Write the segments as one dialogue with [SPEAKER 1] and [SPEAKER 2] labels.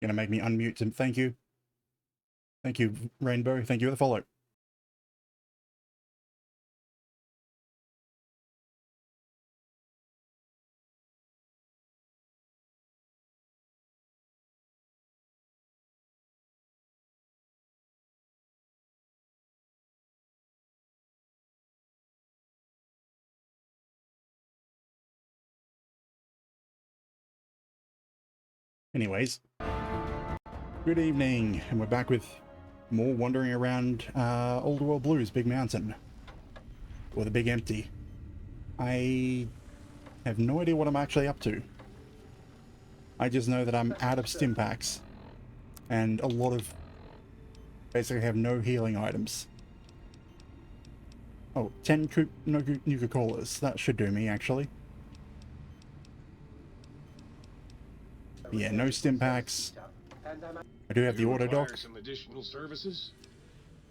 [SPEAKER 1] Gonna make me unmute him. Thank you. Thank you, Rainbow. Thank you for the follow. Anyways, good evening, and we're back with more wandering around Old World Blues Big Mountain, or the Big Empty. I have no idea what I'm actually up to. I just know that I'm out of stim packs, and a lot of basically have no healing items. Oh, 10 Nuka-Colas. That should do me, actually. Yeah, no stim packs. I do have the auto dock.
[SPEAKER 2] Some additional services?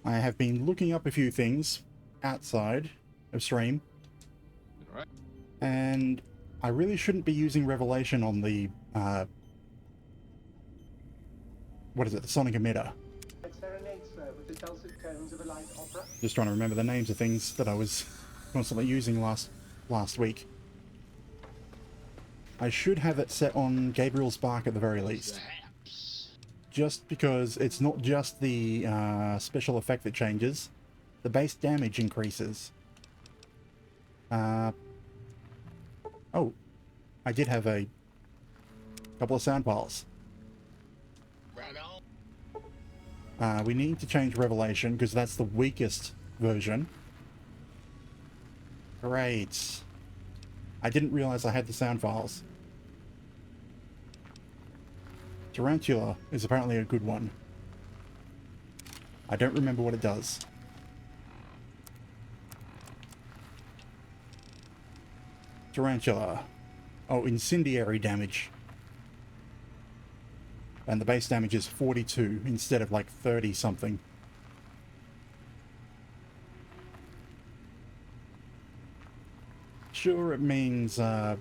[SPEAKER 1] I have been looking up a few things outside of stream.
[SPEAKER 2] Right.
[SPEAKER 1] And I really shouldn't be using Revelation on the, what is it, the sonic emitter. Just trying to remember the names of things that I was constantly using last week. I should have it set on Gabriel's Spark at the very least. Just because it's not just the special effect that changes, the base damage increases. Oh, I did have a couple of sound files. We need to change Revelation because that's the weakest version. Great. I didn't realize I had the sound files. Tarantula is apparently a good one. I don't remember what it does. Tarantula. Oh, incendiary damage. And the base damage is 42 instead of like 30 something. Sure, it means I'm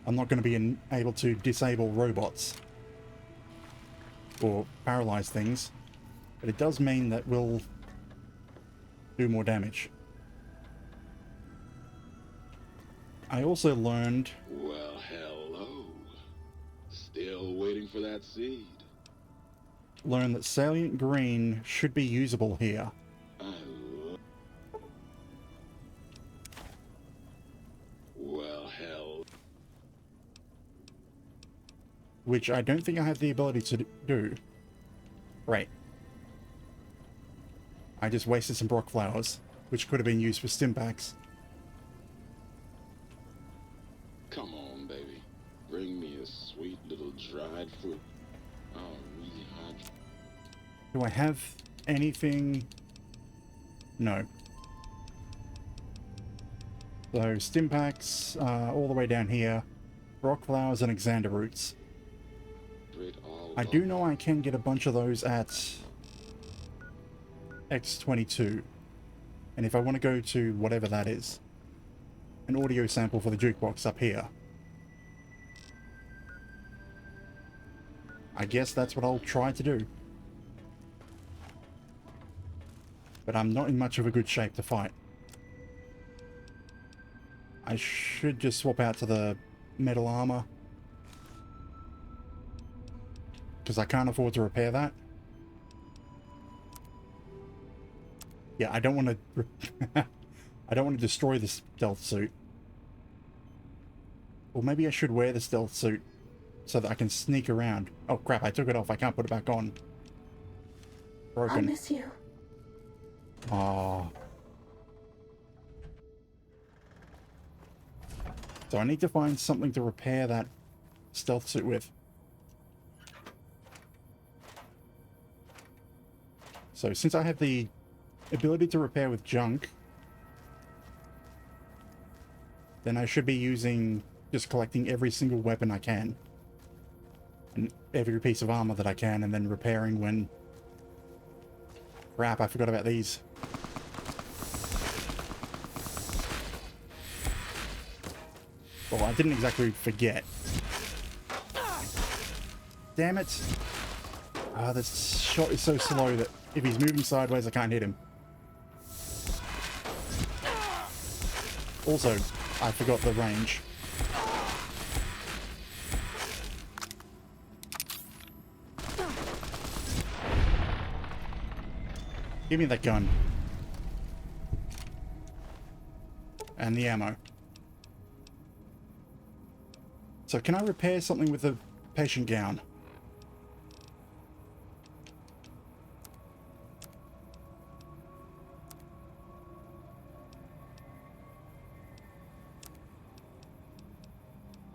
[SPEAKER 1] not going to be able to disable robots or paralyze things, but it does mean that we'll do more damage. I also learned...
[SPEAKER 2] Well, hello. Still waiting for that seed.
[SPEAKER 1] Learned that Salient Green should be usable here.
[SPEAKER 2] Well, hell.
[SPEAKER 1] Which I don't think I have the ability to do. Right. I just wasted some Brock flowers, which could have been used for stim packs.
[SPEAKER 2] Come on, baby. Bring me a sweet little dried fruit. I'll rehydrate.
[SPEAKER 1] Do I have anything? No. So, stim packs all the way down here. Rock flowers and Xander roots. I do know I can get a bunch of those at X22. And if I want to go to whatever that is, an audio sample for the jukebox up here. I guess that's what I'll try to do. But I'm not in much of a good shape to fight. I should just swap out to the metal armor. Because I can't afford to repair that. Yeah, I don't want to... I don't want to destroy the stealth suit. Or maybe I should wear the stealth suit so that I can sneak around. Oh crap, I took it off. I can't put it back on. Broken.
[SPEAKER 3] I miss you.
[SPEAKER 1] Oh. So I need to find something to repair that stealth suit with. So since I have the ability to repair with junk, then I should be using, just collecting every single weapon I can. And every piece of armor that I can, and then repairing when... Crap, I forgot about these. Well, I didn't exactly forget. Damn it. Ah, this shot is so slow that if he's moving sideways, I can't hit him. Also, I forgot the range. Give me that gun. And the ammo. So can I repair something with the patient gown?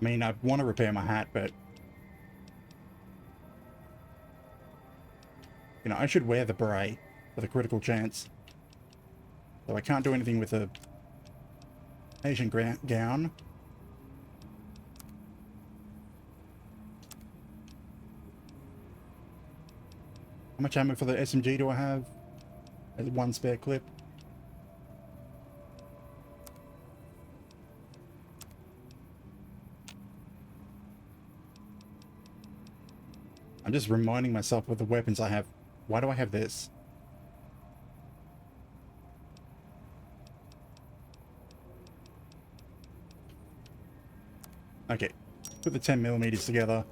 [SPEAKER 1] I mean, I want to repair my hat, but... You know, I should wear the beret for the critical chance. So I can't do anything with the patient gown. How much ammo for the SMG do I have? There's one spare clip. I'm just reminding myself with the weapons I have. Why do I have this? Okay, put the 10mm together.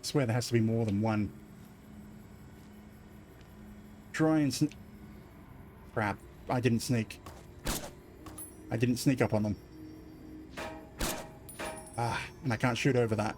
[SPEAKER 1] I swear there has to be more than one. Try and crap, I didn't sneak. I didn't sneak up on them. Ah, and I can't shoot over that.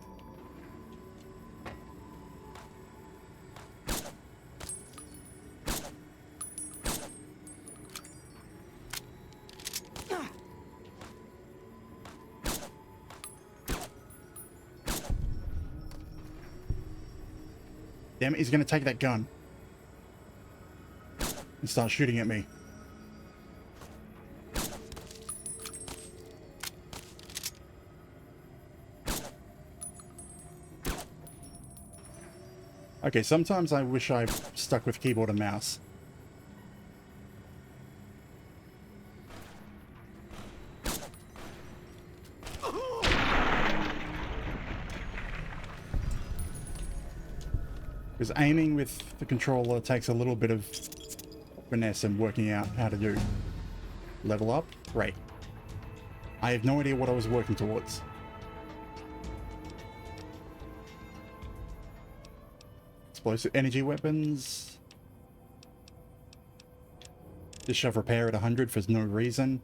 [SPEAKER 1] Damn it, he's gonna take that gun and start shooting at me. Okay, sometimes I wish I stuck with keyboard and mouse. Because aiming with the controller takes a little bit of finesse and working out how to do. Level up? Great. I have no idea what I was working towards. Explosive energy weapons. Just shove repair at 100 for no reason.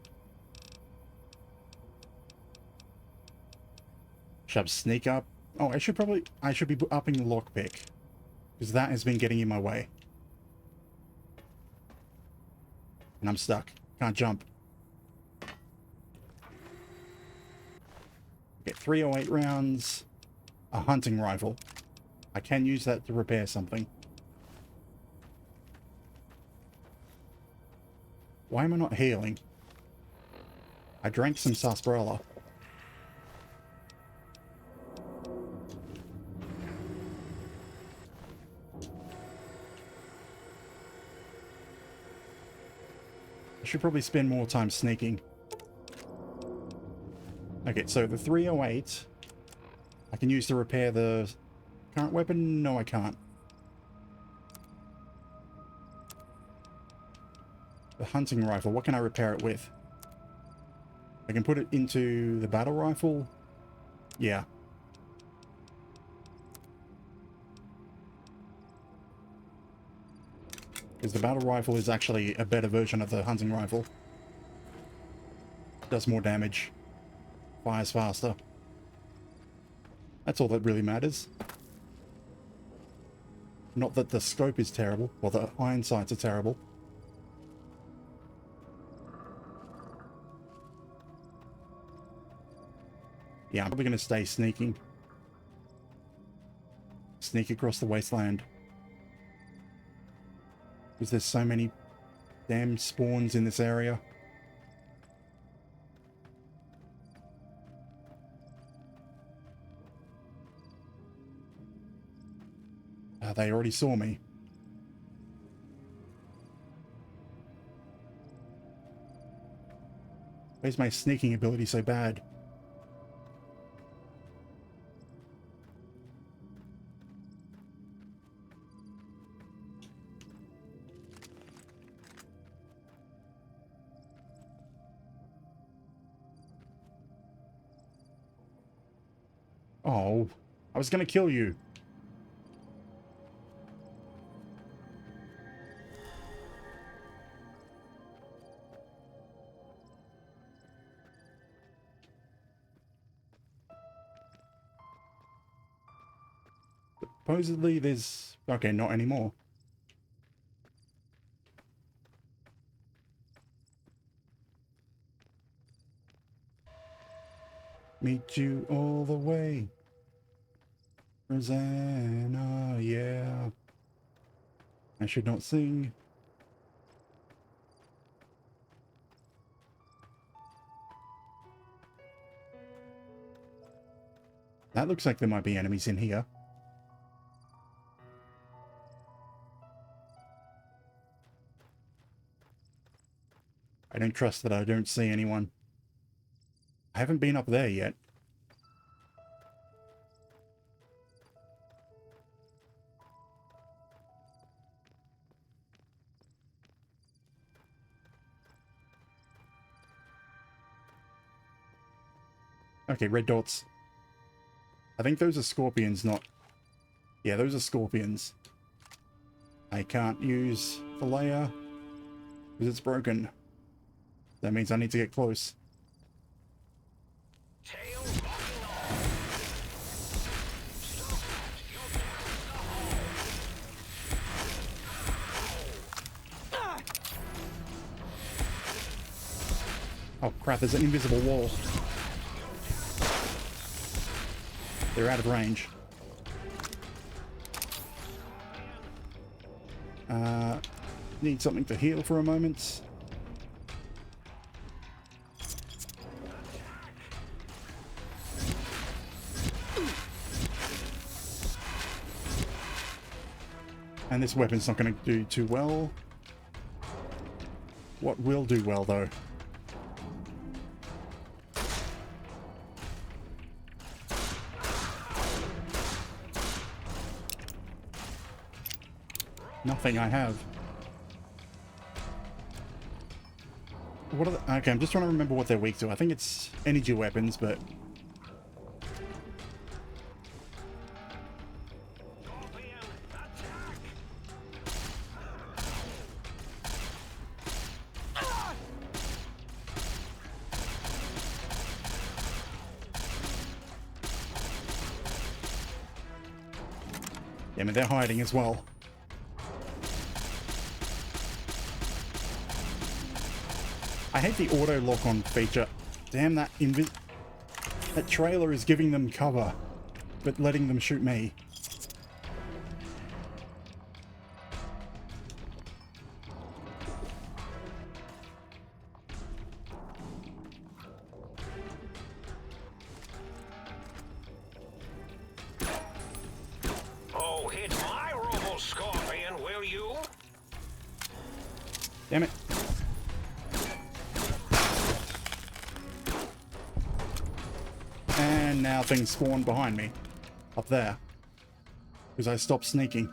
[SPEAKER 1] Shove sneak up. Oh, I should be upping the lockpick. Because that has been getting in my way. And I'm stuck. Can't jump. Get 308 rounds. A hunting rifle. I can use that to repair something. Why am I not healing? I drank some sarsaparilla. I should probably spend more time sneaking. Okay, so the 308 I can use to repair the current weapon? No, I can't. The hunting rifle, what can I repair it with? I can put it into the battle rifle? Yeah. Because the battle rifle is actually a better version of the hunting rifle. Does more damage. Fires faster. That's all that really matters. Not that the scope is terrible, or the iron sights are terrible. Yeah, I'm probably going to stay sneaking. Sneak across the wasteland. Because there's so many damn spawns in this area. They already saw me. Why is my sneaking ability so bad? Oh, I was gonna kill you. Supposedly there's... Okay, not anymore. Meet you all the way. Rosanna, yeah. I should not sing. That looks like there might be enemies in here. I don't trust that I don't see anyone. I haven't been up there yet. Okay, red dots. I think those are scorpions, not... Yeah, those are scorpions. I can't use the layer because it's broken. That means I need to get close. Oh crap, there's an invisible wall. They're out of range. Need something to heal for a moment. And this weapon's not going to do too well. What will do well, though? Nothing I have. What are the... Okay, I'm just trying to remember what they're weak to. I think it's energy weapons, but... Yeah, I mean, they're hiding as well. I hate the auto lock-on feature. Damn, that trailer is giving them cover, but letting them shoot me.
[SPEAKER 3] Oh, hit my robo-scorpion, will you?
[SPEAKER 1] Damn it. And now things spawn behind me. Up there. Because I stopped sneaking.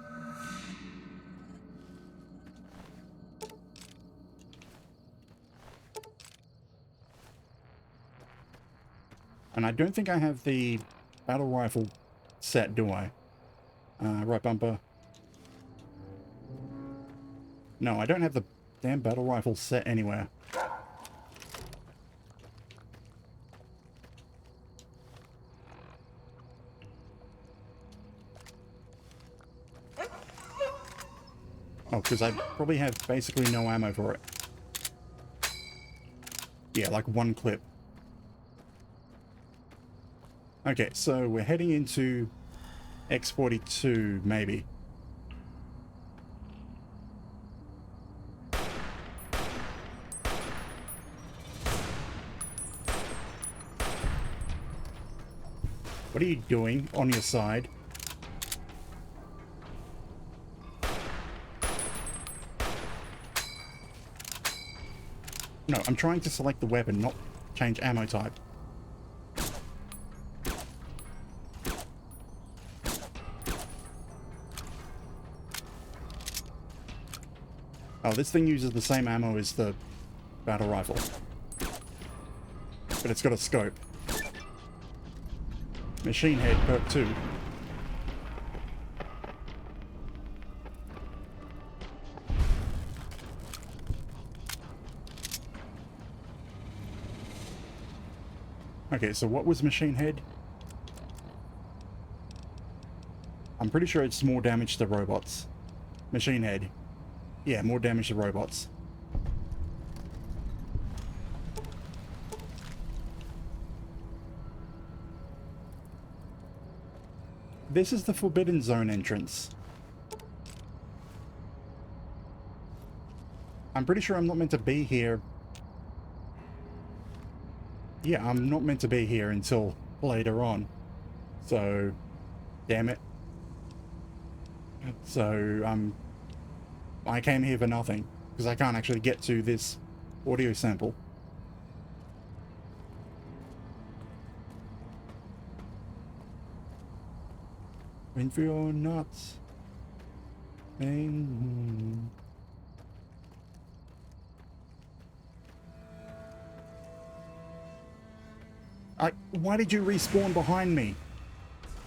[SPEAKER 1] And I don't think I have the battle rifle set, do I? Right bumper. No, I don't have the damn battle rifle set anywhere. Oh, because I probably have basically no ammo for it. Yeah, like one clip. Okay, so we're heading into X42, maybe. What are you doing on your side? No, I'm trying to select the weapon, not change ammo type. Oh, this thing uses the same ammo as the battle rifle, but it's got a scope. Machine head perk 2. Okay, so what was machine head? I'm pretty sure it's more damage to robots. Machine head. Yeah, more damage to robots. This is the Forbidden Zone entrance. I'm pretty sure I'm not meant to be here. Yeah, I'm not meant to be here until later on. So, damn it. So, I came here for nothing, because I can't actually get to this audio sample. When you're not... Why did you respawn behind me?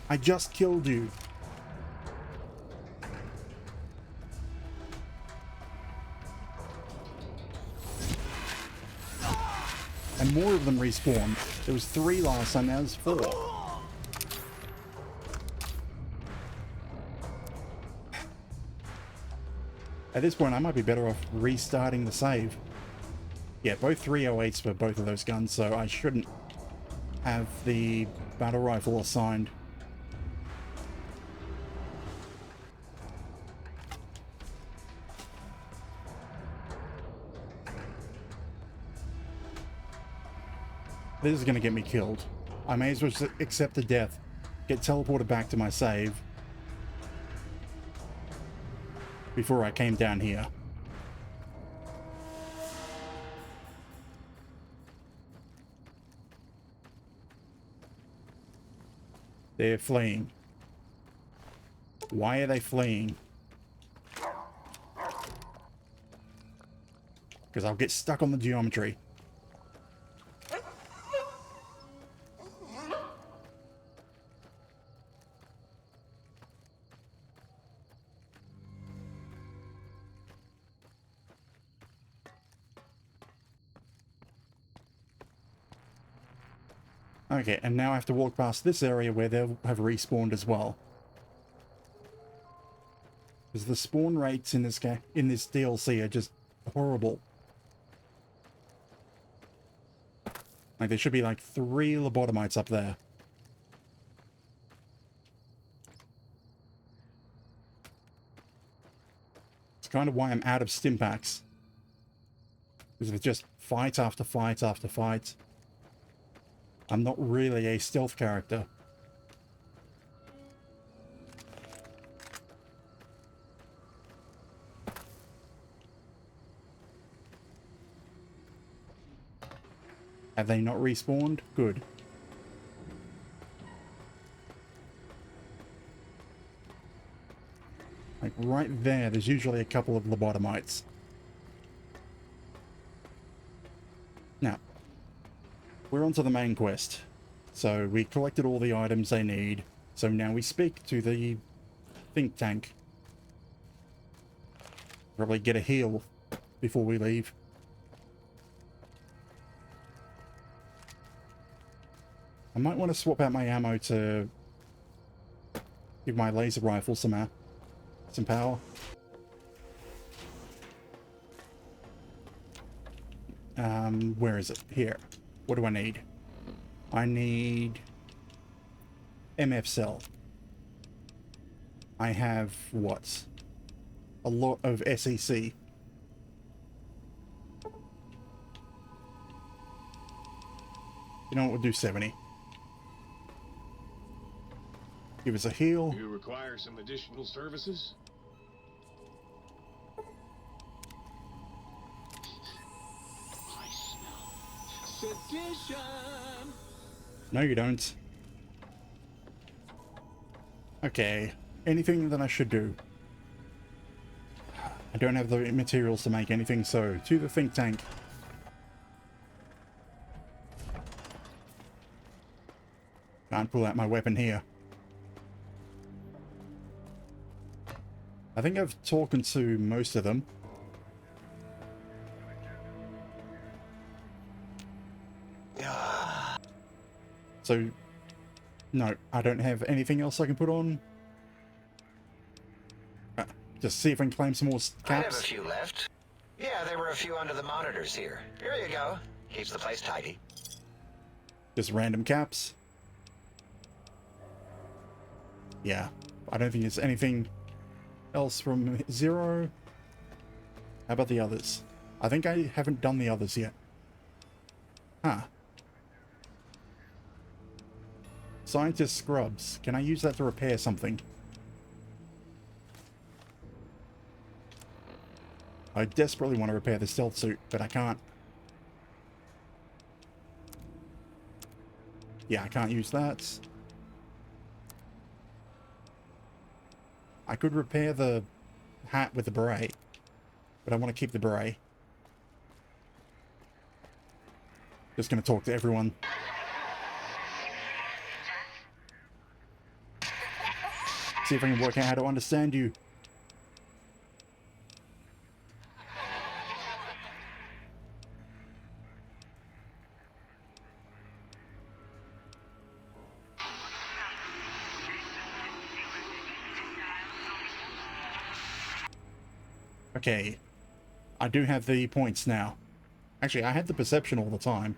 [SPEAKER 1] I just killed you. And more of them respawned. There was 3 last time, now there's 4. At this point, I might be better off restarting the save. Yeah, both 308s for both of those guns, so I shouldn't have the battle rifle assigned. This is going to get me killed. I may as well just accept the death, get teleported back to my save before I came down here. They're fleeing. Why are they fleeing? Because I'll get stuck on the geometry. Okay, and now I have to walk past this area where they'll have respawned as well. Because the spawn rates in this game, in this DLC, are just horrible. Like, there should be like 3 lobotomites up there. It's kind of why I'm out of stimpaks. Because it's just fight after fight after fight. I'm not really a stealth character. Have they not respawned? Good. Like right there, there's usually a couple of lobotomites. Now, we're on to the main quest. So we collected all the items they need. So now we speak to the think tank. Probably get a heal before we leave. I might want to swap out my ammo to give my laser rifle some power. Where is it? Here. What do I need? I need MF cell. I have what? A lot of SEC. You know what, we'll do 70. Give us a heal.
[SPEAKER 4] You require some additional services?
[SPEAKER 2] I smell. Said
[SPEAKER 1] No, you don't. Okay. Anything that I should do? I don't have the materials to make anything, so to the think tank. Can't pull out my weapon here. I think I've talked to most of them. So, no, I don't have anything else I can put on. Just see if I can claim some more caps.
[SPEAKER 5] I have a few left. Yeah, there were a few under the monitors here. Here you go. Keeps the place tidy.
[SPEAKER 1] Just random caps. Yeah, I don't think there's anything else from Zero. How about the others? I think I haven't done the others yet. Huh. Scientist scrubs. Can I use that to repair something? I desperately want to repair the stealth suit, but I can't. Yeah, I can't use that. I could repair the hat with the beret, but I want to keep the beret. Just going to talk to everyone. See if I can work out how to understand you. Okay, I do have the points now. Actually, I had the perception all the time.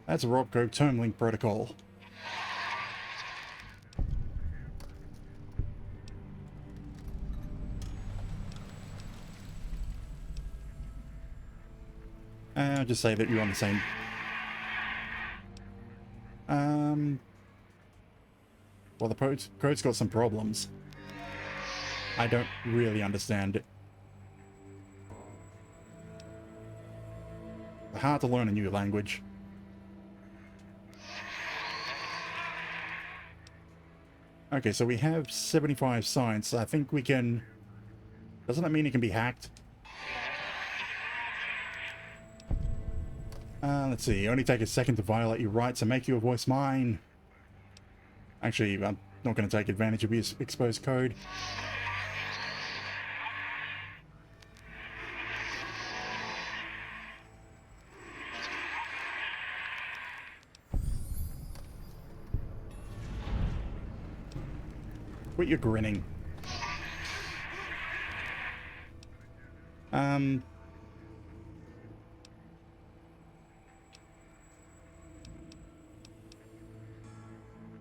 [SPEAKER 1] That's a Robco Termlink protocol. I'll just say that you're on the same. Well, the code's got some problems. I don't really understand it. It's hard to learn a new language. Okay, so we have 75 science. I think we can... Doesn't that mean it can be hacked? Let's see. Only take a second to violate your rights and make your voice mine. Actually, I'm not going to take advantage of his exposed code. Quit your grinning.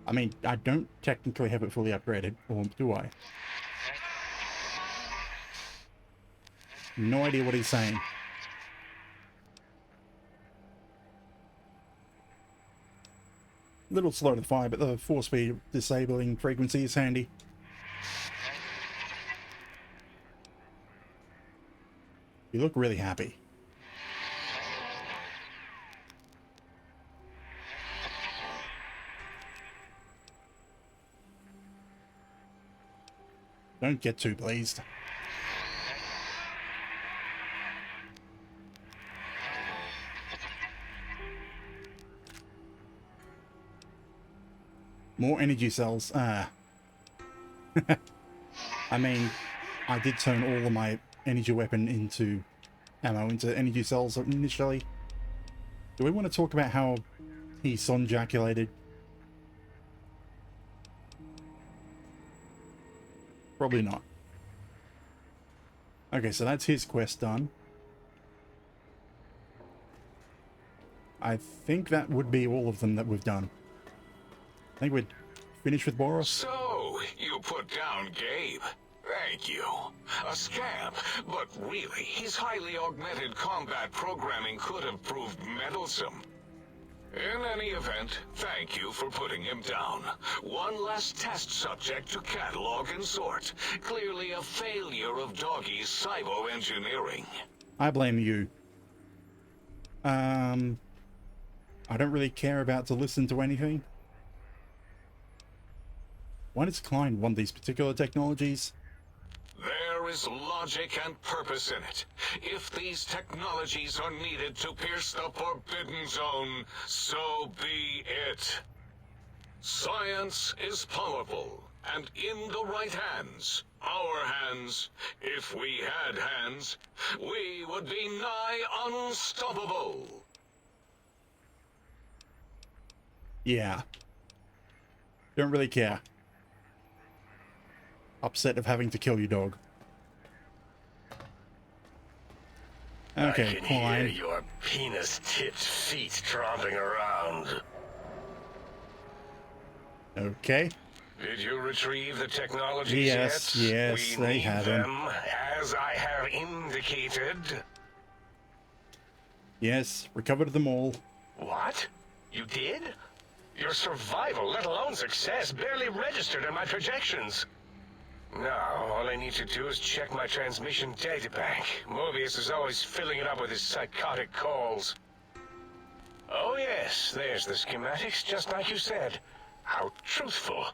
[SPEAKER 1] I mean, I don't technically have it fully upgraded, or do I? No idea what he's saying. Little slow to fire, but the force speed disabling frequency is handy. You look really happy. Don't get too pleased. More energy cells. I mean, I did turn all of my energy weapon into ammo, into energy cells initially. Do we want to talk about how he son-jaculated? Probably not. Okay, so that's his quest done. I think that would be all of them that we've done. I think we're finished with Boros.
[SPEAKER 3] So, you put down Gabe. Thank you. A scamp, but really, his highly augmented combat programming could have proved meddlesome. In any event, thank you for putting him down. One less test subject to catalog and sort. Clearly a failure of Doggy's cybo-engineering.
[SPEAKER 1] I blame you. I don't really care about to listen to anything. Why does Klein want these particular technologies?
[SPEAKER 3] There is logic and purpose in it. If these technologies are needed to pierce the Forbidden Zone, so be it. Science is powerful, and in the right hands, our hands, if we had hands, we would be nigh unstoppable.
[SPEAKER 1] Yeah. Don't really care. Upset of having to kill your dog. Okay,
[SPEAKER 6] I can
[SPEAKER 1] Klein.
[SPEAKER 6] hear your penis-tipped feet tromping around.
[SPEAKER 1] Okay.
[SPEAKER 6] Did you retrieve the technologies
[SPEAKER 1] Yes,
[SPEAKER 6] yet?
[SPEAKER 1] yes,
[SPEAKER 6] We
[SPEAKER 1] they
[SPEAKER 6] need
[SPEAKER 1] have
[SPEAKER 6] them, as I have indicated.
[SPEAKER 1] Yes, recovered them all.
[SPEAKER 6] What? You did? Your survival, let alone success, barely registered in my projections. Now, all I need to do is check my transmission databank. Mobius is always filling it up with his psychotic calls. Oh yes, there's the schematics, just like you said. How truthful.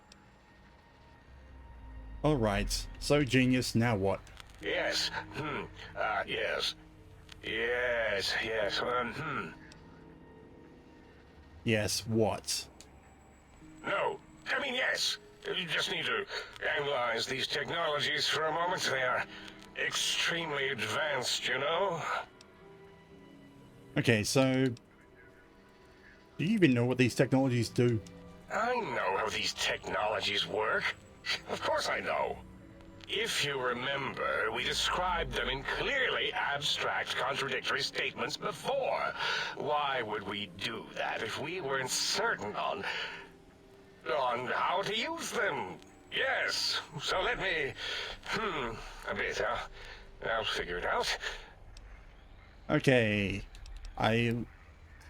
[SPEAKER 1] Alright, so genius, now what?
[SPEAKER 6] Yes, yes. Yes,
[SPEAKER 1] Yes, what?
[SPEAKER 6] No, I mean yes. You just need to analyze these technologies for a moment. They are extremely advanced, you know?
[SPEAKER 1] Okay, so... do you even know what these technologies do?
[SPEAKER 6] I know how these technologies work. Of course I know. If you remember, we described them in clearly abstract, contradictory statements before. Why would we do that if we weren't certain on how to use them? Yes, so let me... a bit, huh? I'll figure it out.
[SPEAKER 1] Okay. I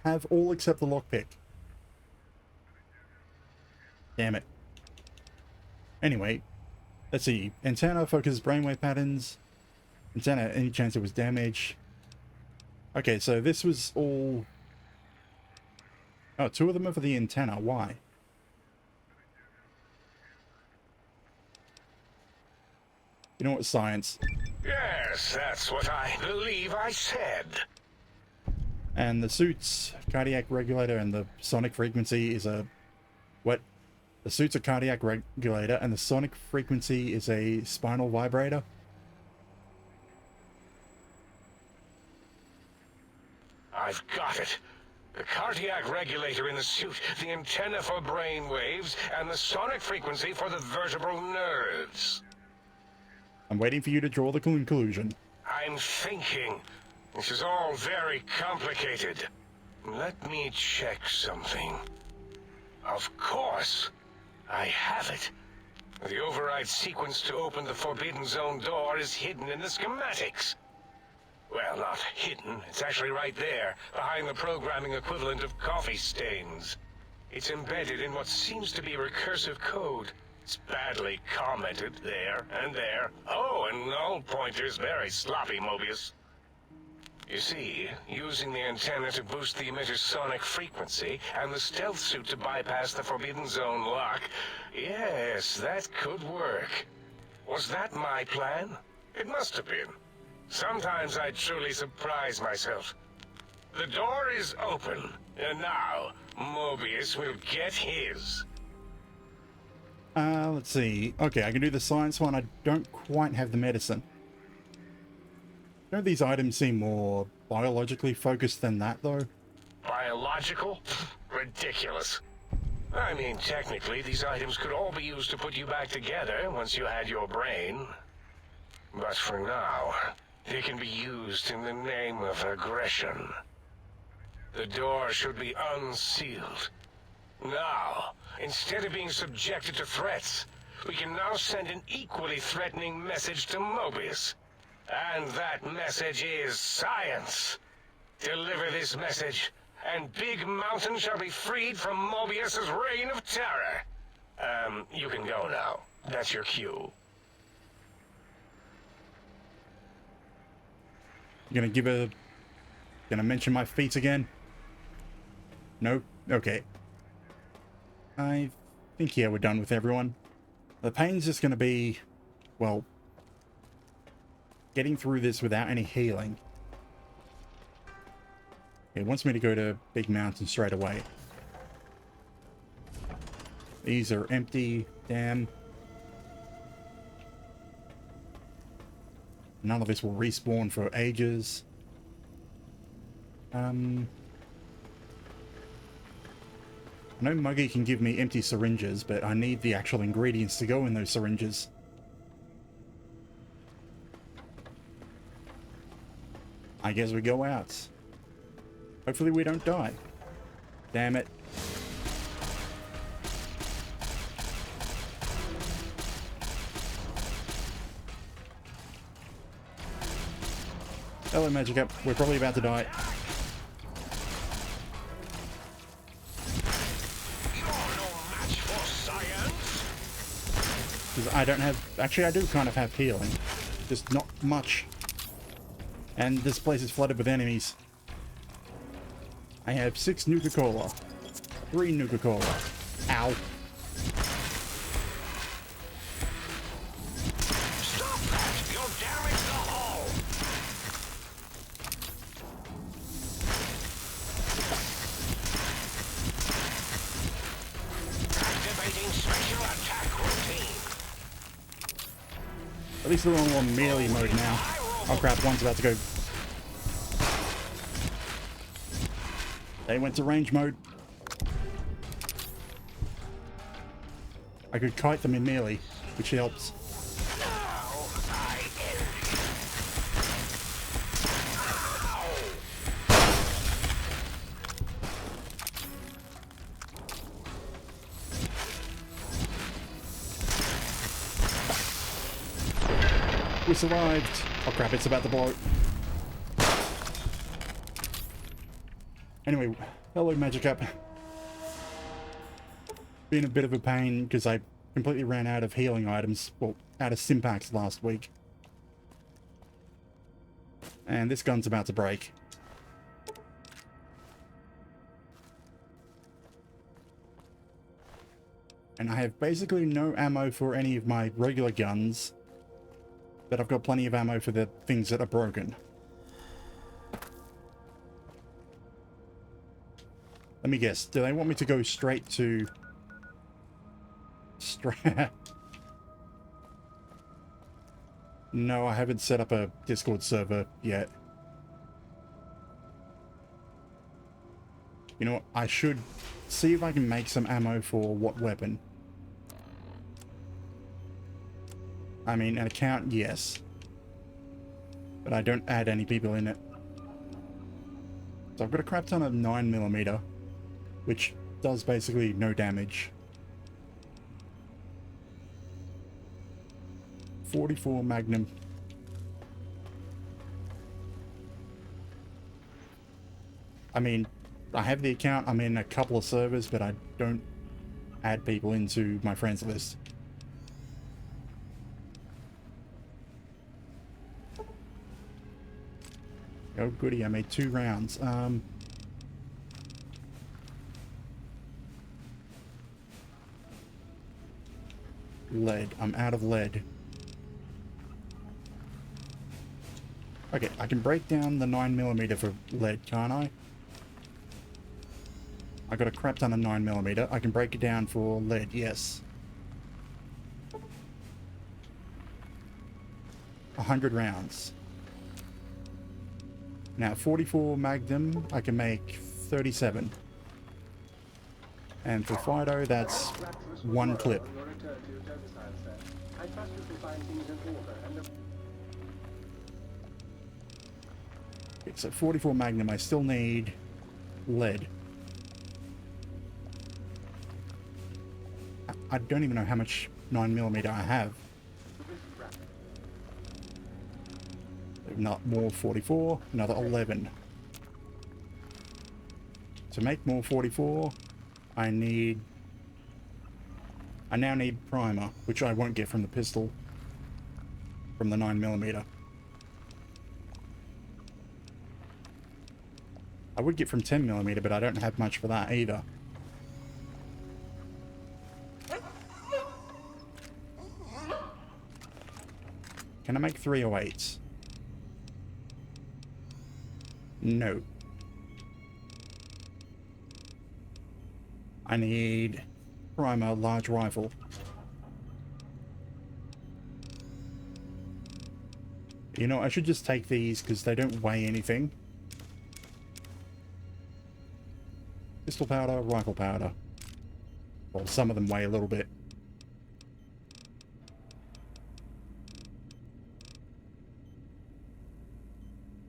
[SPEAKER 1] have all except the lockpick. Damn it. Anyway, let's see. Antenna focuses brainwave patterns. Antenna, any chance it was damaged? Okay, so this was all... oh, two of them are for the antenna. Why? You know what, science.
[SPEAKER 6] Yes, that's what I believe I said.
[SPEAKER 1] And the suit's cardiac regulator and the sonic frequency is a... what? The suit's a cardiac regulator and the sonic frequency is a spinal vibrator?
[SPEAKER 6] I've got it. The cardiac regulator in the suit, the antenna for brain waves, and the sonic frequency for the vertebral nerves.
[SPEAKER 1] I'm waiting for you to draw the conclusion.
[SPEAKER 6] I'm thinking. This is all very complicated. Let me check something. Of course. I have it. The override sequence to open the Forbidden Zone door is hidden in the schematics. Well, not hidden. It's actually right there, behind the programming equivalent of coffee stains. It's embedded in what seems to be recursive code. It's badly commented there and there. Oh, and null pointers very sloppy, Mobius. You see, using the antenna to boost the emitter's sonic frequency, and the stealth suit to bypass the Forbidden Zone lock, yes, that could work. Was that my plan? It must have been. Sometimes I truly surprise myself. The door is open, and now Mobius will get his.
[SPEAKER 1] Let's see. Okay, I can do the science one. I don't quite have the medicine. Don't these items seem more biologically focused than that, though?
[SPEAKER 6] Biological? Ridiculous. I mean, technically, these items could all be used to put you back together once you had your brain. But for now, they can be used in the name of aggression. The door should be unsealed. Now, instead of being subjected to threats, we can now send an equally threatening message to Mobius. And that message is science. Deliver this message, and Big Mountain shall be freed from Mobius's reign of terror. You can go now. That's your cue.
[SPEAKER 1] You're gonna give a Gonna mention my feet again? Nope. Okay. I think, yeah, we're done with everyone. The pain's just gonna be, well, getting through this without any healing. It wants me to go to Big Mountain straight away. These are empty. Damn. None of this will respawn for ages. I know Muggy can give me empty syringes, but I need the actual ingredients to go in those syringes. I guess we go out. Hopefully we don't die. Damn it. Hello, Magic Up. We're probably about to die. Because I don't have... Actually, I do kind of have healing. Just not much. And this place is flooded with enemies. I have 6 Nuka-Cola. 3 Nuka-Cola. Ow.
[SPEAKER 6] Stop that! You'll damage the hull! Activating special attack routine.
[SPEAKER 1] At least they're on melee mode now. Oh crap, one's about to go. They went to range mode. I could kite them in melee, which helps. We survived. Oh crap, it's about to blow. Anyway, hello Magic Up. Been a bit of a pain because I completely ran out of healing items. Well, out of Simpacks last week. And this gun's about to break. And I have basically no ammo for any of my regular guns. But I've got plenty of ammo for the things that are broken. Let me guess. Do they want me to go straight to... No, I haven't set up a Discord server yet. You know what? I should see if I can make some ammo for what weapon. I mean, an account, yes. But I don't add any people in it. So I've got a crap ton of 9mm, which does basically no damage. 44 Magnum. I mean, I have the account, I'm in a couple of servers, but I don't add people into my friends list. Oh goody, I made 2 rounds. Lead. I'm out of lead. Okay, I can break down the 9mm for lead, can't I? I got a crap ton of 9mm. I can break it down for lead, yes. 100 rounds. Now, 44 Magnum, I can make 37. And for Fido, that's 1 clip. Okay, so 44 Magnum, I still need lead. I don't even know how much 9mm I have. Not more 44, another 11. To make more 44, I now need primer, which I won't get from the pistol, from the 9mm. I would get from 10mm, but I don't have much for that either. Can I make 308s? No. I need primer, large rifle. You know, I should just take these because they don't weigh anything. Pistol powder, rifle powder. Well, some of them weigh a little bit.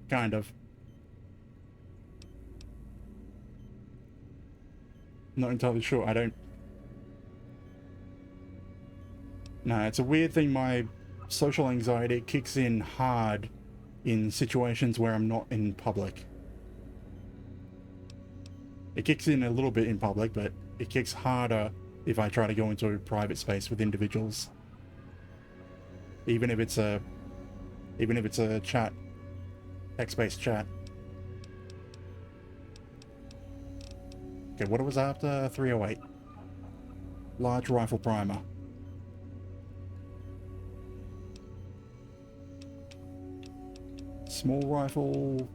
[SPEAKER 1] Kind of. Not entirely sure. I don't... No, it's a weird thing. My social anxiety kicks in hard in situations where I'm not in public. It kicks in a little bit in public, but it kicks harder if I try to go into a private space with individuals. Even if it's a chat, text-based chat. Okay, what was after 308? Large rifle primer. Small rifle.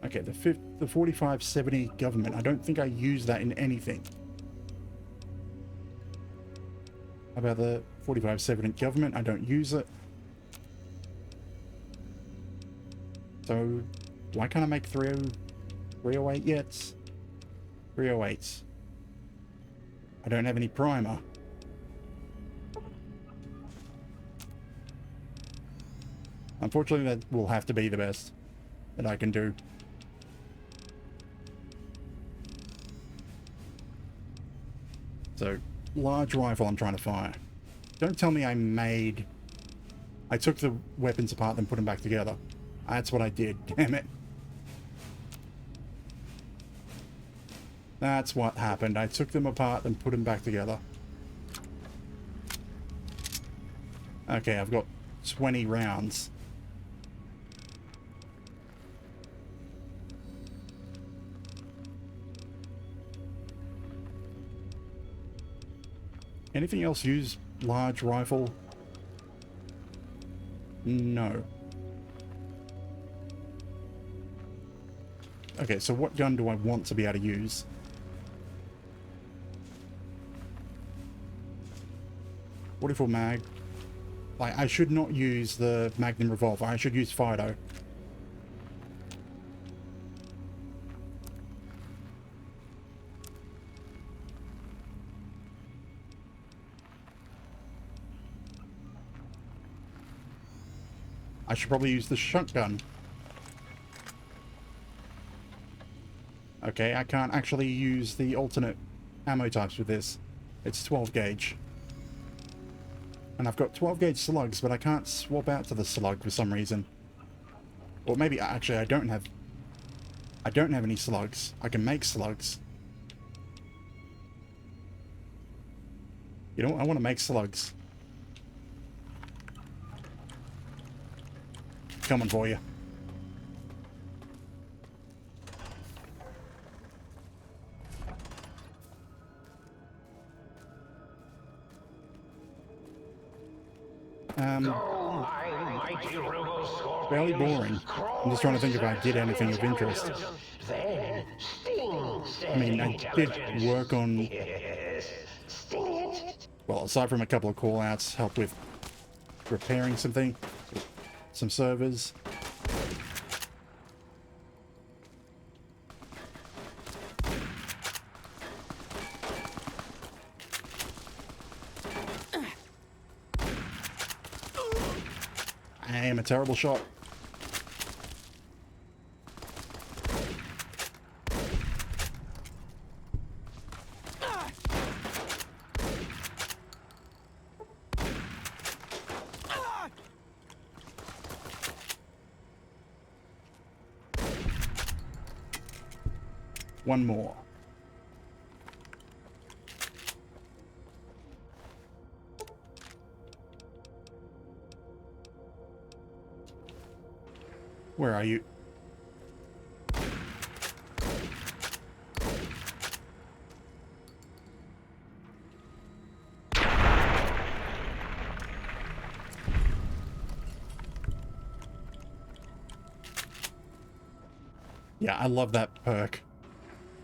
[SPEAKER 1] Okay, the 4570 government. I don't think I use that in anything. How about the 4570 government? I don't use it. So, why can't I make 308 yet? 308s. I don't have any primer. Unfortunately, that will have to be the best that I can do. So, large rifle I'm trying to fire. Don't tell me I took the weapons apart and put them back together. That's what I did, damn it. That's what happened. I took them apart and put them back together. Okay, I've got 20 rounds. Anything else use large rifle? No. Okay, so what gun do I want to be able to use? .44 mag. Like, I should not use the Magnum revolver. I should use Fido. I should probably use the shotgun. Okay, I can't actually use the alternate ammo types with this. It's 12 gauge. And I've got 12 gauge slugs, but I can't swap out to the slug for some reason. Or maybe, actually, I don't have any slugs. I can make slugs. You know what? I want to make slugs. Coming for you. Fairly boring. I'm just trying to think if I did anything of interest. I mean, I did work on... Well, aside from a couple of call-outs, help with repairing some servers. I am a terrible shot. One more. Where are you? Yeah, I love that perk.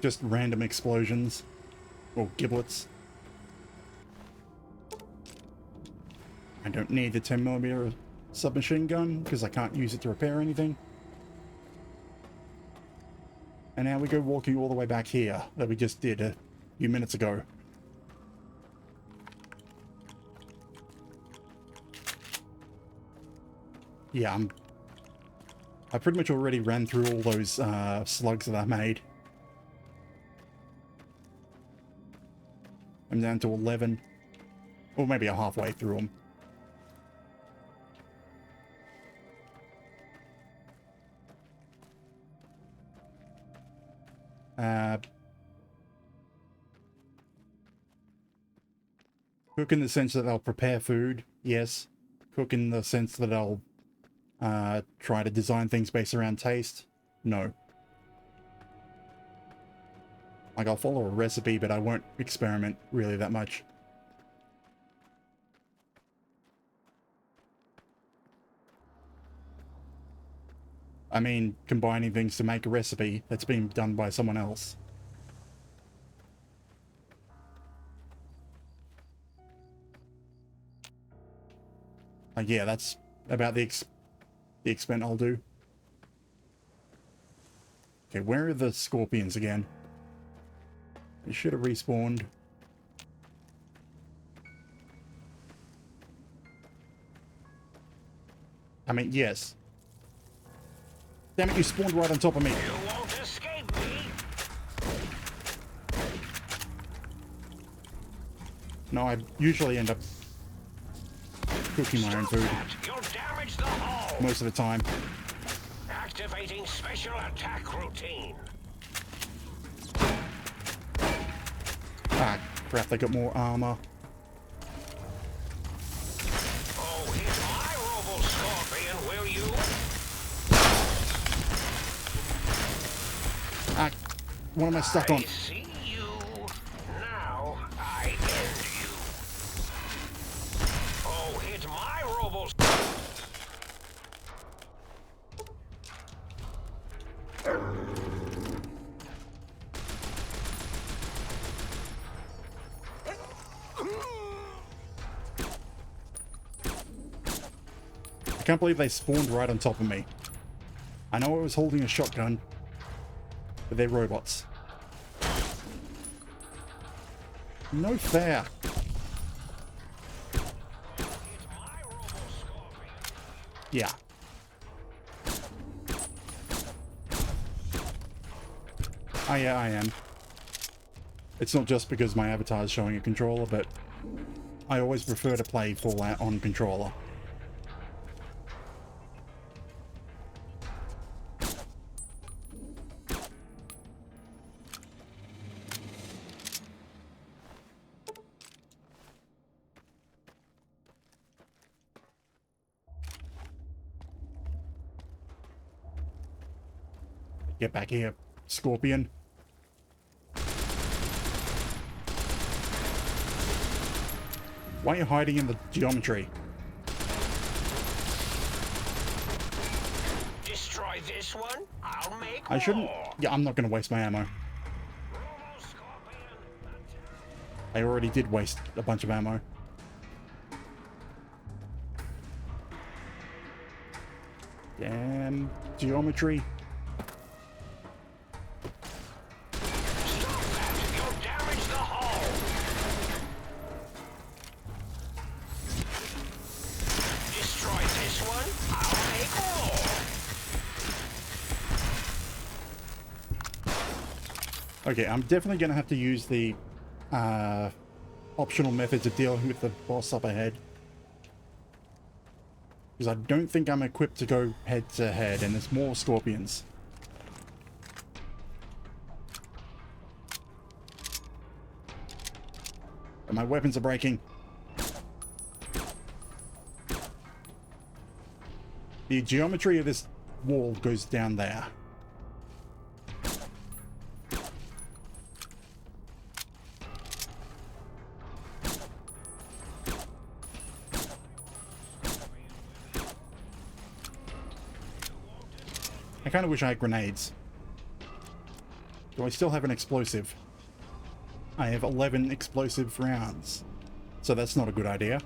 [SPEAKER 1] Just random explosions. Or giblets. I don't need the 10mm submachine gun because I can't use it to repair anything. And now we go walking all the way back here that we just did a few minutes ago. Yeah, I pretty much already ran through all those slugs that I made. I'm down to 11. Or maybe I'm halfway through them. Cook in the sense that they'll prepare food, yes. Cook in the sense that I'll try to design things based around taste, no. Like, I'll follow a recipe, but I won't experiment really that much. I mean, combining things to make a recipe that's been done by someone else. Like, yeah, that's about the extent I'll do. Okay, where are the scorpions again? They should have respawned. I mean, yes. Damn it, you spawned right on top of me.
[SPEAKER 6] You won't escape me.
[SPEAKER 1] No, I usually end up cooking my own food.
[SPEAKER 6] You'll damage the hull.
[SPEAKER 1] Most of the time.
[SPEAKER 6] Activating special attack routine.
[SPEAKER 1] Ah, crap, they got more armor.
[SPEAKER 6] Oh, hit my robo scorpion, will you?
[SPEAKER 1] Ah, what am I stuck on?
[SPEAKER 6] I see you. Now I end you. Oh, hit my robo.
[SPEAKER 1] I can't believe they spawned right on top of me. I know I was holding a shotgun, but they're robots. No fair. Yeah. Oh yeah, I am. It's not just because my avatar is showing a controller, but I always prefer to play Fallout on controller. Get back here, Scorpion. Why are you hiding in the geometry?
[SPEAKER 6] Destroy this one, I'll make
[SPEAKER 1] I shouldn't...
[SPEAKER 6] more.
[SPEAKER 1] Yeah, I'm not going to waste my ammo.
[SPEAKER 6] Robo scorpion,
[SPEAKER 1] I already did waste a bunch of ammo. Damn geometry.
[SPEAKER 6] stop that! You'll damage the hull. Destroy this one, I'll make more.
[SPEAKER 1] Okay, I'm definitely going to have to use the optional methods of dealing with the boss up ahead. Because I don't think I'm equipped to go head to head, and there's more scorpions. And my weapons are breaking. The geometry of this wall goes down there. I kind of wish I had grenades. Do I still have an explosive? I have 11 explosive rounds. So that's not a good idea.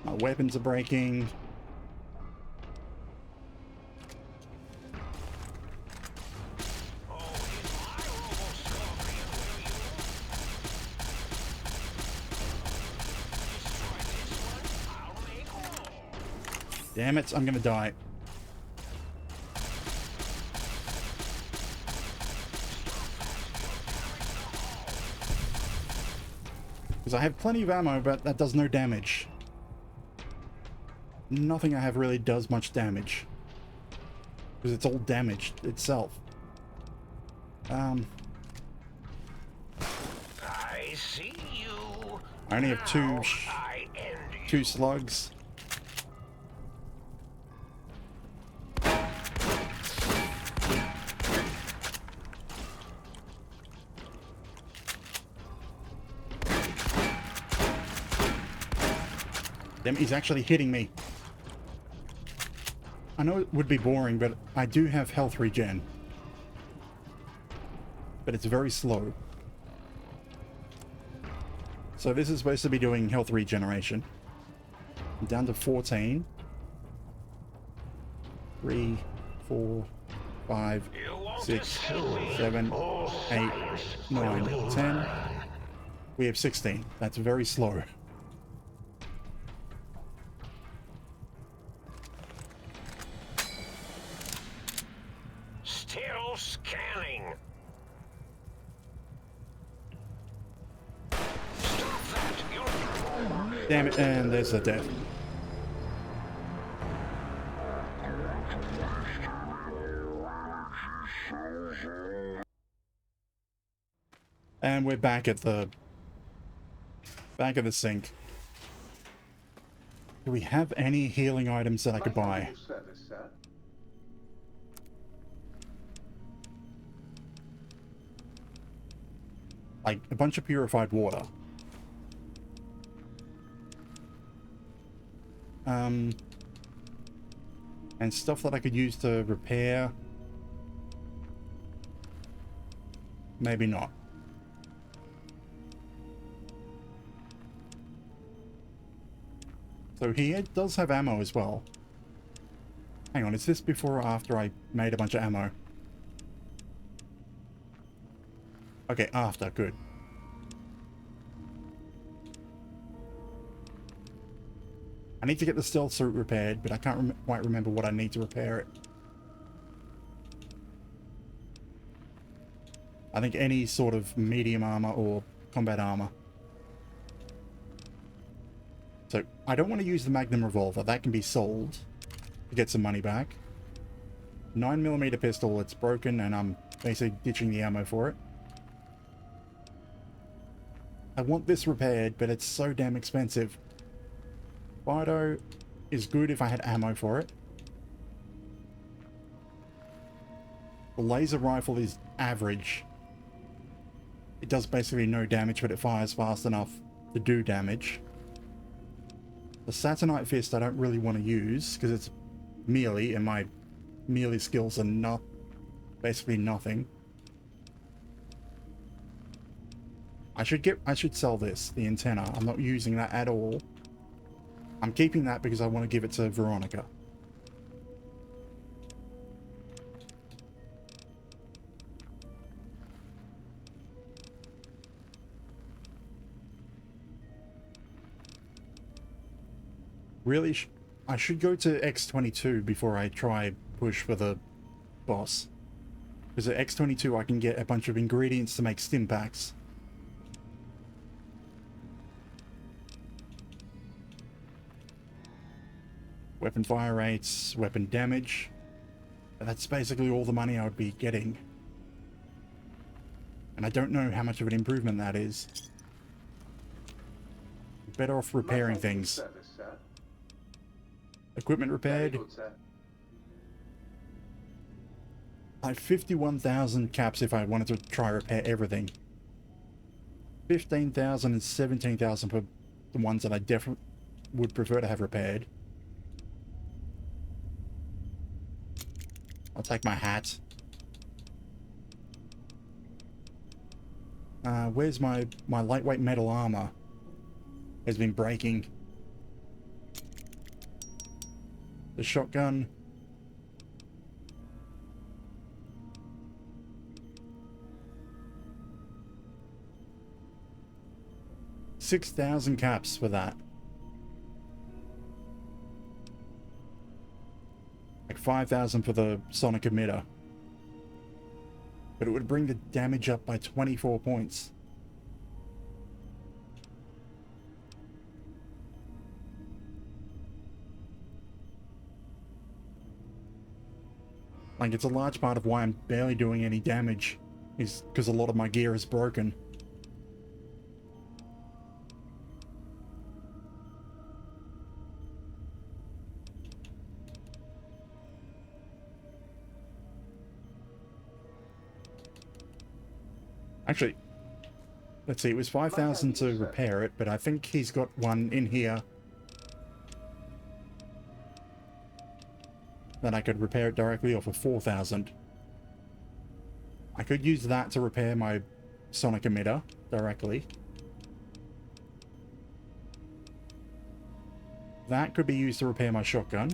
[SPEAKER 1] My weapons are breaking. Damn it, I'm gonna die. Because I have plenty of ammo, but that does no damage. Nothing I have really does much damage. Because it's all damaged itself.
[SPEAKER 6] I see you.
[SPEAKER 1] I only have
[SPEAKER 6] Now I end
[SPEAKER 1] two
[SPEAKER 6] you.
[SPEAKER 1] slugs. Damn, he's actually hitting me. I know it would be boring, but I do have health regen. But it's very slow. So this is supposed to be doing health regeneration. I'm down to 14. 3, 4, 5, 6, 7, 8, 9, 10. We have 16. That's very slow.
[SPEAKER 6] Still scanning. Stop that. You're...
[SPEAKER 1] Damn it, and there's a death. And we're back at the sink. Do we have any healing items that I could buy? Like a bunch of purified water. And stuff that I could use to repair. Maybe not. So he does have ammo as well. Hang on, is this before or after I made a bunch of ammo? Okay, after, good. I need to get the stealth suit repaired, but I can't quite remember what I need to repair it. I think any sort of medium armor or combat armor. So, I don't want to use the Magnum revolver. That can be sold to get some money back. 9mm pistol, it's broken, and I'm basically ditching the ammo for it. I want this repaired, but it's so damn expensive. Fido is good if I had ammo for it. The laser rifle is average. It does basically no damage, but it fires fast enough to do damage. The Saturnite Fist I don't really want to use, because it's melee, and my melee skills are basically nothing. I should sell this, the antenna. I'm not using that at all. I'm keeping that because I want to give it to Veronica. Really, I should go to X22 before I try push for the boss. Because at X22 I can get a bunch of ingredients to make stim packs. Weapon fire rates, weapon damage. That's basically all the money I would be getting. And I don't know how much of an improvement that is. better off repairing things. Equipment repaired. I have 51,000 caps if I wanted to try repair everything. 15,000 and 17,000 for the ones that I definitely would prefer to have repaired. I'll take my hat. Where's my lightweight metal armor? Has been breaking. The shotgun. $6,000 caps for that. Like 5,000 for the sonic emitter. But it would bring the damage up by 24 points. Like, it's a large part of why I'm barely doing any damage, is because a lot of my gear is broken. Actually, let's see, it was 5,000 to repair it, but I think he's got one in here that I could repair it directly off of 4,000. I could use that to repair my sonic emitter directly. That could be used to repair my shotgun.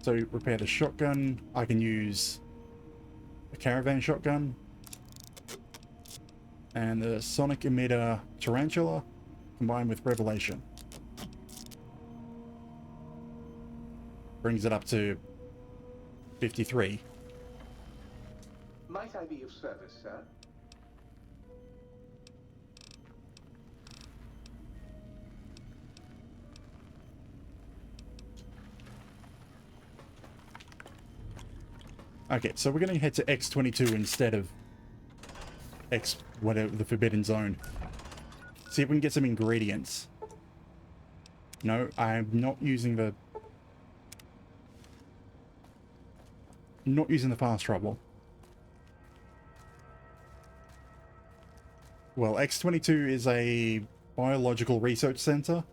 [SPEAKER 1] So repair the shotgun, I can use a caravan shotgun. And the sonic emitter tarantula combined with revelation. Brings it up to 53.
[SPEAKER 7] Might I be of service, sir?
[SPEAKER 1] Okay, so we're going to head to X22 instead of X, whatever, the Forbidden Zone. See if we can get some ingredients. No, I'm not using the... Not using the fast travel. Well, X22 is a biological research center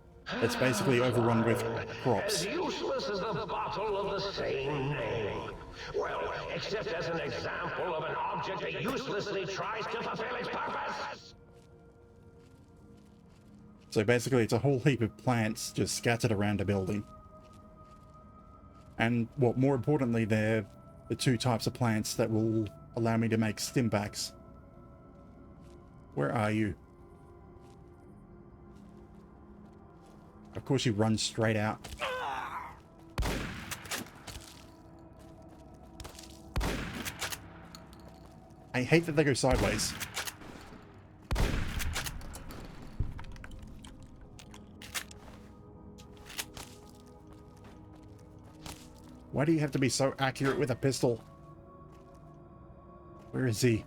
[SPEAKER 1] that's basically overrun with crops.
[SPEAKER 6] As useless as the bottle of the same name. Well, except as an example of an object that uselessly tries to fulfill its purpose.
[SPEAKER 1] So basically it's a whole heap of plants just scattered around a building. And what more importantly, they're the two types of plants that will allow me to make stim packs. Where are you? Of course you run straight out. I hate that they go sideways. Why do you have to be so accurate with a pistol? Where is he?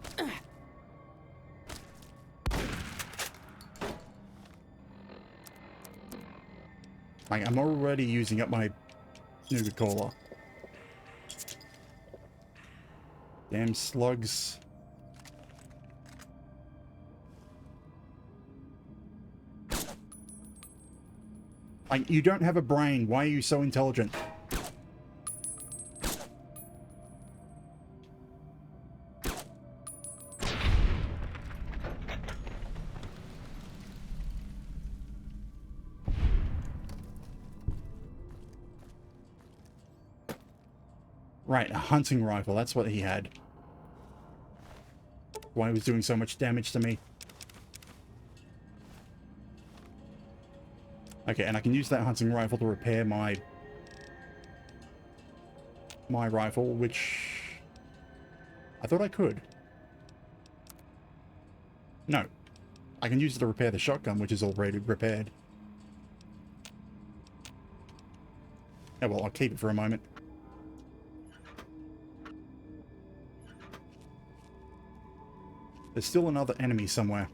[SPEAKER 1] Like, I'm already using up my Nuka-Cola. Damn slugs. Like, you don't have a brain. Why are you so intelligent? Right, a hunting rifle. That's what he had. Why he was doing so much damage to me. Okay, and I can use that hunting rifle to repair my rifle, which I thought I could. No. I can use it to repair the shotgun, which is already repaired. Oh, well, I'll keep it for a moment. There's still another enemy somewhere.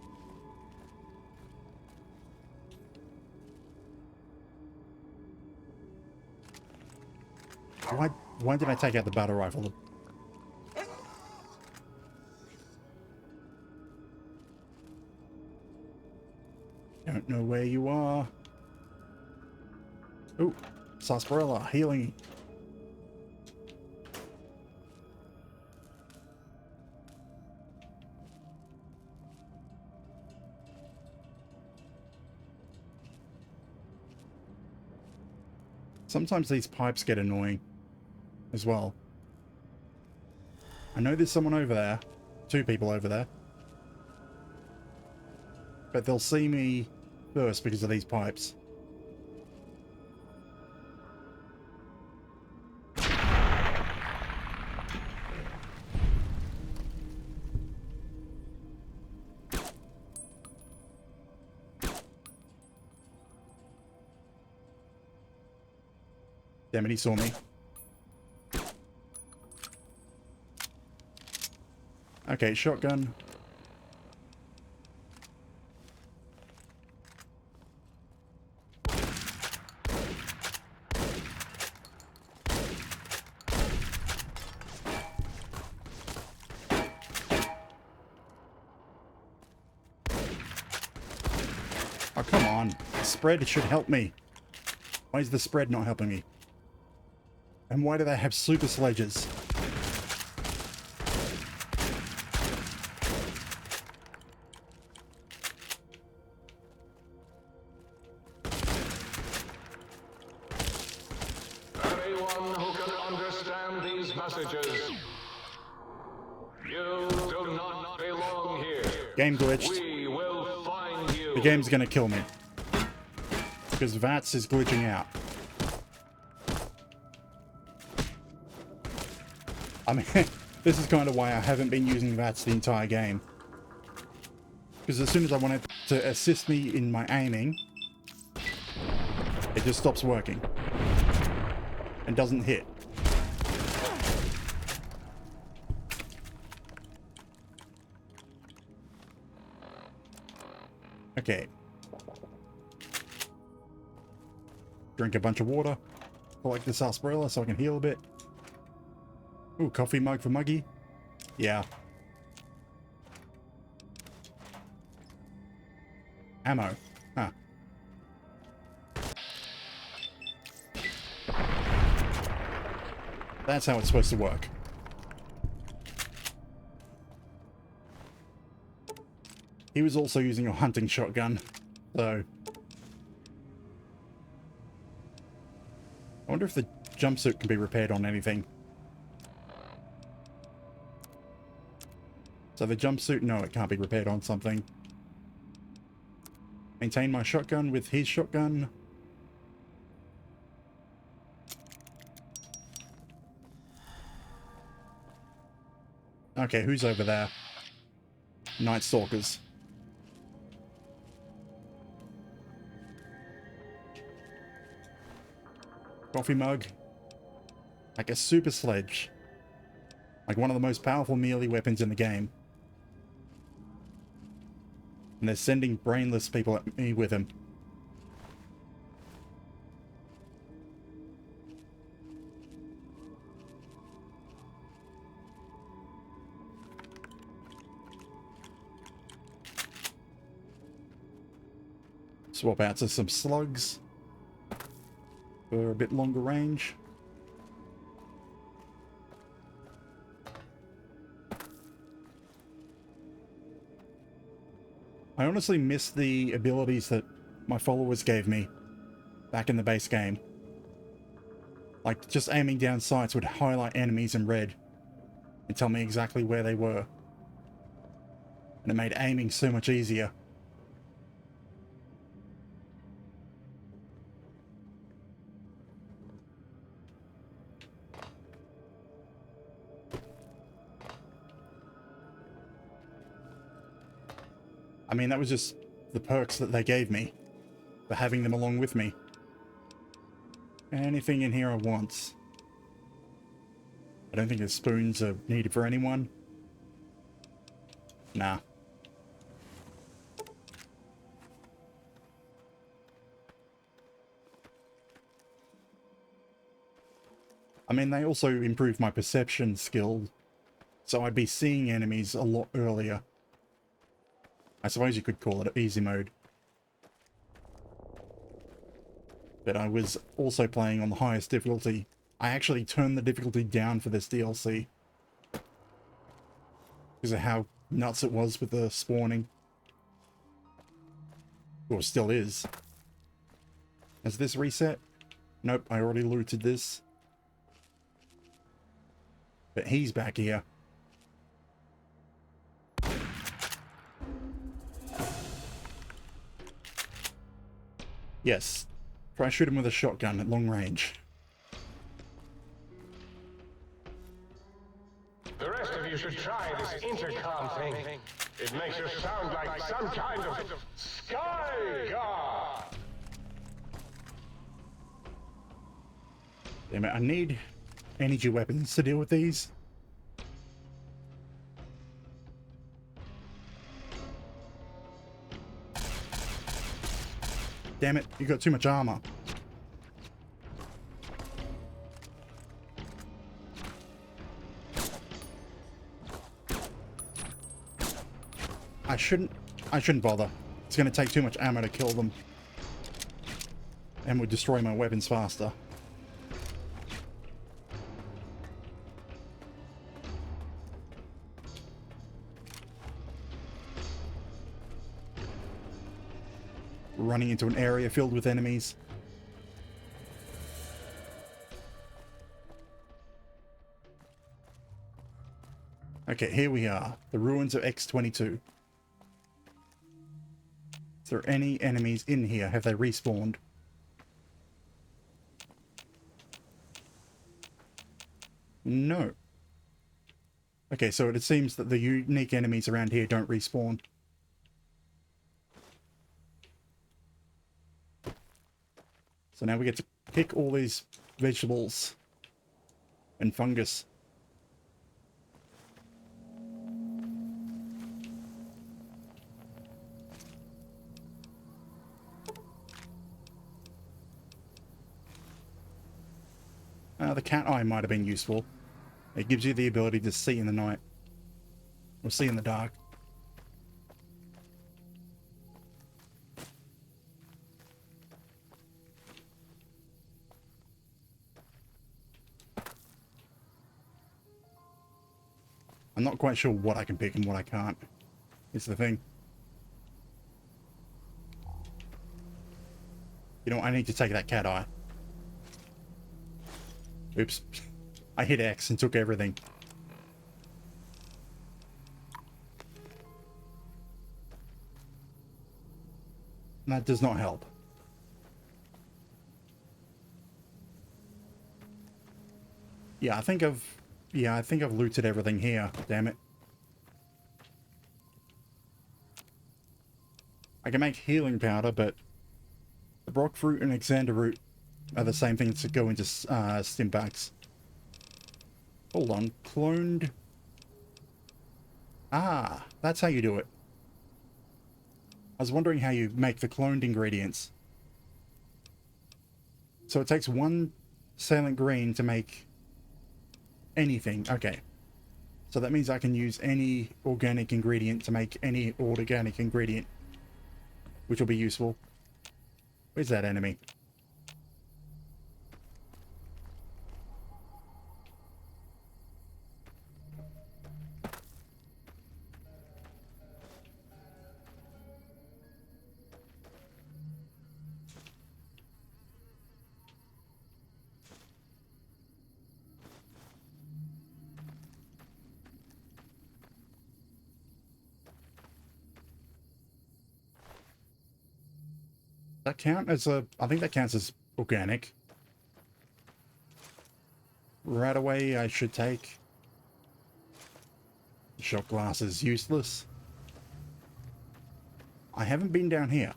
[SPEAKER 1] Why did I take out the battle rifle? Don't know where you are. Ooh, sarsaparilla, healing. Sometimes these pipes get annoying as well. I know there's someone over there. 2 people over there. But they'll see me first because of these pipes. Damn it, he saw me. Okay, shotgun. Oh, come on. The spread should help me. Why is the spread not helping me? And why do they have super sledges?
[SPEAKER 3] Anyone who can understand these messages, you do not belong here.
[SPEAKER 1] Game glitched.
[SPEAKER 3] We will find you.
[SPEAKER 1] The game's gonna kill me. Because VATS is glitching out. I mean, this is kind of why I haven't been using VATS the entire game. Because as soon as I want it to assist me in my aiming, it just stops working. And doesn't hit. Okay. Drink a bunch of water. Collect the sarsaparilla so I can heal a bit. Ooh, coffee mug for Muggy. Yeah. Ammo. Huh. That's how it's supposed to work. He was also using a hunting shotgun, so... I wonder if the jumpsuit can be repaired on anything. So the jumpsuit, no, it can't be repaired on something. Maintain my shotgun with his shotgun. Okay, who's over there? Night Stalkers. Coffee mug. Like a super sledge. Like one of the most powerful melee weapons in the game. And they're sending brainless people at me with him. Swap out to some slugs for a bit longer range. I honestly miss the abilities that my followers gave me back in the base game. Like, just aiming down sights would highlight enemies in red and tell me exactly where they were. And it made aiming so much easier. I mean, that was just the perks that they gave me for having them along with me. Anything in here I want? I don't think the spoons are needed for anyone. Nah, I mean, they also improved my perception skill, so I'd be seeing enemies a lot earlier. I suppose you could call it easy mode. But I was also playing on the highest difficulty. I actually turned the difficulty down for this DLC. Because of how nuts it was with the spawning. Or still is. Has this reset? Nope, I already looted this. But he's back here. Yes. Try shoot him with a shotgun at long range.
[SPEAKER 6] The rest of you should try this intercom thing. It makes you sound like some kind of sky god.
[SPEAKER 1] Damn it, I need energy weapons to deal with these. Damn it, you got too much armor. I shouldn't bother. It's going to take too much ammo to kill them. And would destroy my weapons faster. Running into an area filled with enemies. Okay, here we are. The ruins of X-22. Is there any enemies in here? Have they respawned? No. Okay, so it seems that the unique enemies around here don't respawn. So now we get to pick all these vegetables and fungus. The cat eye might have been useful. It gives you the ability to see in the night. Or see in the dark. I'm not quite sure what I can pick and what I can't. It's the thing. You know, I need to take that cat eye. Oops. I hit X and took everything. And that does not help. Yeah, I think I've looted everything here. Damn it. I can make healing powder, but the Brock fruit and Alexander root are the same things that go into stim packs. Hold on, cloned. Ah, that's how you do it. I was wondering how you make the cloned ingredients. So it takes one Silent Green to make anything. Okay. So that means I can use any organic ingredient to make any organic ingredient, which will be useful. Where's that enemy? That count as a... I think that counts as organic. Right away, I should take... Shot glass is useless. I haven't been down here.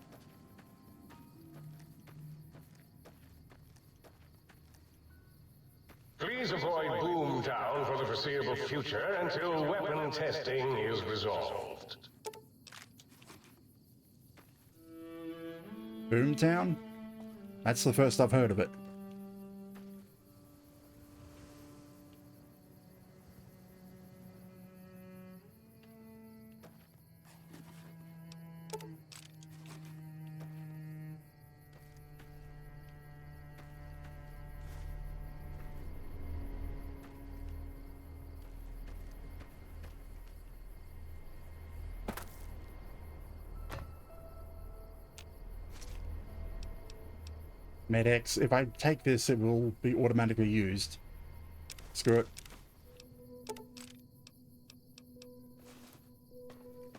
[SPEAKER 6] Please avoid Boomtown for the foreseeable future until weapon testing is resolved.
[SPEAKER 1] Boomtown? That's the first I've heard of it. Med-X. If I take this, it will be automatically used. Screw it.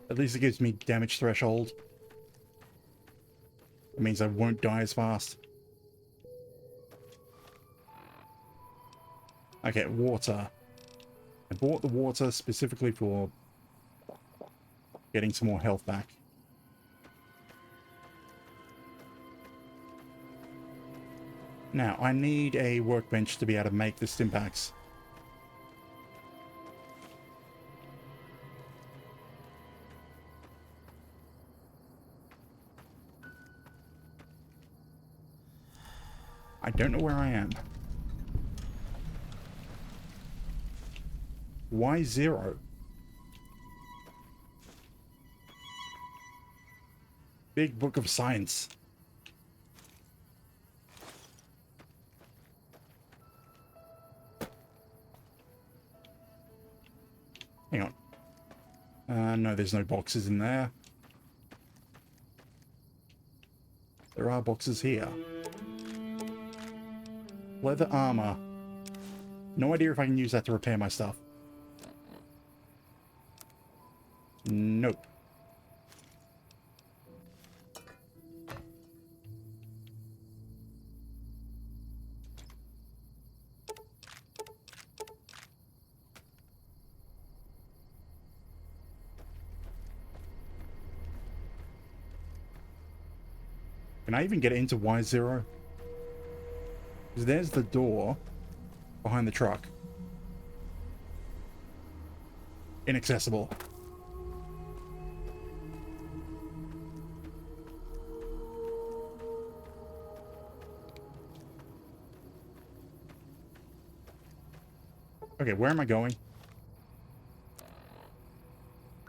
[SPEAKER 1] At least it gives me damage threshold. It means I won't die as fast. Okay, water. I bought the water specifically for getting some more health back. Now, I need a workbench to be able to make the stimpaks. I don't know where I am. Why 0? Big Book of Science. Hang on. No, there's no boxes in there. There are boxes here. Leather armor. No idea if I can use that to repair my stuff. Nope. Can I even get into Y0? Because there's the door behind the truck. Inaccessible. Okay, where am I going?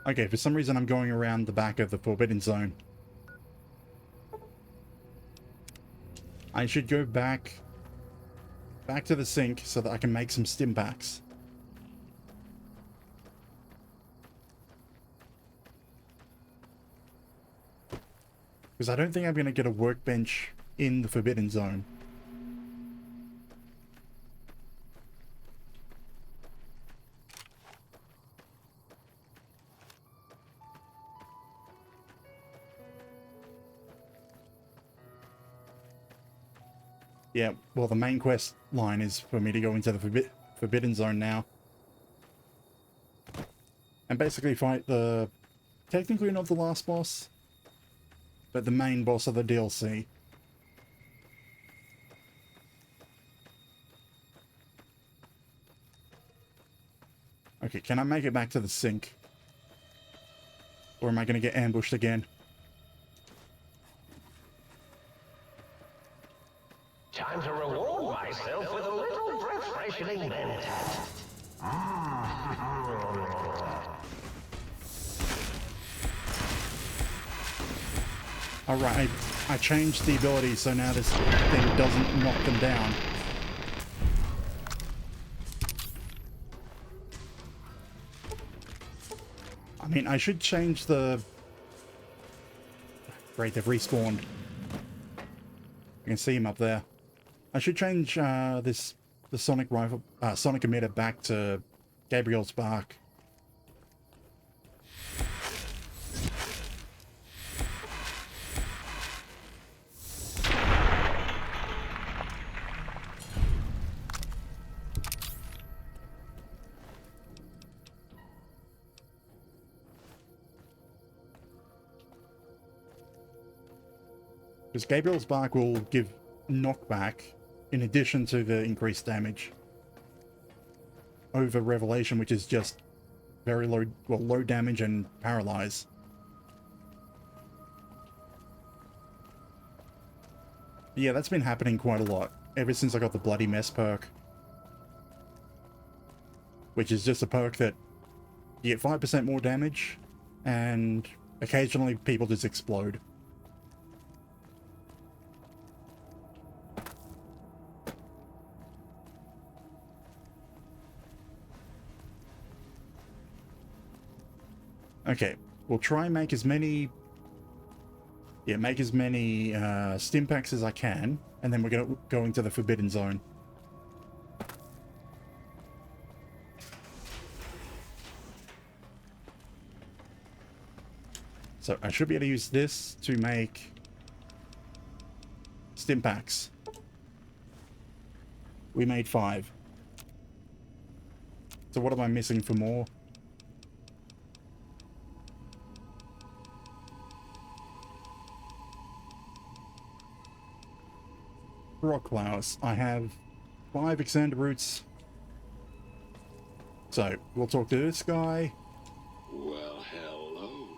[SPEAKER 1] Okay, for some reason I'm going around the back of the Forbidden Zone. I should go back to the sink so that I can make some stimpaks. Because I don't think I'm going to get a workbench in the Forbidden Zone. Yeah, well, the main quest line is for me to go into the Forbidden Zone now. And basically fight the... technically not the last boss, but the main boss of the DLC. Okay, can I make it back to the sink? Or am I going to get ambushed again?
[SPEAKER 6] Time to reward myself with a little refreshing mentat.
[SPEAKER 1] Alright, I changed the ability so now this thing doesn't knock them down. I mean, I should change the... Great, they've respawned. You can see him up there. I should change the sonic rifle, sonic emitter back to Gabriel's Bark. Because Gabriel's Bark will give knockback in addition to the increased damage over Revelation, which is just very low, well, low damage and paralyze. Yeah, that's been happening quite a lot ever since I got the Bloody Mess perk, which is just a perk that you get 5% more damage and occasionally people just explode. Okay, we'll try and make as many Yeah, make as many stim packs as I can, and then we're going to go into the Forbidden Zone. So I should be able to use this to make stim packs. We made 5. So what am I missing for more? Rock flowers. I have 5 extended roots. So we'll talk to this guy.
[SPEAKER 2] Well, hello.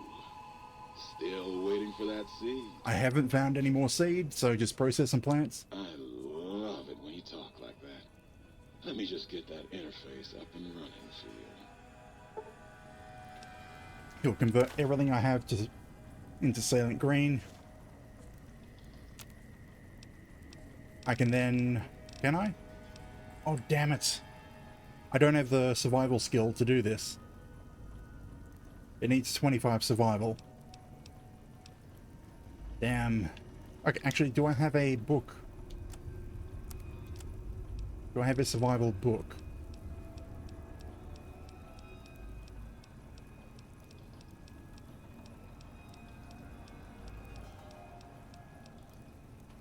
[SPEAKER 2] Still waiting for that seed.
[SPEAKER 1] I haven't found any more seed, so just process some plants.
[SPEAKER 2] I love it when you talk like that. Let me just get that interface up and running for you.
[SPEAKER 1] He'll convert everything I have into Salient Green. I can then... Can I? Oh, damn it. I don't have the survival skill to do this. It needs 25 survival. Damn. Okay, actually, do I have a book? Do I have a survival book?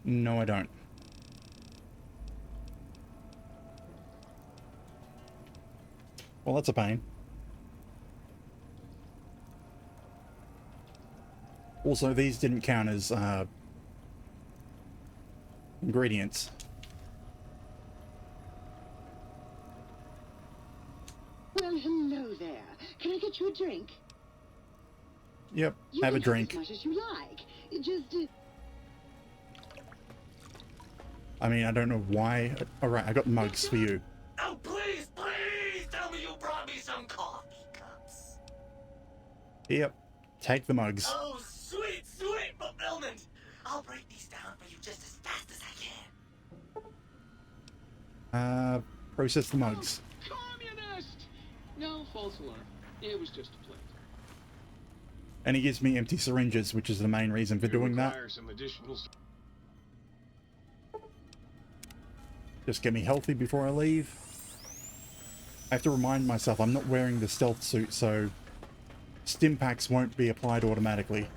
[SPEAKER 1] No, I don't. Well, that's a pain. Also, these didn't count as ingredients.
[SPEAKER 7] Well, hello there. Can I get you a drink?
[SPEAKER 1] Yep,
[SPEAKER 7] You
[SPEAKER 1] have a
[SPEAKER 7] can
[SPEAKER 1] drink.
[SPEAKER 7] as much as you like. It just...
[SPEAKER 1] I mean, I don't know why. Alright, I got mugs for you.
[SPEAKER 8] Oh, please, please tell me you brought me some coffee cups.
[SPEAKER 1] Yep, take the mugs.
[SPEAKER 8] Oh, sweet, sweet fulfillment. I'll break these down for you just as fast as I can.
[SPEAKER 1] Process the mugs.
[SPEAKER 4] Communist! No, false alarm. It was just a plant.
[SPEAKER 1] And he gives me empty syringes, which is the main reason for doing that.
[SPEAKER 4] Require some additional...
[SPEAKER 1] Just get me healthy before I leave. I have to remind myself I'm not wearing the stealth suit, so stim packs won't be applied automatically.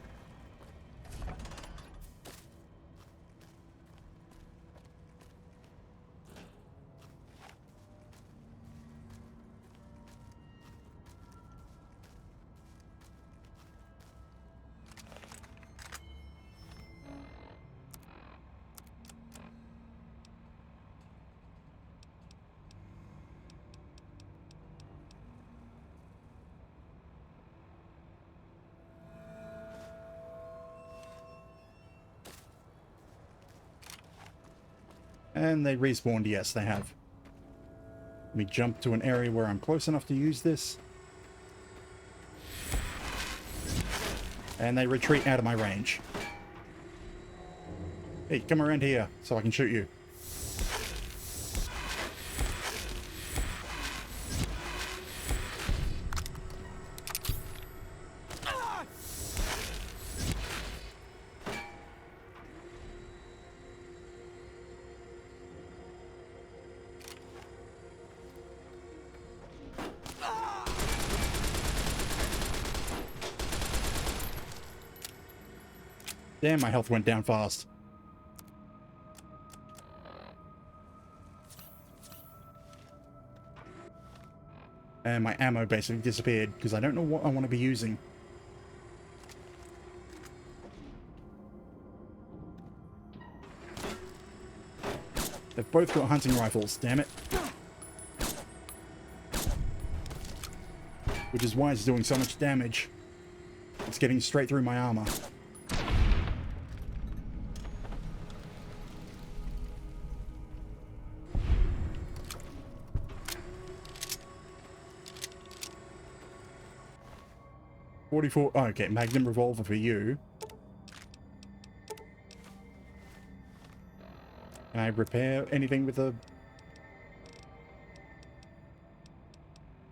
[SPEAKER 1] And they respawned, yes, they have. Let me jump to an area where I'm close enough to use this. And they retreat out of my range. Hey, come around here so I can shoot you. Damn, my health went down fast. And my ammo basically disappeared because I don't know what I want to be using. They've both got hunting rifles, damn it. Which is why it's doing so much damage. It's getting straight through my armor. .44. Oh, okay, Magnum revolver for you. Can I repair anything with the...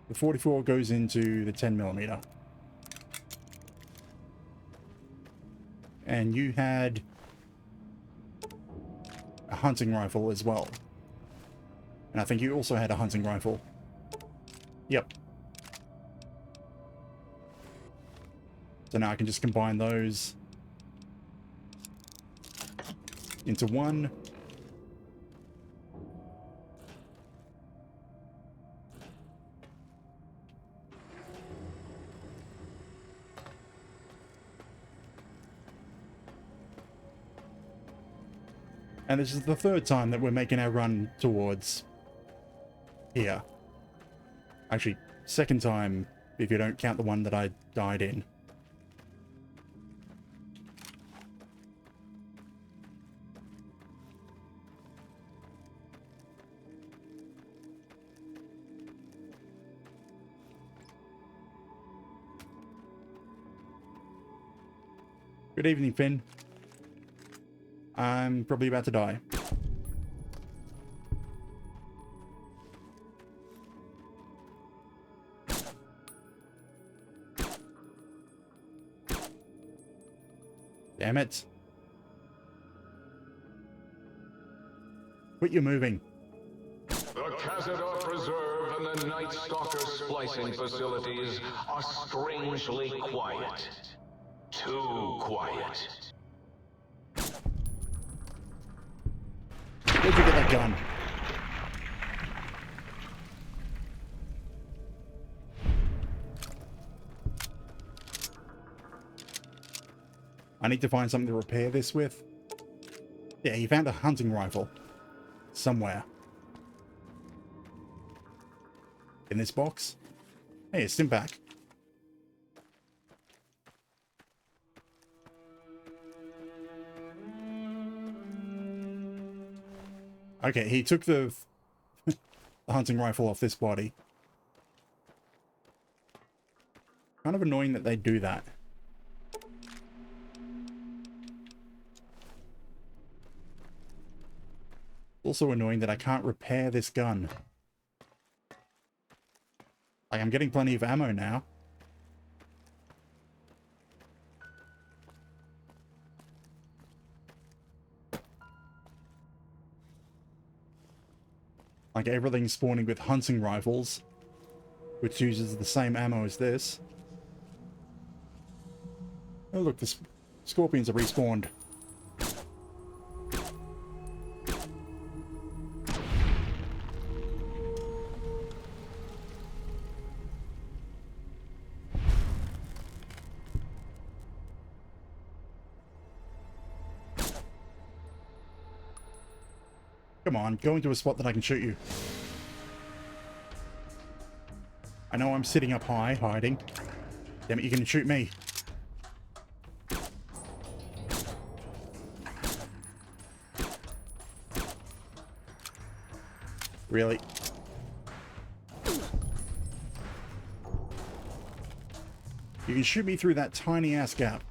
[SPEAKER 1] The 44 goes into the 10mm. And you had a hunting rifle as well. And I think you also had a hunting rifle. Yep. So now I can just combine those into one. And this is the third time that we're making our run towards here. Actually, second time if you don't count the one that I died in. Good evening, Finn. I'm probably about to die. Damn it. Quit your moving.
[SPEAKER 3] The Cazador Preserve and the Night Stalker splicing facilities are strangely quiet. Too quiet.
[SPEAKER 1] Where'd you get that gun? I need to find something to repair this with. Yeah, he found a hunting rifle. Somewhere. In this box? Hey, it's Stimpack. Okay, he took the hunting rifle off this body. Kind of annoying that they do that. Also annoying that I can't repair this gun. Like, I'm getting plenty of ammo now. Like, everything's spawning with hunting rifles, which uses the same ammo as this. Oh look, the scorpions are respawned. Come on, go into a spot that I can shoot you. I know I'm sitting up high, hiding. Damn it, you can shoot me. Really? You can shoot me through that tiny ass gap.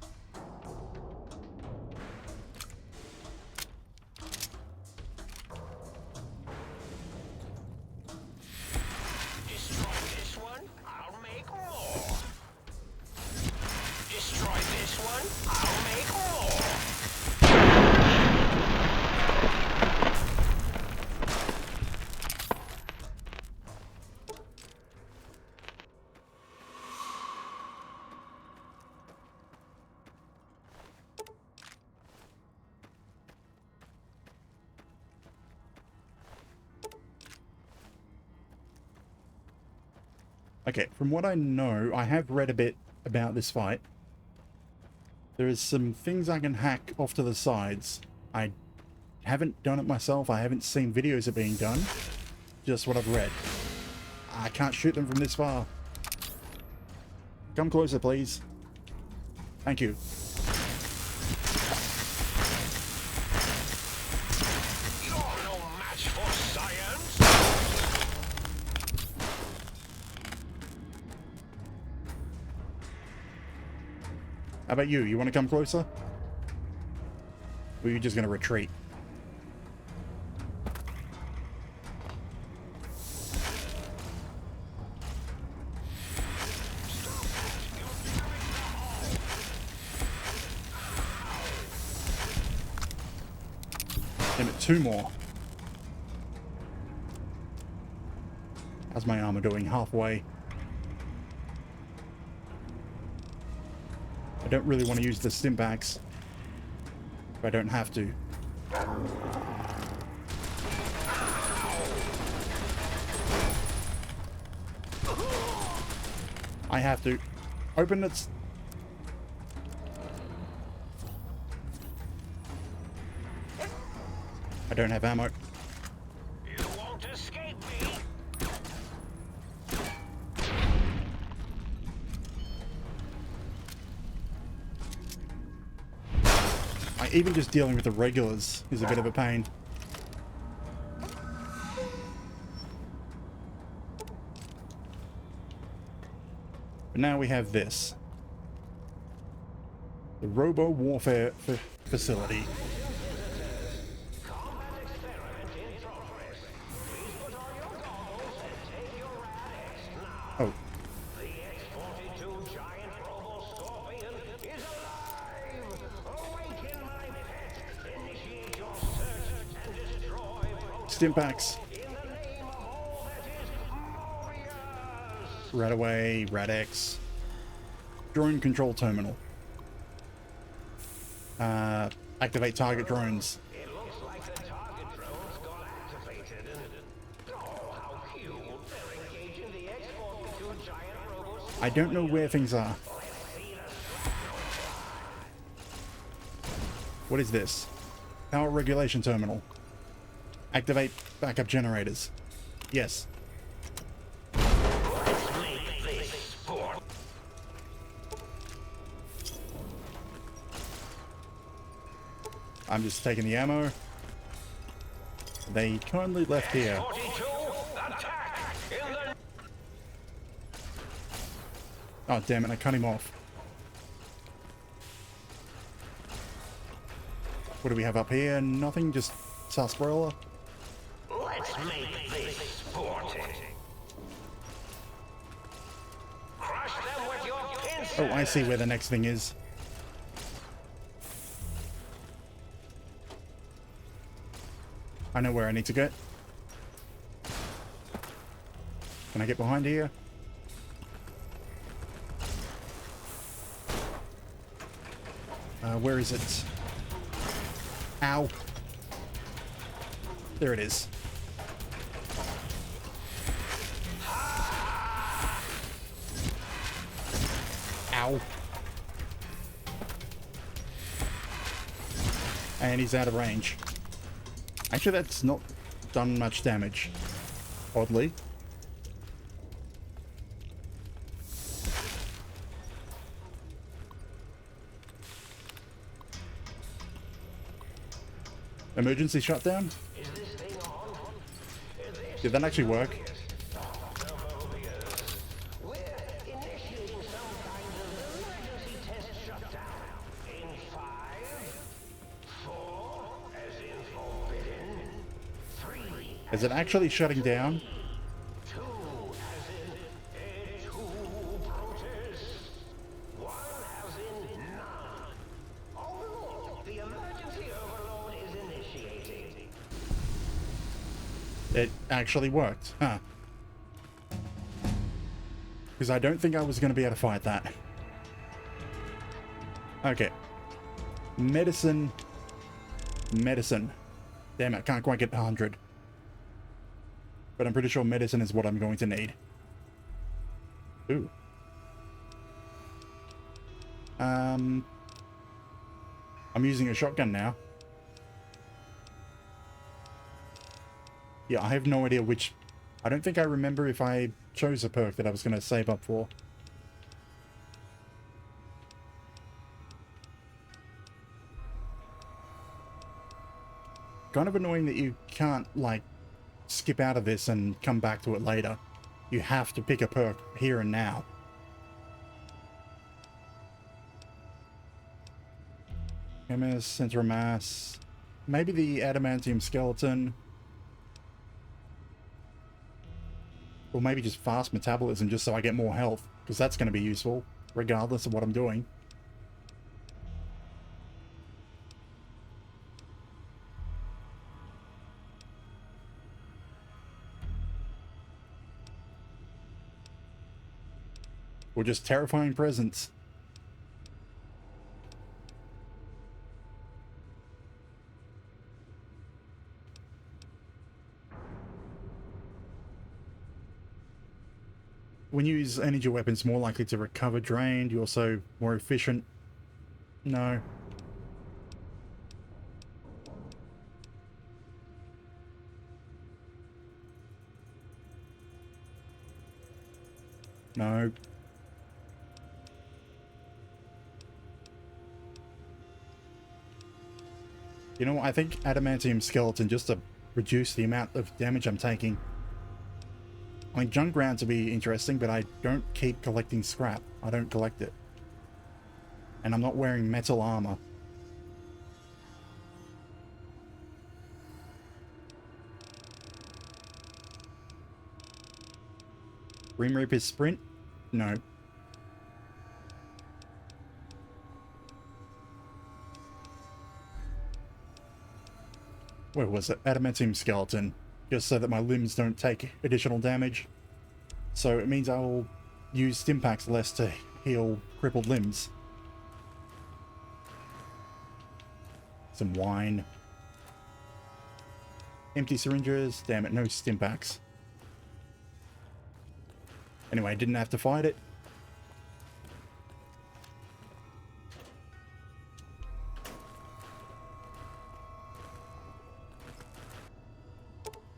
[SPEAKER 1] Okay, from what I know, I have read a bit about this fight. There is some things I can hack off to the sides. I haven't done it myself. I haven't seen videos of being done. Just what I've read. I can't shoot them from this far. Come closer, please. Thank you.
[SPEAKER 3] You're no match for science.
[SPEAKER 1] How about you? You want to come closer? Or are you just going to retreat? 2 more. How's my armor doing? Halfway. I don't really want to use the stim packs if I don't have to. I have to open it. I don't have ammo.
[SPEAKER 6] You won't escape me.
[SPEAKER 1] Even just dealing with the regulars is a bit of a pain. But now we have this. The Robo Warfare Facility. Oh. Stim packs. Right away, Rad-X. Drone control terminal. Activate target drones.
[SPEAKER 6] It looks like the target drones got activated and oh, how cute. They're engaging the X-42 giant robots.
[SPEAKER 1] I don't know where things are. What is this? Power regulation terminal. Activate backup generators. Yes. I'm just taking the ammo. They kindly left here. Oh damn it, I cut him off. What do we have up here? Nothing, just sarsaparilla.
[SPEAKER 6] Let's make this sporting. Crush them with your pincers.
[SPEAKER 1] Oh, I see where the next thing is. I know where I need to get. Can I get behind here? Where is it? Ow. There it is. Ow. And he's out of range. Actually, that's not done much damage. Oddly. Emergency shutdown? Did that actually work? Is it actually shutting down? It actually worked, huh? Because I don't think I was going to be able to fight that. Okay. Medicine. Medicine. Damn it, can't quite get 100. But I'm pretty sure medicine is what I'm going to need. Ooh. I'm using a shotgun now. Yeah, I have no idea which... I don't think I remember if I chose a perk that I was going to save up for. Kind of annoying that you can't, like, skip out of this and come back to it later. You have to pick a perk here and now. MS, center of mass. Maybe the adamantium skeleton. Or maybe just fast metabolism just so I get more health. Because that's going to be useful, regardless of what I'm doing. Or just terrifying presence. When you use energy weapons, more likely to recover drained. You're also more efficient. No. No. You know what? I think adamantium skeleton, just to reduce the amount of damage I'm taking. I mean, junk rounds would be interesting, but I don't keep collecting scrap. I don't collect it. And I'm not wearing metal armor. Grim Reaper's sprint? No. Where was it? Adamantium skeleton. Just so that my limbs don't take additional damage. So it means I'll use Stimpaks less to heal crippled limbs. Some wine. Empty syringes. Damn it, no Stimpaks. Anyway, I didn't have to fight it.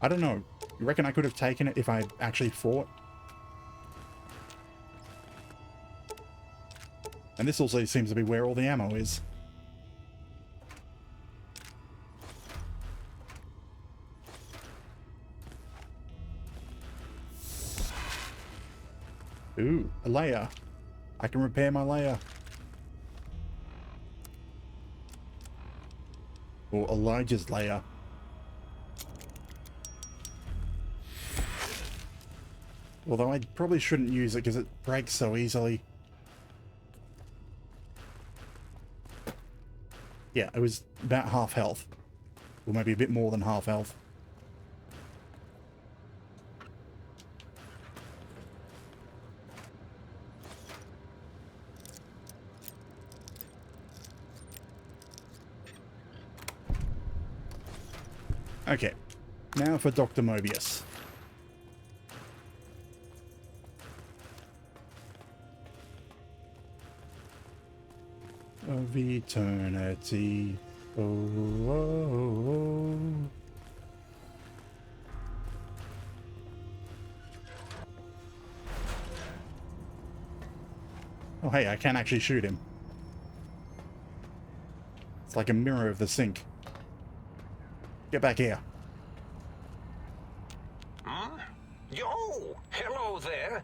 [SPEAKER 1] I don't know. You reckon I could have taken it if I actually fought? And this also seems to be where all the ammo is. Ooh, a layer. I can repair my layer. Or Elijah's layer. Although I probably shouldn't use it because it breaks so easily. Yeah, it was about half health. Or maybe a bit more than half health. Okay, now for Dr. Mobius. Of eternity. Oh, oh, oh. Oh, hey, I can actually shoot him. It's like a mirror of the sink. Get back here.
[SPEAKER 6] Hmm? Yo, hello there.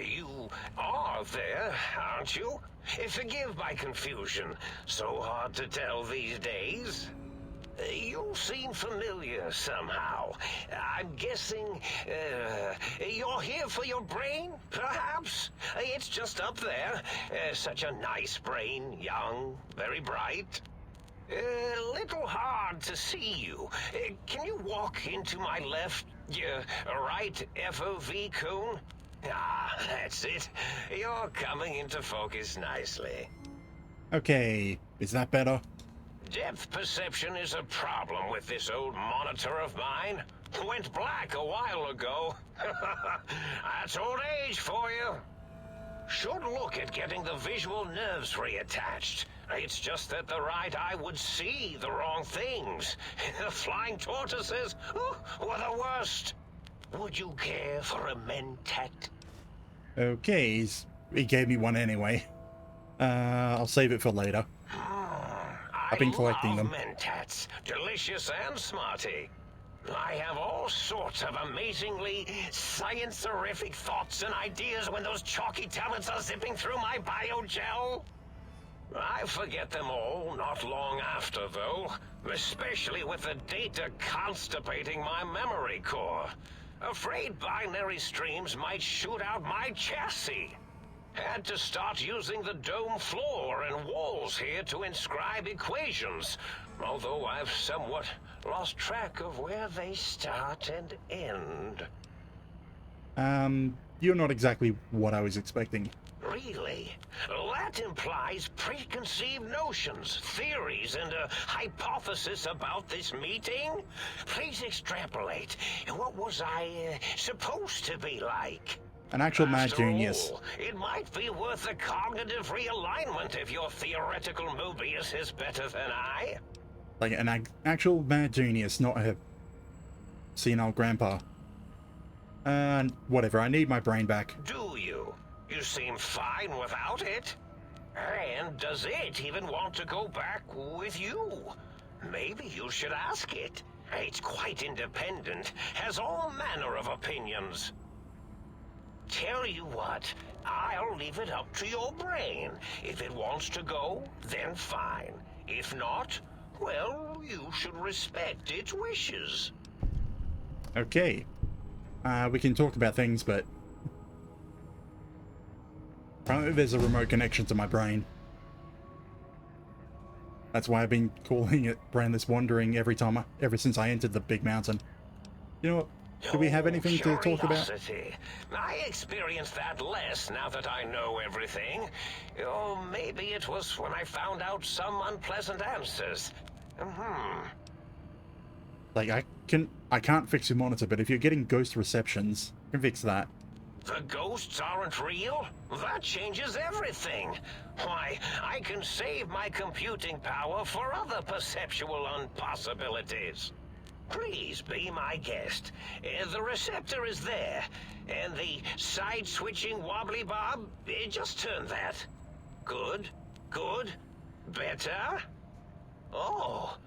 [SPEAKER 6] You are there, aren't you? Forgive my confusion. So hard to tell these days. You seem familiar somehow. I'm guessing, you're here for your brain, perhaps? It's just up there. Such a nice brain, young, very bright. Little hard to see you. Can you walk into my left, right FOV cone? Ah, that's it. You're coming into focus nicely.
[SPEAKER 1] Okay, is that better?
[SPEAKER 6] Depth perception is a problem with this old monitor of mine. Went black a while ago. That's old age for you. Should look at getting the visual nerves reattached. It's just that the right eye would see the wrong things. Flying tortoises were the worst. Would you care for a mentat?
[SPEAKER 1] Okay, he gave me one anyway. I'll save it for later. I've been collecting them.
[SPEAKER 6] Mentats, delicious and smarty. I have all sorts of amazingly science-erific thoughts and ideas when those chalky talents are zipping through my biogel. I forget them all not long after, though, especially with the data constipating my memory core. Afraid binary streams might shoot out my chassis. Had to start using the dome floor and walls here to inscribe equations, although I've somewhat lost track of where they start and end.
[SPEAKER 1] You're not exactly what I was expecting.
[SPEAKER 6] Really? That implies preconceived notions, theories, and a hypothesis about this meeting? Please extrapolate. What was I supposed to be like?
[SPEAKER 1] An actual mad
[SPEAKER 6] After
[SPEAKER 1] genius.
[SPEAKER 6] all, it might be worth a cognitive realignment if your theoretical Mobius is better than I.
[SPEAKER 1] Like an actual mad genius, not a senile grandpa. And whatever, I need my brain back.
[SPEAKER 6] Do you? You seem fine without it. And does it even want to go back with you? Maybe you should ask it. It's quite independent, has all manner of opinions. Tell you what, I'll leave it up to your brain. If it wants to go, then fine. If not, well, you should respect its wishes.
[SPEAKER 1] Okay. We can talk about things, but apparently there's a remote connection to my brain. That's why I've been calling it Brainless Wandering ever since I entered the big mountain. You know what? Do we have anything to talk about?
[SPEAKER 6] Curiosity. I experience that less now that I know everything. Or maybe it was when I found out some unpleasant answers.
[SPEAKER 1] Like, I can't fix your monitor, but if you're getting ghost receptions, I can fix that.
[SPEAKER 6] The ghosts aren't real? That changes everything. Why, I can save my computing power for other perceptual impossibilities. Please be my guest. The receptor is there, and the side-switching wobbly bob, just turn that. Good, good, better. Oh,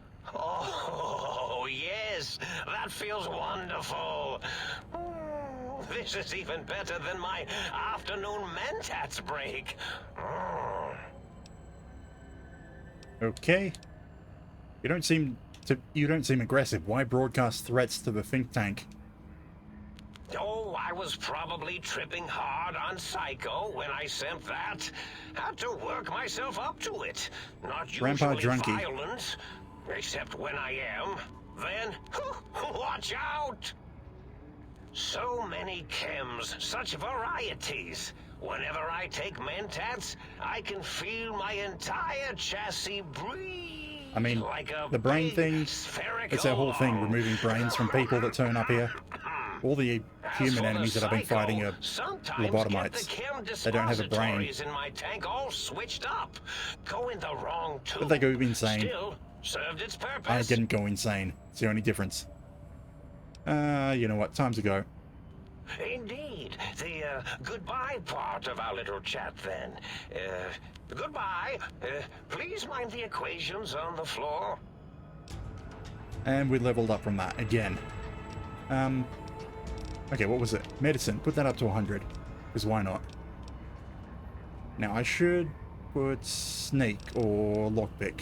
[SPEAKER 6] yes, that feels wonderful. This is even better than my afternoon Mentats break.
[SPEAKER 1] Okay. You don't seem aggressive. Why broadcast threats to the think tank?
[SPEAKER 6] Oh, I was probably tripping hard on Psycho when I sent that. Had to work myself up to it. Not
[SPEAKER 1] Grandpa
[SPEAKER 6] usually
[SPEAKER 1] Drunky.
[SPEAKER 6] violent, except when I am. Then, watch out! So many chems, such varieties. Whenever I take Mentats, I can feel my entire chassis breathe.
[SPEAKER 1] I mean,
[SPEAKER 6] like a
[SPEAKER 1] the brain
[SPEAKER 6] big
[SPEAKER 1] thing,
[SPEAKER 6] spherical
[SPEAKER 1] it's that whole thing, removing brains from people that turn up here. All the human enemies that I've been fighting are lobotomites. They don't have a brain.
[SPEAKER 6] In my tank all switched up. Go in the wrong tube.
[SPEAKER 1] But they go insane.
[SPEAKER 6] Still served its purpose.
[SPEAKER 1] I didn't go insane. It's the only difference. You know what? Time to go.
[SPEAKER 6] Indeed. The goodbye part of our little chat then. Goodbye. Please mind the equations on the floor.
[SPEAKER 1] And we leveled up from that again. Okay, what was it? Medicine. Put that up to 100. Because why not? Now, I should put snake or lockpick.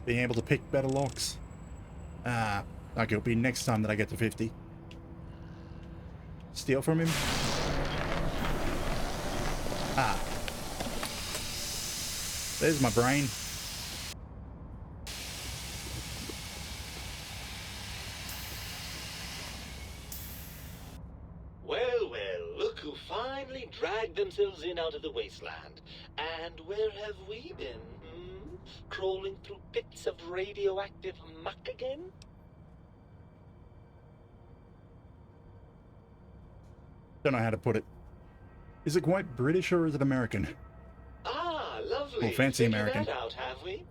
[SPEAKER 1] Being able to pick better locks. Okay, it'll be next time that I get to 50. Steal from him. There's my brain.
[SPEAKER 9] Well, look who finally dragged themselves in out of the wasteland. And where have we been? Crawling through pits of radioactive muck again?
[SPEAKER 1] Don't know how to put it. Is it quite British or is it American?
[SPEAKER 9] Ah, lovely.
[SPEAKER 1] Well, fancy
[SPEAKER 9] Figured
[SPEAKER 1] American.
[SPEAKER 9] that out, have we?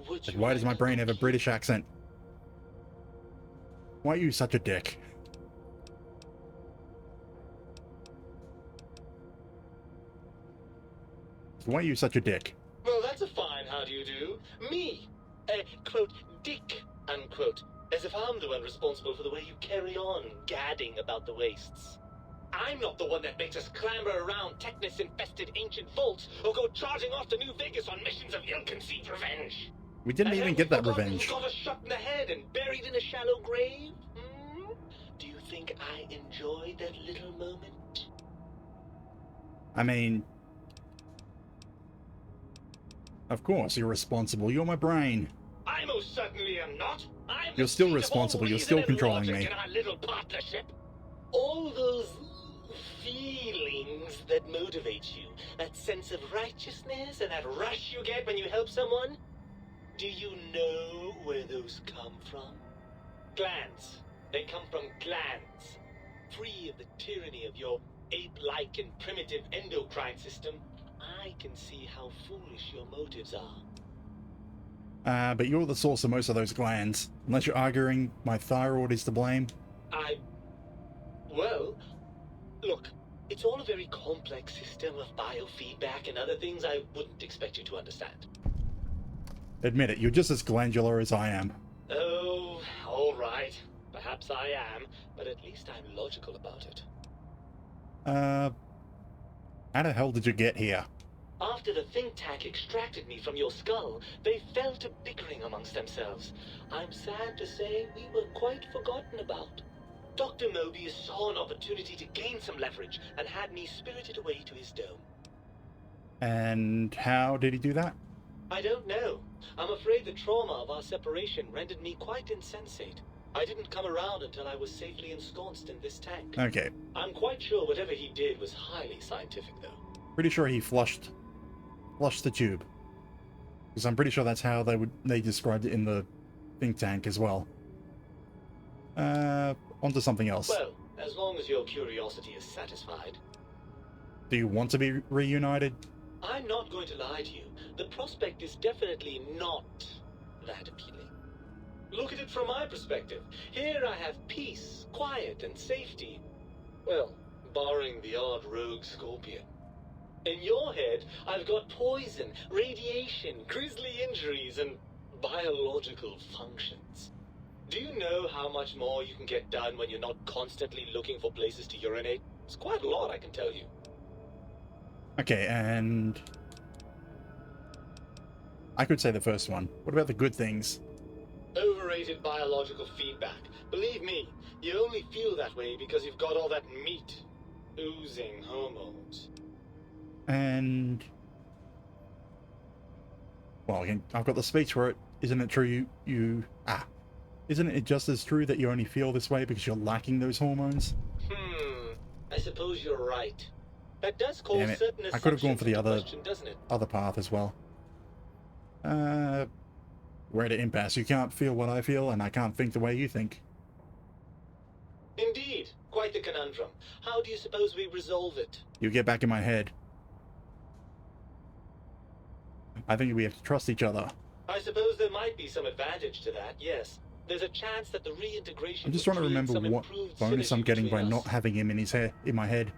[SPEAKER 9] Would
[SPEAKER 1] Like,
[SPEAKER 9] you
[SPEAKER 1] why does my
[SPEAKER 9] like
[SPEAKER 1] brain have a British accent? Why are you such a dick? Why are you such a dick?
[SPEAKER 9] Well, that's a fine how do you do. Me, quote, dick, unquote. As if I'm the one responsible for the way you carry on gadding about the wastes. I'm not the one that makes us clamber around Technus-infested ancient vaults or go charging off to New Vegas on missions of ill-conceived revenge.
[SPEAKER 1] We didn't even get that revenge.
[SPEAKER 9] You got us shot in the head and buried in a shallow grave? Do you think I enjoyed that little moment?
[SPEAKER 1] I mean... Of course, you're responsible. You're my brain.
[SPEAKER 9] I most certainly am not. I'm
[SPEAKER 1] You're still responsible. You're still controlling me.
[SPEAKER 9] In our little partnership. All those feelings that motivate you, that sense of righteousness and that rush you get when you help someone, do you know where those come from? Glands. They come from glands. Free of the tyranny of your ape-like and primitive endocrine system, I can see how foolish your motives are.
[SPEAKER 1] But you're the source of most of those glands. Unless you're arguing my thyroid is to blame.
[SPEAKER 9] Well, look, it's all a very complex system of biofeedback and other things I wouldn't expect you to understand.
[SPEAKER 1] Admit it, you're just as glandular as I am.
[SPEAKER 9] Oh, all right. Perhaps I am, but at least I'm logical about it.
[SPEAKER 1] How the hell did you get here?
[SPEAKER 9] After the think tank extracted me from your skull, they fell to bickering amongst themselves. I'm sad to say we were quite forgotten about. Dr. Mobius saw an opportunity to gain some leverage and had me spirited away to his dome.
[SPEAKER 1] And how did he do that?
[SPEAKER 9] I don't know. I'm afraid the trauma of our separation rendered me quite insensate. I didn't come around until I was safely ensconced in this tank.
[SPEAKER 1] Okay.
[SPEAKER 9] I'm quite sure whatever he did was highly scientific, though.
[SPEAKER 1] Pretty sure he flushed the tube. Because I'm pretty sure that's how they described it in the think tank as well. Onto something else.
[SPEAKER 9] Well, as long as your curiosity is satisfied.
[SPEAKER 1] Do you want to be reunited?
[SPEAKER 9] I'm not going to lie to you. The prospect is definitely not that appealing. Look at it from my perspective. Here I have peace, quiet, and safety. Well, barring the odd rogue scorpion. In your head, I've got poison, radiation, grisly injuries, and biological functions. Do you know how much more you can get done when you're not constantly looking for places to urinate? It's quite a lot, I can tell you.
[SPEAKER 1] Okay, and I could say the first one. What about the good things?
[SPEAKER 9] Overrated biological feedback. Believe me, you only feel that way because you've got all that meat. Oozing hormones.
[SPEAKER 1] And well, again, I've got the speech where isn't it true isn't it just as true that you only feel this way because you're lacking those hormones?
[SPEAKER 9] I suppose you're right. That does cause
[SPEAKER 1] Damn it.
[SPEAKER 9] certain
[SPEAKER 1] I could have gone for the
[SPEAKER 9] assumptions into question, doesn't it?
[SPEAKER 1] other path as well. We're at an impasse. You can't feel what I feel, and I can't think the way you think.
[SPEAKER 9] Indeed. Quite the conundrum. How do you suppose we resolve it?
[SPEAKER 1] You get back in my head. I think we have to trust each other.
[SPEAKER 9] I suppose there might be some advantage to that, yes. There's a chance that the reintegration
[SPEAKER 1] I'm just trying to
[SPEAKER 9] would create
[SPEAKER 1] remember
[SPEAKER 9] some
[SPEAKER 1] what
[SPEAKER 9] improved
[SPEAKER 1] bonus I'm
[SPEAKER 9] synergy
[SPEAKER 1] getting by
[SPEAKER 9] between
[SPEAKER 1] not
[SPEAKER 9] us.
[SPEAKER 1] having him in my head.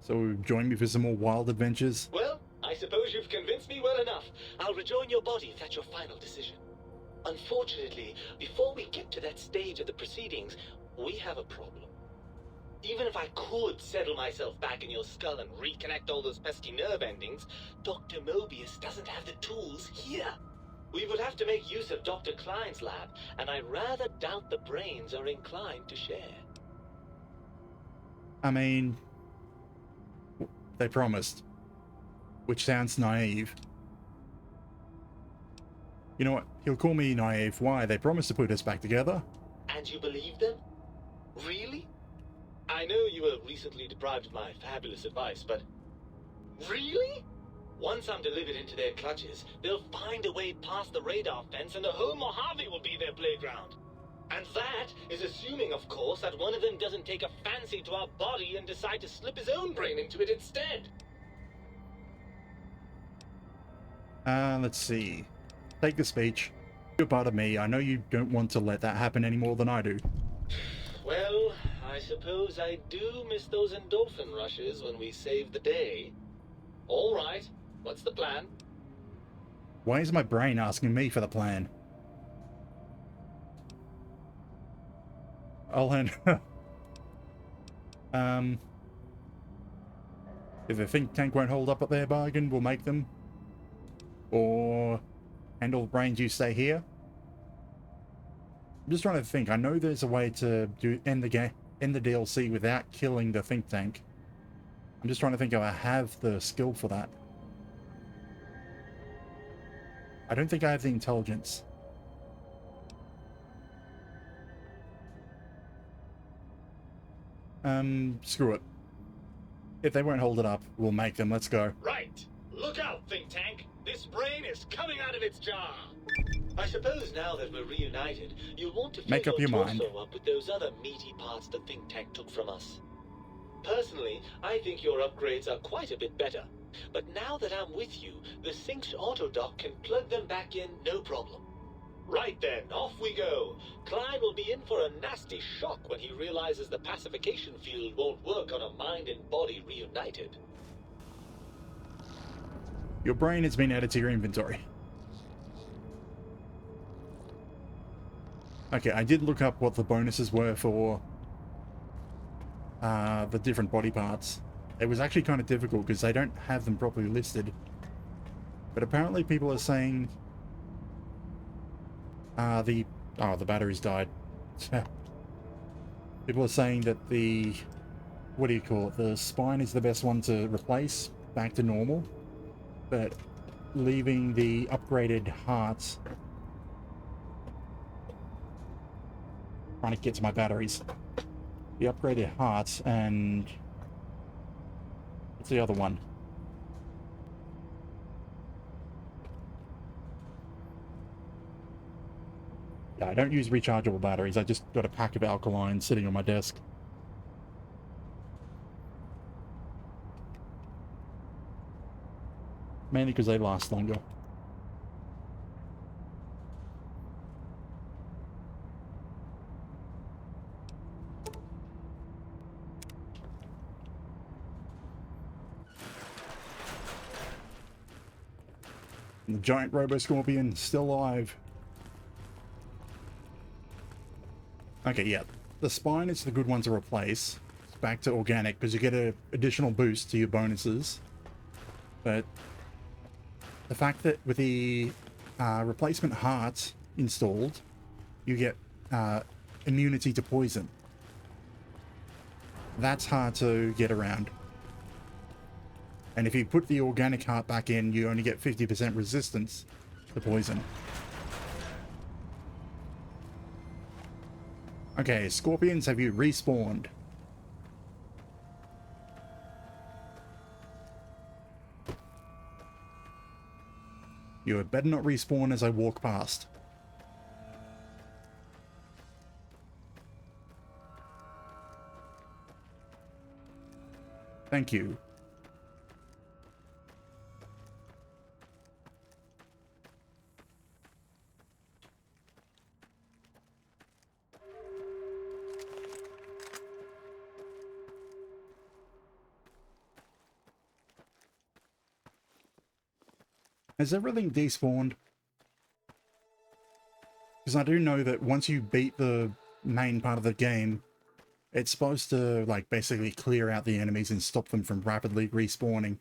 [SPEAKER 1] So join me for some more wild adventures.
[SPEAKER 9] Well, I suppose you've convinced me well enough. I'll rejoin your body if that's your final decision. Unfortunately, before we get to that stage of the proceedings, we have a problem. Even if I could settle myself back in your skull and reconnect all those pesky nerve endings, Dr. Mobius doesn't have the tools here. We would have to make use of Dr. Klein's lab, and I rather doubt the brains are inclined to share.
[SPEAKER 1] I mean, they promised, which sounds naive. You know what? He'll call me naive. Why? They promised to put us back together.
[SPEAKER 9] And you believe them? Really? I know you were recently deprived of my fabulous advice, but... Really? Once I'm delivered into their clutches, they'll find a way past the radar fence and the whole Mojave will be their playground. And that is assuming, of course, that one of them doesn't take a fancy to our body and decide to slip his own brain into it instead.
[SPEAKER 1] Let's see. Take the speech. You're part of me. I know you don't want to let that happen any more than I do.
[SPEAKER 9] Well, I suppose I do miss those endorphin rushes when we save the day. All right, what's the plan?
[SPEAKER 1] Why is my brain asking me for the plan? I'll hand... If the think tank won't hold up at their bargain, we'll make them. Or... handle brains, you stay here. I'm just trying to think. I know there's a way to end the DLC without killing the think tank. I'm just trying to think if I have the skill for that. I don't think I have the intelligence. Screw it. If they won't hold it up, we'll make them. Let's go.
[SPEAKER 9] Right. Look out, think tank. This brain is coming out of its jar. I suppose now that we're reunited, you'll want to fill
[SPEAKER 1] Make up your mind.
[SPEAKER 9] torso up with those other meaty parts the think tank took from us. Personally, I think your upgrades are quite a bit better. But now that I'm with you, the Sync's autodock can plug them back in no problem. Right then, off we go. Klein will be in for a nasty shock when he realizes the pacification field won't work on a mind and body reunited.
[SPEAKER 1] Your brain has been added to your inventory. Okay, I did look up what the bonuses were for the different body parts. It was actually kind of difficult because they don't have them properly listed. But apparently people are saying the batteries died. People are saying that the, what do you call it, the spine is the best one to replace back to normal, but leaving the upgraded hearts. Trying to get to my batteries. The upgraded hearts and what's the other one? Yeah, I don't use rechargeable batteries. I just got a pack of alkaline sitting on my desk. Mainly because they last longer. And the giant robo-scorpion still alive. Okay, yeah. The spine is the good one to replace. It's back to organic because you get an additional boost to your bonuses. But the fact that with the replacement heart installed, you get immunity to poison. That's hard to get around. And if you put the organic heart back in, you only get 50% resistance to poison. Okay, scorpions, have you respawned? You had better not respawn as I walk past. Thank you. Has everything despawned? Because I do know that once you beat the main part of the game, it's supposed to, like, basically clear out the enemies and stop them from rapidly respawning.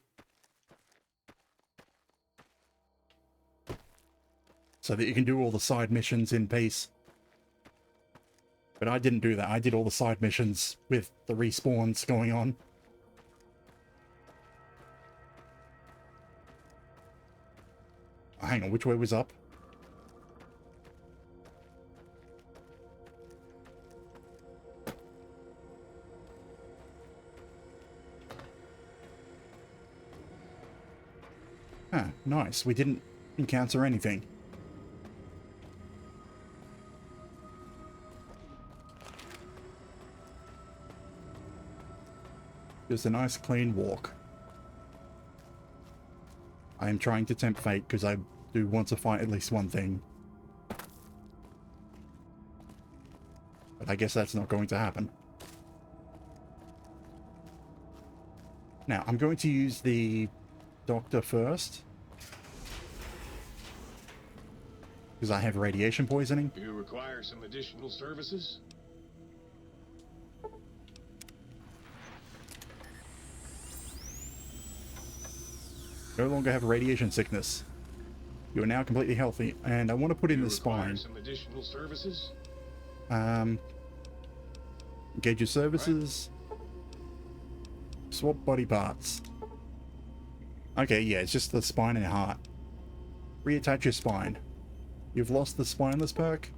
[SPEAKER 1] So that you can do all the side missions in peace. But I didn't do that. I did all the side missions with the respawns going on. Hang on, which way was up? Ah, nice. We didn't encounter anything. Just a nice clean walk. I am trying to tempt fate because I do want to fight at least one thing. But I guess that's not going to happen. Now, I'm going to use the doctor first. Because I have radiation poisoning.
[SPEAKER 6] Do you require some additional services?
[SPEAKER 1] No longer have radiation sickness. You are now completely healthy, and I want to put in the spine.
[SPEAKER 6] Some additional services?
[SPEAKER 1] Engage your services. Swap body parts. Okay, yeah, it's just the spine and heart. Reattach your spine. You've lost the spineless perk.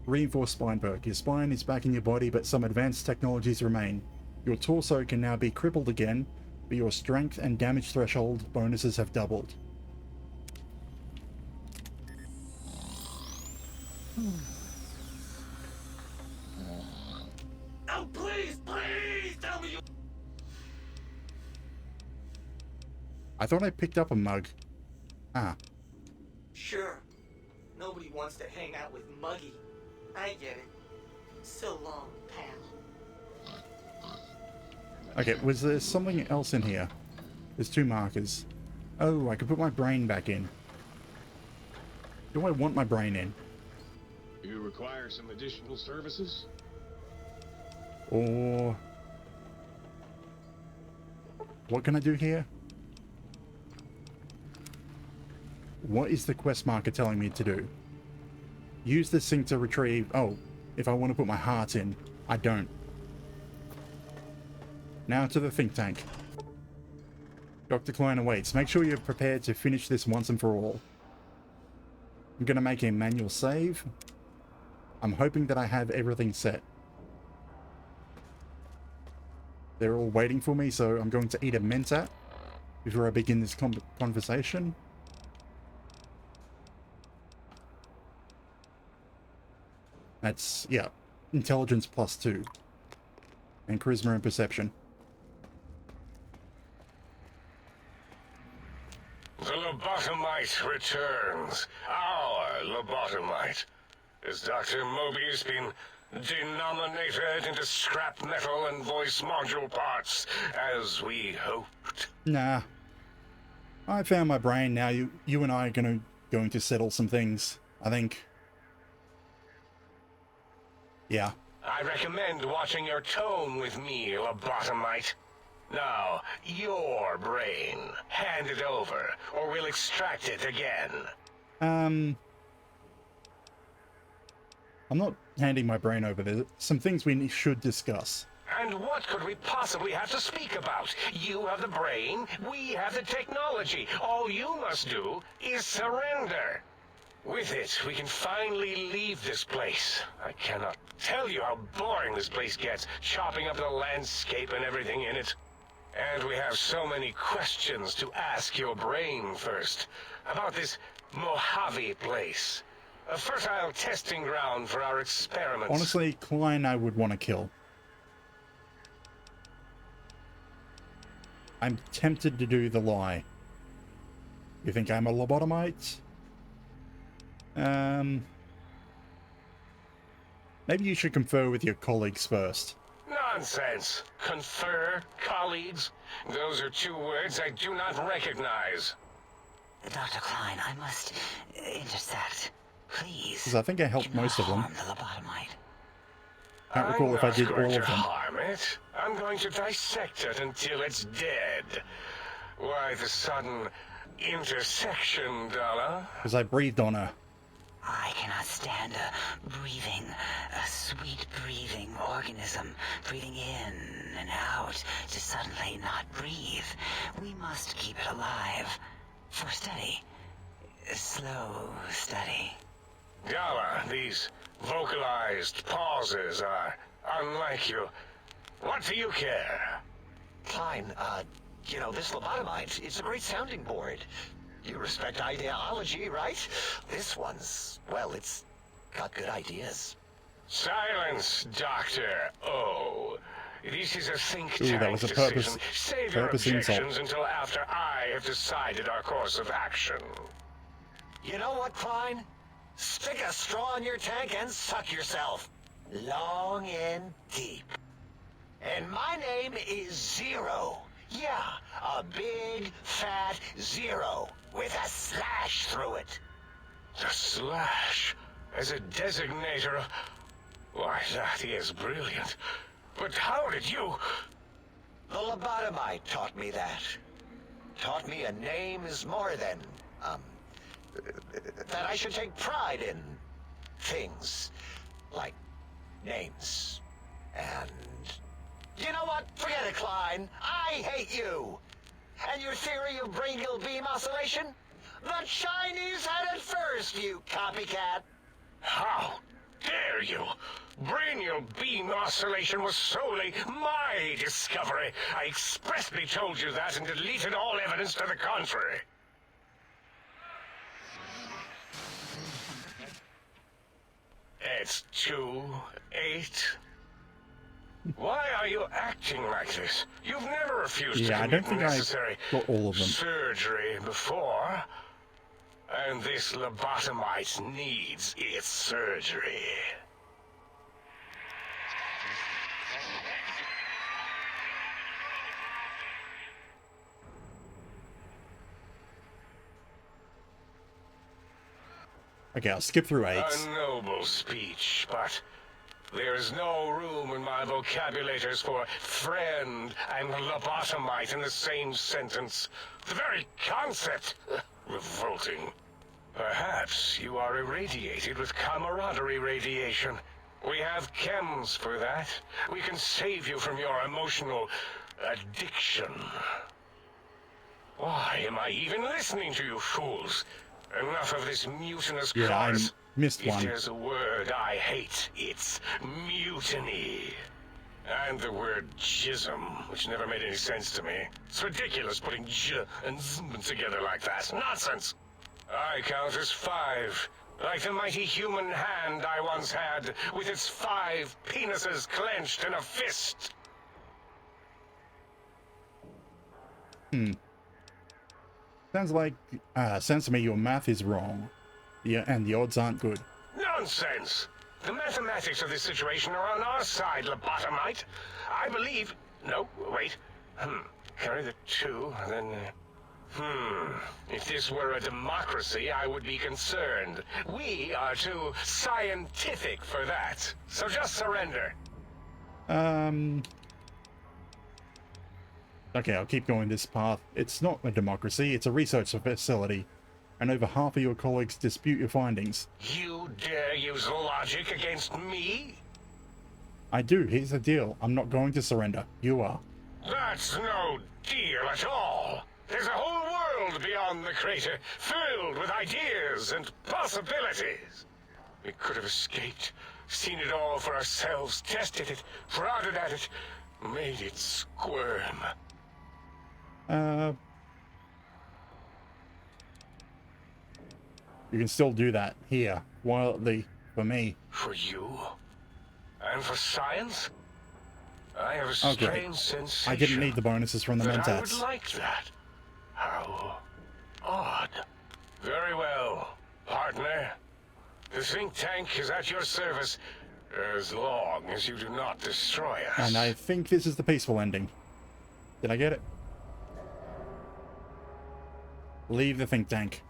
[SPEAKER 1] Reinforced spine perk. Your spine is back in your body, but some advanced technologies remain. Your torso can now be crippled again, but your strength and damage threshold bonuses have doubled.
[SPEAKER 8] Oh, please, please tell me you.
[SPEAKER 1] I thought I picked up a mug. Ah.
[SPEAKER 8] Sure. Nobody wants to hang out with Muggy. I get it. So long, pal.
[SPEAKER 1] Okay, was there something else in here? There's 2 markers. Oh, I can put my brain back in. Do I want my brain in?
[SPEAKER 2] You require some additional services?
[SPEAKER 1] Or... what can I do here? What is the quest marker telling me to do? Use this thing to retrieve... oh, if I want to put my heart in. I don't. Now to the think tank. Dr. Klein awaits. Make sure you're prepared to finish this once and for all. I'm going to make a manual save. I'm hoping that I have everything set. They're all waiting for me, so I'm going to eat a Mentat before I begin this conversation. That's, yeah, intelligence +2. And charisma and perception.
[SPEAKER 6] The lobotomite returns. Our lobotomite. Has Dr. Mobius been denominated into scrap metal and voice module parts, as we hoped?
[SPEAKER 1] Nah. I found my brain now. You and I are going to settle some things, I think. Yeah.
[SPEAKER 6] I recommend watching your tone with me, lobotomite. Now, your brain. Hand it over, or we'll extract it again.
[SPEAKER 1] I'm not handing my brain over. There's some things we should discuss.
[SPEAKER 6] And what could we possibly have to speak about? You have the brain, we have the technology. All you must do is surrender. With it, we can finally leave this place. I cannot tell you how boring this place gets, chopping up the landscape and everything in it. And we have so many questions to ask your brain first. About this Mojave place. A fertile testing ground for our experiments.
[SPEAKER 1] Honestly, Klein I would want to kill. I'm tempted to do the lie. You think I'm a lobotomite? Maybe you should confer with your colleagues first.
[SPEAKER 6] Nonsense. Confer, colleagues? Those are 2 words I do not recognize.
[SPEAKER 10] Dr. Klein, I must intersect. Please.
[SPEAKER 1] Because I think I helped most of them.
[SPEAKER 10] Harm the lobotomite.
[SPEAKER 1] Can't recall if I did all of them.
[SPEAKER 6] I'm not going to harm it. I'm going to dissect it until it's dead. Why the sudden intersection, Dala?
[SPEAKER 1] Because I breathed on her.
[SPEAKER 10] I cannot stand a sweet breathing organism breathing in and out to suddenly not breathe. We must keep it alive. For study. Slow study.
[SPEAKER 6] Dala, these vocalized pauses are unlike you. What do you care?
[SPEAKER 5] Klein, you know, this lobotomite, it's a great sounding board. You respect ideology, right? This one's, well, it's got good ideas.
[SPEAKER 6] Silence, Dr. O. This is a think
[SPEAKER 1] Ooh,
[SPEAKER 6] tank
[SPEAKER 1] that was a
[SPEAKER 6] decision. Save your
[SPEAKER 1] purpose
[SPEAKER 6] objections
[SPEAKER 1] insult.
[SPEAKER 6] until after I have decided our course of action.
[SPEAKER 5] You know what, Klein? Stick a straw in your tank and suck yourself. Long and deep. And my name is Zero. Yeah, a big, fat zero with a slash through it.
[SPEAKER 6] The slash as a designator of... Why, that is brilliant. But how did you...
[SPEAKER 5] The lobotomite taught me that. Taught me a name is more than, that I should take pride in things like names. And you know what? Forget it, Klein. I hate you. And your theory of brain-gill beam oscillation? The Chinese had it first, you copycat.
[SPEAKER 6] How? dare you? Brainial beam oscillation was solely my discovery. I expressly told you that and deleted all evidence to the contrary. It's 2-8. Why are you acting like this? You've never refused to
[SPEAKER 1] I don't
[SPEAKER 6] commit
[SPEAKER 1] think
[SPEAKER 6] necessary
[SPEAKER 1] I got all of them.
[SPEAKER 6] surgery before. And this lobotomite needs its surgery.
[SPEAKER 1] Okay, I'll skip through 8.
[SPEAKER 6] A noble speech, but there is no room in my vocabulators for friend and lobotomite in the same sentence. The very concept, revolting. Perhaps you are irradiated with camaraderie radiation. We have chems for that. We can save you from your emotional addiction. Why am I even listening to you fools? Enough of this mutinous chorus.
[SPEAKER 1] I missed one.
[SPEAKER 6] If there's a word I hate, it's mutiny. And the word jism, which never made any sense to me. It's ridiculous putting j and z together like that. Nonsense! I count as 5. Like the mighty human hand I once had, with its 5 penises clenched in a fist.
[SPEAKER 1] Sounds to me your math is wrong. And the odds aren't good.
[SPEAKER 6] Nonsense! The mathematics of this situation are on our side, lobotomite. I believe... No, wait. Carry the 2, then... If this were a democracy, I would be concerned. We are too scientific for that. So just surrender.
[SPEAKER 1] Okay, I'll keep going this path. It's not a democracy, it's a research facility. And over half of your colleagues dispute your findings.
[SPEAKER 6] You dare use logic against me?
[SPEAKER 1] I do. Here's the deal. I'm not going to surrender. You are.
[SPEAKER 6] That's no deal at all. There's a whole world beyond the crater, filled with ideas and possibilities. We could have escaped, seen it all for ourselves, tested it, prodded at it, made it squirm.
[SPEAKER 1] You can still do that here, quietly, for me.
[SPEAKER 6] For you? And for science? I have a strange sensation.
[SPEAKER 1] I didn't need the bonuses from the
[SPEAKER 6] that I would
[SPEAKER 1] mentats.
[SPEAKER 6] like that. How odd. Very well, partner. The think tank is at your service as long as you do not destroy us.
[SPEAKER 1] And I think this is the peaceful ending. Did I get it? Leave the think tank.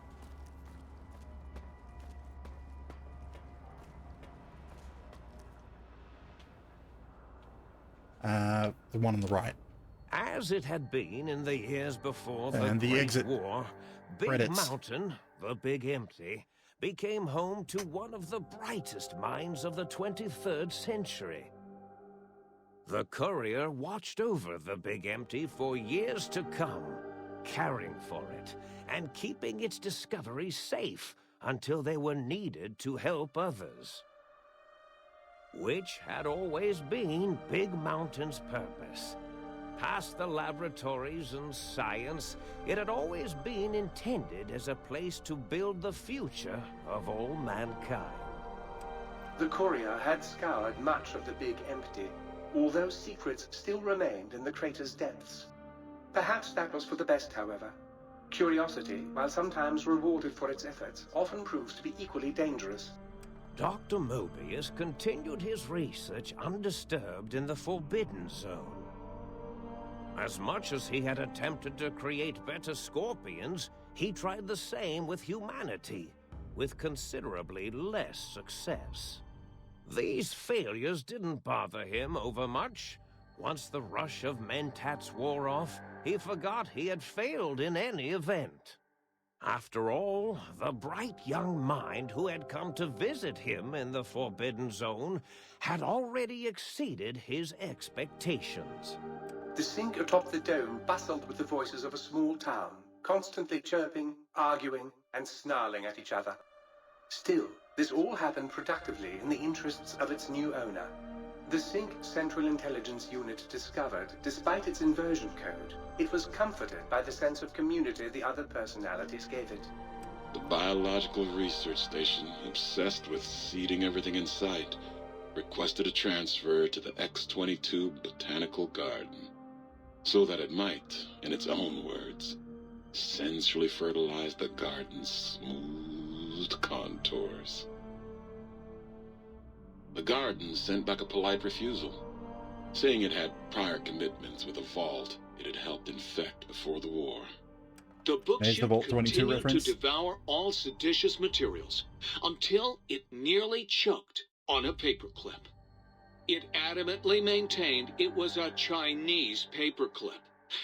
[SPEAKER 1] The one on the right.
[SPEAKER 11] As it had been in the years before the
[SPEAKER 1] And the
[SPEAKER 11] Great
[SPEAKER 1] exit
[SPEAKER 11] War, Big
[SPEAKER 1] credits.
[SPEAKER 11] Mountain, the Big Empty, became home to one of the brightest minds of the 23rd century. The courier watched over the Big Empty for years to come, caring for it and keeping its discoveries safe until they were needed to help others. Which had always been Big Mountain's purpose. Past the laboratories and science, it had always been intended as a place to build the future of all mankind.
[SPEAKER 12] The courier had scoured much of the Big Empty, although secrets still remained in the crater's depths. Perhaps that was for the best, however. Curiosity, while sometimes rewarded for its efforts, often proves to be equally dangerous.
[SPEAKER 11] Dr. Mobius continued his research undisturbed in the Forbidden Zone. As much as he had attempted to create better scorpions, he tried the same with humanity, with considerably less success. These failures didn't bother him overmuch. Once the rush of mentats wore off, he forgot he had failed in any event. After all, the bright young mind who had come to visit him in the Forbidden Zone had already exceeded his expectations.
[SPEAKER 12] The sink atop the dome bustled with the voices of a small town, constantly chirping, arguing, and snarling at each other. Still, This all happened productively in the interests of its new owner. The Sync Central Intelligence Unit discovered, despite its inversion code, it was comforted by the sense of community the other personalities gave it.
[SPEAKER 2] The biological research station, obsessed with seeding everything in sight, requested a transfer to the X-22 Botanical Garden, so that it might, in its own words, sensually fertilize the garden's smooth contours. The garden sent back a polite refusal, saying it had prior commitments with a vault it had helped infect before the war.
[SPEAKER 13] The book
[SPEAKER 1] There's the
[SPEAKER 13] ship
[SPEAKER 1] Vault 22
[SPEAKER 13] continued
[SPEAKER 1] reference.
[SPEAKER 13] to devour all seditious materials until it nearly choked on a paperclip. It adamantly maintained it was a Chinese paperclip,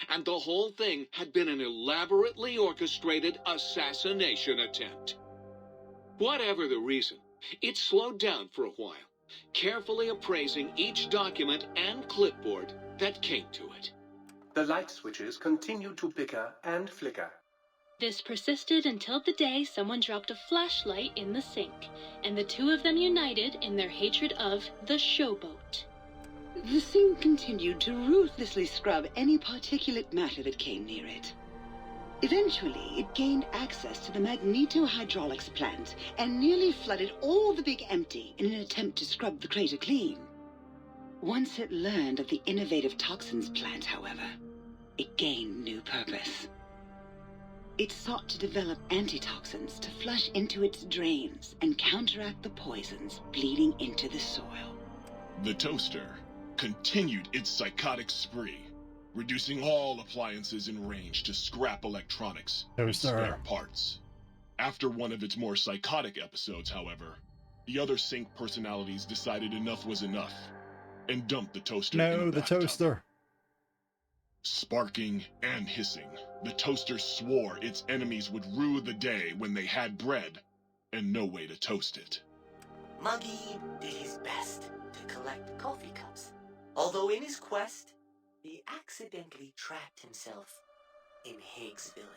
[SPEAKER 13] and the whole thing had been an elaborately orchestrated assassination attempt. Whatever the reason, it slowed down for a while, carefully appraising each document and clipboard that came to it.
[SPEAKER 12] The light switches continued to bicker and flicker.
[SPEAKER 14] This persisted until the day someone dropped a flashlight in the sink, and the two of them united in their hatred of the showboat.
[SPEAKER 7] The sink continued to ruthlessly scrub any particulate matter that came near it. Eventually, it gained access to the magnetohydraulics plant and nearly flooded all the Big Empty in an attempt to scrub the crater clean. Once it learned of the innovative toxins plant, however, it gained new purpose. It sought to develop antitoxins to flush into its drains and counteract the poisons bleeding into the soil.
[SPEAKER 15] The toaster continued its psychotic spree, reducing all appliances in range to scrap electronics and spare parts. After one of its more psychotic episodes, however, the other Sync personalities decided enough was enough and dumped the toaster in
[SPEAKER 1] No, the
[SPEAKER 15] bathtub.
[SPEAKER 1] toaster.
[SPEAKER 15] Sparking and hissing, the toaster swore its enemies would rue the day when they had bread and no way to toast it.
[SPEAKER 8] Muggy did his best to collect coffee cups, although in his quest, he accidentally trapped himself in Higgs Village.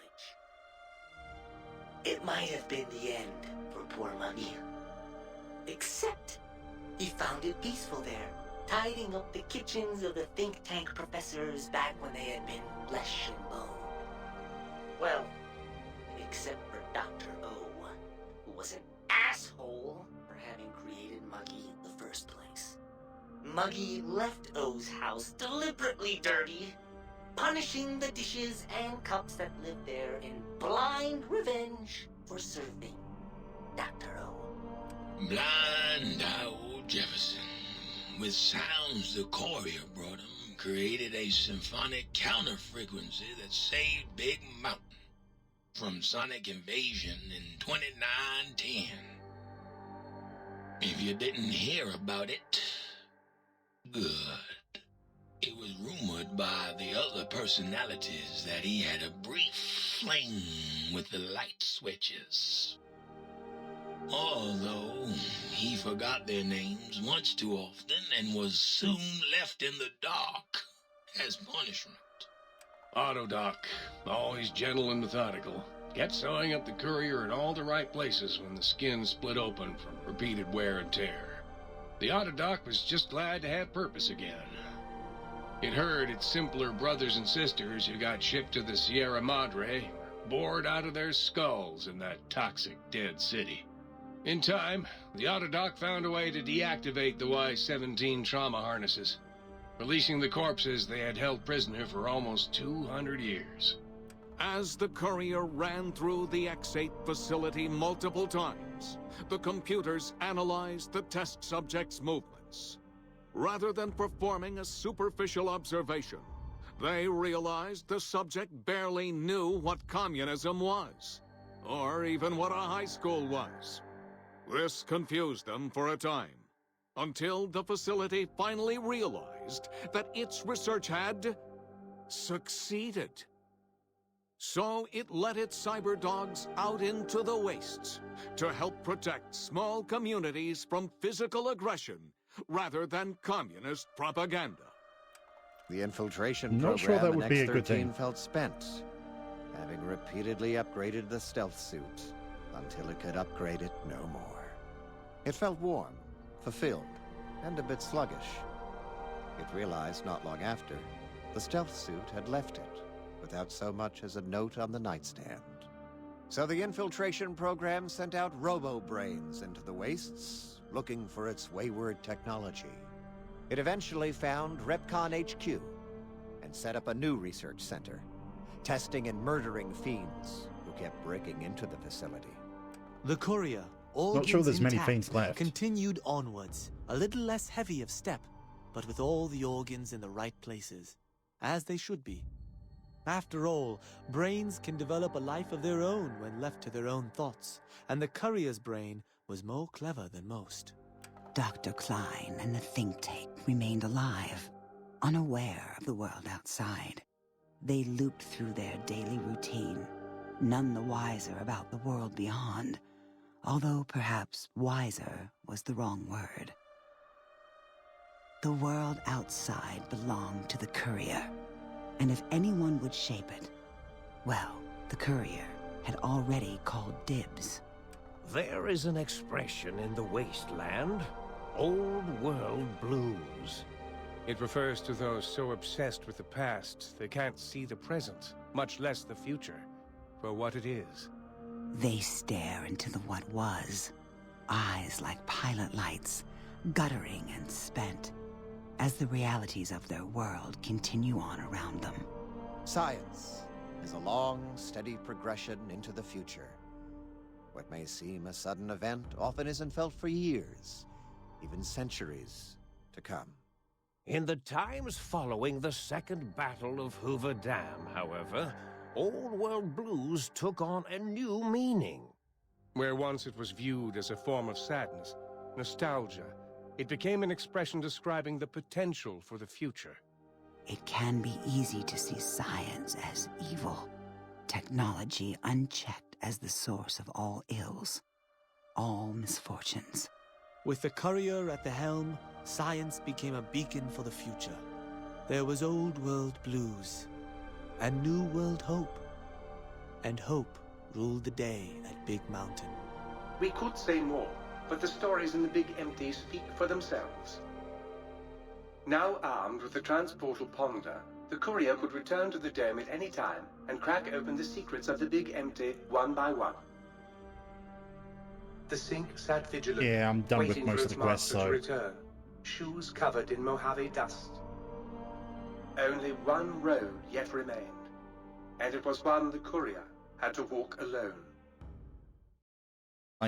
[SPEAKER 8] It might have been the end for poor Muggy. Except, he found it peaceful there, tidying up the kitchens of the think tank professors back when they had been flesh and bone. Well, except for Dr. O, who was an asshole for having created Muggy in the first place. Muggy left O's house deliberately dirty, punishing the dishes and cups that lived there in blind revenge for serving Dr. O.
[SPEAKER 16] Blind old Jefferson, with sounds the courier brought him, created a symphonic counter-frequency that saved Big Mountain from sonic invasion in 2910. If you didn't hear about it, good. It was rumored by the other personalities that he had a brief fling with the light switches. Although he forgot their names once too often and was soon left in the dark as punishment.
[SPEAKER 6] Autodoc, always gentle and methodical, kept sewing up the courier in all the right places when the skin split open from repeated wear and tear. The Autodoc was just glad to have purpose again. It heard its simpler brothers and sisters who got shipped to the Sierra Madre were bored out of their skulls in that toxic dead city. In time, the Autodoc found a way to deactivate the Y-17 trauma harnesses, releasing the corpses they had held prisoner for almost 200 years.
[SPEAKER 17] As the courier ran through the X-8 facility multiple times, the computers analyzed the test subject's movements. Rather than performing a superficial observation, they realized the subject barely knew what communism was, or even what a high school was. This confused them for a time, until the facility finally realized that its research had succeeded. So it let its cyber dogs out into the wastes to help protect small communities from physical aggression rather than communist propaganda.
[SPEAKER 18] The infiltration
[SPEAKER 1] Not sure
[SPEAKER 18] program
[SPEAKER 1] that would
[SPEAKER 18] in
[SPEAKER 1] be a good thing.
[SPEAKER 18] X-13 felt spent, having repeatedly upgraded the stealth suit until it could upgrade it no more. It felt warm, fulfilled, and a bit sluggish. It realized not long after, the stealth suit had left it, without so much as a note on the nightstand. So the infiltration program sent out robo-brains into the wastes, looking for its wayward technology. It eventually found Repcon HQ, and set up a new research center, testing and murdering fiends who kept breaking into the facility.
[SPEAKER 19] The courier,
[SPEAKER 1] not sure there's many
[SPEAKER 19] intact,
[SPEAKER 1] fiends left.
[SPEAKER 19] continued onwards, a little less heavy of step, but with all the organs in the right places, as they should be. After all, brains can develop a life of their own when left to their own thoughts, and the courier's brain was more clever than most.
[SPEAKER 10] Dr. Klein and the think tank remained alive, unaware of the world outside. They looped through their daily routine, none the wiser about the world beyond, although perhaps wiser was the wrong word. The world outside belonged to the courier, and if anyone would shape it, well, the courier had already called dibs.
[SPEAKER 11] There is an expression in the wasteland, old world blues.
[SPEAKER 6] It refers to those so obsessed with the past they can't see the present, much less the future, for what it is.
[SPEAKER 10] They stare into the what was, eyes like pilot lights, guttering and spent, as the realities of their world continue on around them.
[SPEAKER 18] Science is a long, steady progression into the future. What may seem a sudden event often isn't felt for years, even centuries to come.
[SPEAKER 11] In the times following the Second Battle of Hoover Dam, however, Old World Blues took on a new meaning.
[SPEAKER 6] Where once it was viewed as a form of sadness, nostalgia, it became an expression describing the potential for the future.
[SPEAKER 10] It can be easy to see science as evil, technology unchecked as the source of all ills, all misfortunes.
[SPEAKER 19] With the courier at the helm, science became a beacon for the future. There was old world blues, and new world hope. And hope ruled the day at Big Mountain.
[SPEAKER 12] We could say more, but the stories in the Big Empty speak for themselves. Now armed with the transportal Ponder, the courier could return to the dome at any time and crack open the secrets of the Big Empty one by one. The Sync sat vigilant,
[SPEAKER 1] Yeah, I'm done with
[SPEAKER 12] waiting
[SPEAKER 1] most
[SPEAKER 12] for
[SPEAKER 1] of the
[SPEAKER 12] its
[SPEAKER 1] quests,
[SPEAKER 12] master to
[SPEAKER 1] so...
[SPEAKER 12] return, shoes covered in Mojave dust. Only one road yet remained, and it was one the courier had to walk alone.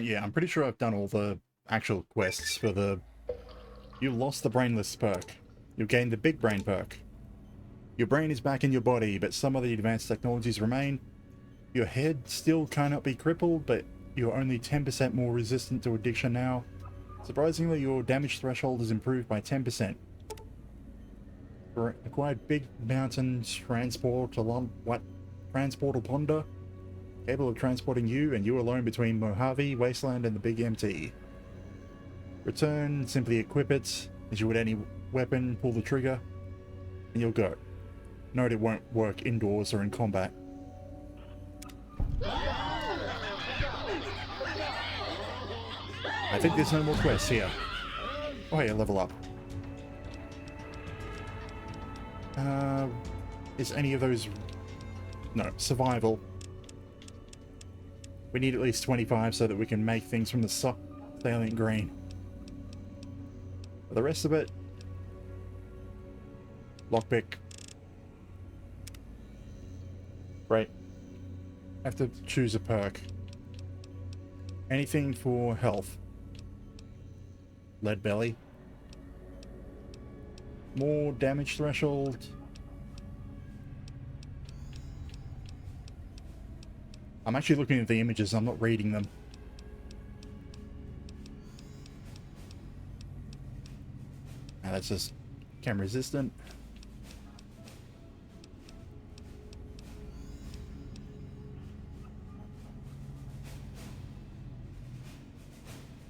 [SPEAKER 1] Yeah, I'm pretty sure I've done all the actual quests for the... You lost the Brainless perk. You gained the Big Brain perk. Your brain is back in your body, but some of the advanced technologies remain. Your head still cannot be crippled, but you're only 10% more resistant to addiction now. Surprisingly, your damage threshold is improved by 10%. Acquired Big Mountain Transportal Ponder, capable of transporting you and you alone between Mojave, Wasteland, and the Big Empty. Return, simply equip it, as you would any weapon, pull the trigger, and you'll go. Note it won't work indoors or in combat. I think there's no more quests here. Oh yeah, level up. Is any of those... No, survival. We need at least 25 so that we can make things from the salient green. For the rest of it... Lockpick. Right. I have to choose a perk. Anything for health. Lead belly. More damage threshold. I'm actually looking at the images, I'm not reading them. Now that's just chem resistant.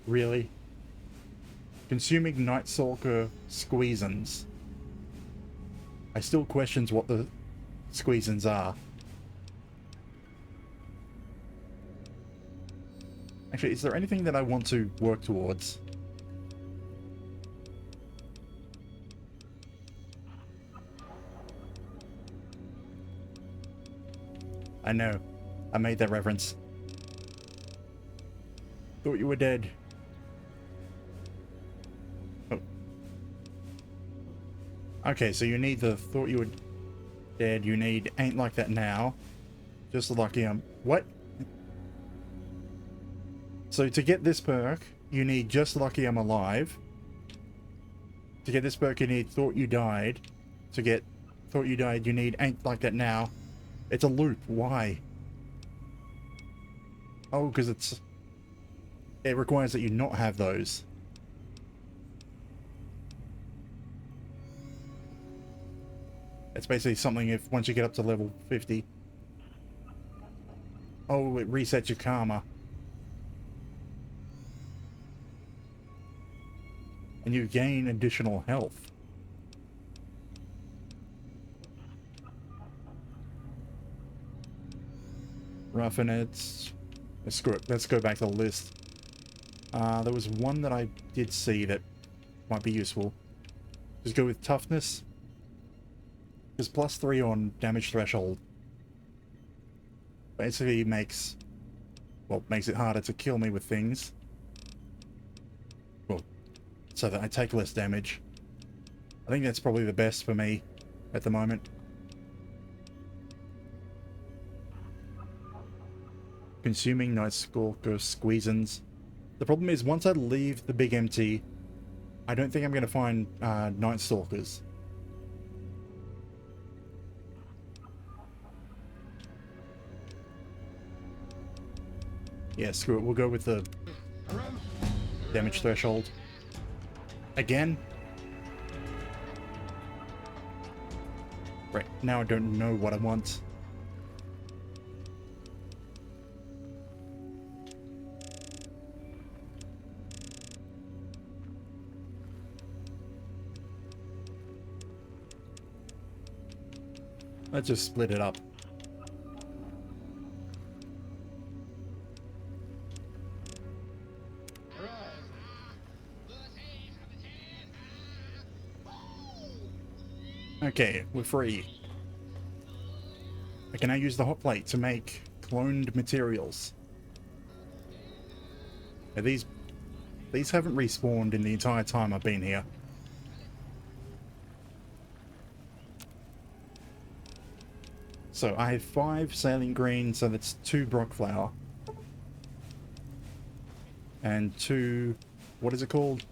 [SPEAKER 1] Really? Consuming Night Stalker squeezins. I still questions what the squeezins are. Actually, is there anything that I want to work towards? I know. I made that reference. Thought you were dead. Oh. Okay, so you need the thought you were dead. You need ain't like that now. Just lucky I'm... What? So to get this perk, you need just lucky I'm alive. To get this perk, you need thought you died. To get thought you died, you need ain't like that now. It's a loop. Why? Oh, because it requires that you not have those. It's basically something if once you get up to level 50. Oh, it resets your karma. And you gain additional health. Roughing it. Screw it. Let's go back to the list. There was one that I did see that might be useful. Just go with toughness. Because +3 on damage threshold basically makes it harder to kill me with things. Well, so that I take less damage. I think that's probably the best for me at the moment. Consuming Night Stalker Squeezins. The problem is, once I leave the big empty, I don't think I'm going to find Night Stalkers. Yeah, screw it. We'll go with the damage threshold. Again? Right, now I don't know what I want. Let's just split it up. Okay, we're free. I can now use the hot plate to make cloned materials. Now these haven't respawned in the entire time I've been here. So I have 5 saline green, so that's 2 Brock flour. And 2, what is it called?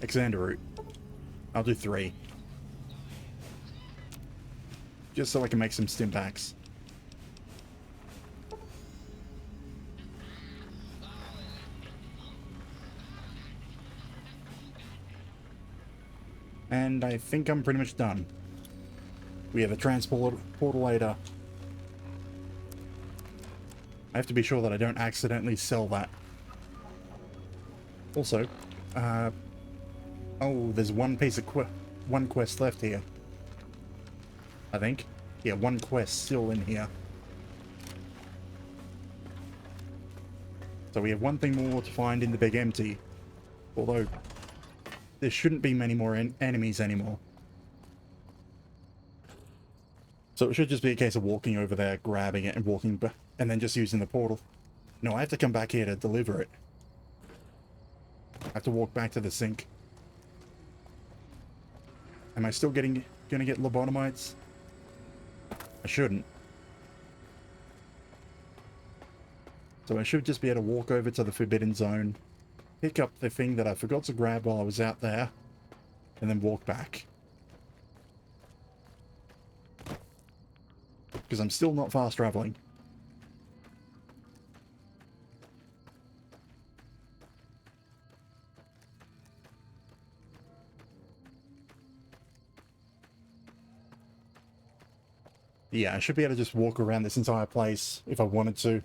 [SPEAKER 1] Xander root. I'll do 3. Just so I can make some stim packs. And I think I'm pretty much done. We have a transporter. I have to be sure that I don't accidentally sell that. Also, oh, there's one piece of one quest left here. I think. Yeah, one quest still in here. So we have one thing more to find in the big empty. Although, there shouldn't be many more enemies anymore. So it should just be a case of walking over there, grabbing it, and walking back, and then just using the portal. No, I have to come back here to deliver it. I have to walk back to the sink. Am I still gonna get lobotomites? I shouldn't. So I should just be able to walk over to the Forbidden Zone, pick up the thing that I forgot to grab while I was out there, and then walk back. Because I'm still not fast traveling. Yeah, I should be able to just walk around this entire place if I wanted to.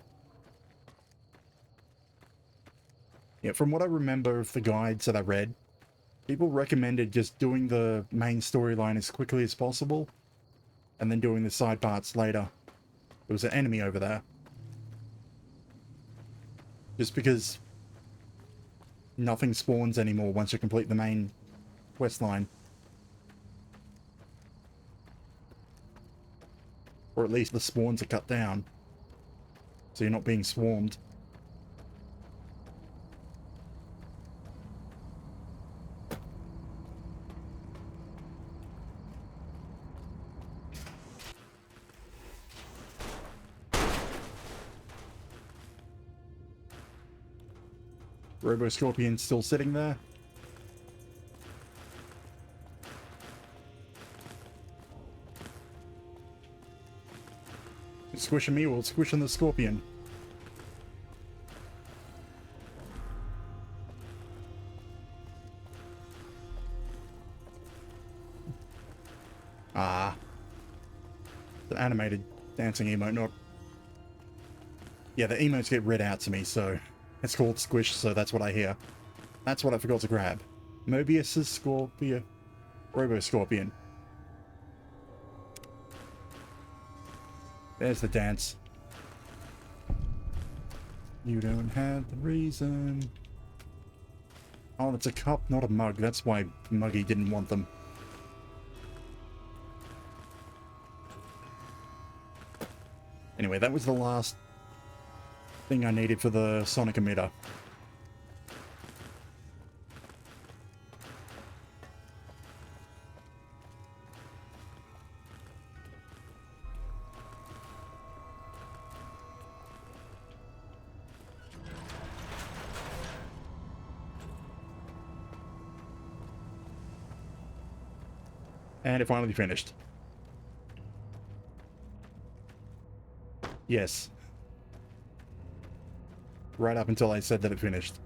[SPEAKER 1] Yeah, from what I remember of the guides that I read, people recommended just doing the main storyline as quickly as possible, and then doing the side parts later. There was an enemy over there. Just because nothing spawns anymore once you complete the main quest line. Or at least the spawns are cut down, so you're not being swarmed. Robo Scorpion still sitting there. Squishing me while squishing the scorpion. Ah. The animated dancing emote, not... Yeah, the emotes get read out to me, so... It's called squish, so that's what I hear. That's what I forgot to grab. Mobius's Scorpion... Robo Scorpion. There's the dance. You don't have the reason. Oh, it's a cup, not a mug. That's why Muggy didn't want them. Anyway, that was the last thing I needed for the sonic emitter. And it finally finished. Yes. Right up until I said that it finished.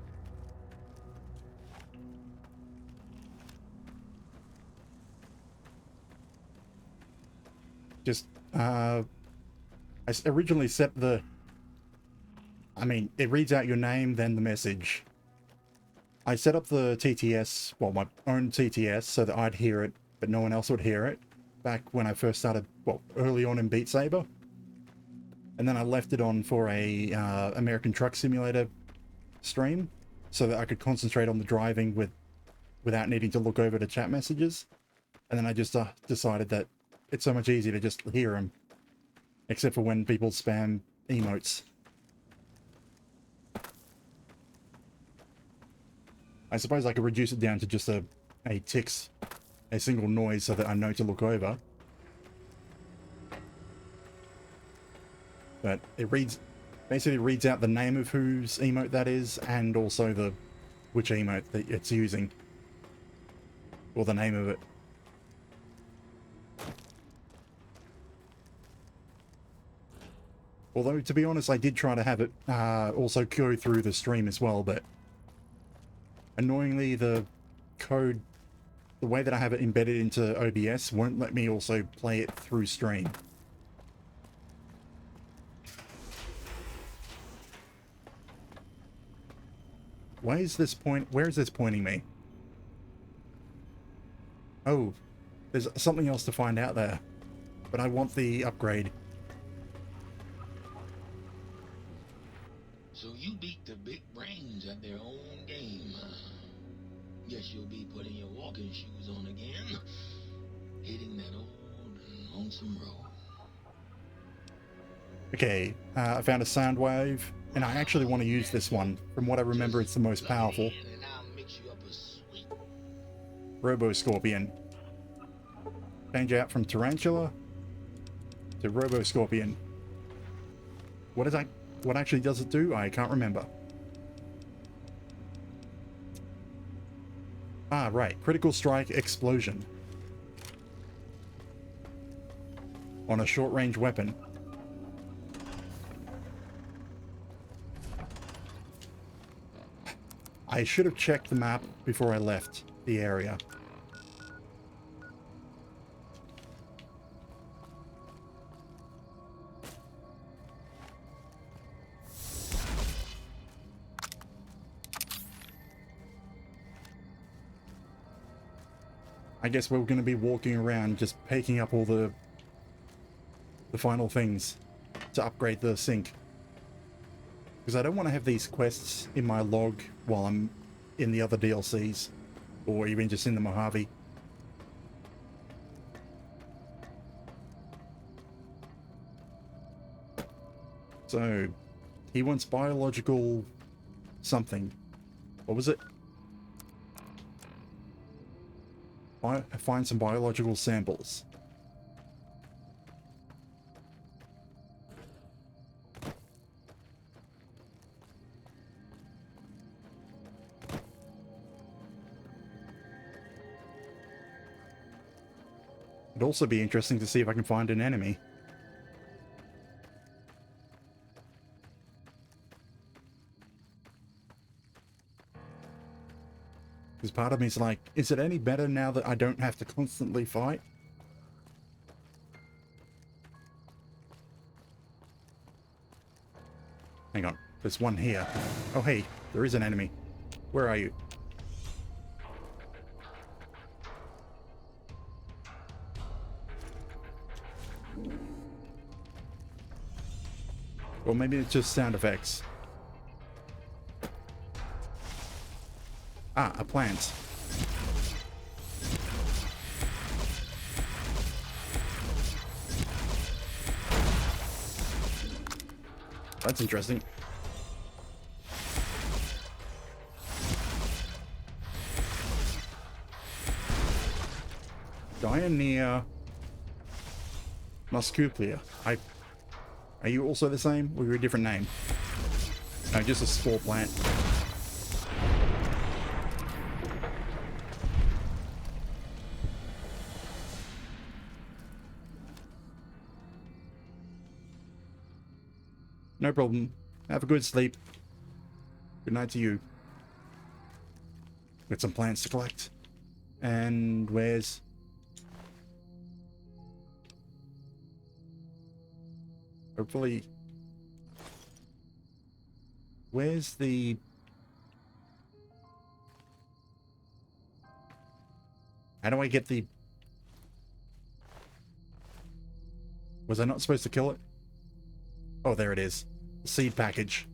[SPEAKER 1] Just, I originally set the... I mean, it reads out your name, then the message. I set up the TTS, well, my own TTS, so that I'd hear it, but no one else would hear it, back when I first started, well, early on in Beat Saber. And then I left it on for a American Truck Simulator stream, so that I could concentrate on the driving without needing to look over to chat messages. And then I just decided that it's so much easier to just hear them, except for when people spam emotes. I suppose I could reduce it down to just a single noise so that I know to look over. But it basically reads out the name of whose emote that is, and also which emote that it's using. Or the name of it. Although, to be honest, I did try to have it also go through the stream as well, but annoyingly the code, the way that I have it embedded into OBS, won't let me also play it through stream. Where is this pointing me? Oh, there's something else to find out there. But I want the upgrade.
[SPEAKER 16] So you beat the big brains at their own game, huh? Guess you'll be putting your walking shoes on again, hitting that old lonesome road.
[SPEAKER 1] Okay, I found a sound wave, and I actually want to use this one. From what I remember, it's the most powerful. Robo Scorpion. Change out from Tarantula to Robo Scorpion. What actually does it do? I can't remember. Ah, right. Critical strike explosion. On a short-range weapon. I should have checked the map before I left the area. I guess we're going to be walking around just picking up all the final things to upgrade the sink. Because I don't want to have these quests in my log while I'm in the other DLCs, or even just in the Mojave. So, he wants biological something. What was it? Find some biological samples. It'd also be interesting to see if I can find an enemy. Because part of me is like, is it any better now that I don't have to constantly fight? Hang on, there's one here. Oh hey, there is an enemy. Where are you? Or maybe it's just sound effects. Ah, a plant. That's interesting. Dioneer muscipula. Are you also the same, or you're a different name? No, just a spore plant. No problem. Have a good sleep. Good night to you. Got some plants to collect. And where's... Hopefully... Where's the... How do I get the... Was I not supposed to kill it? Oh, there it is. The seed package.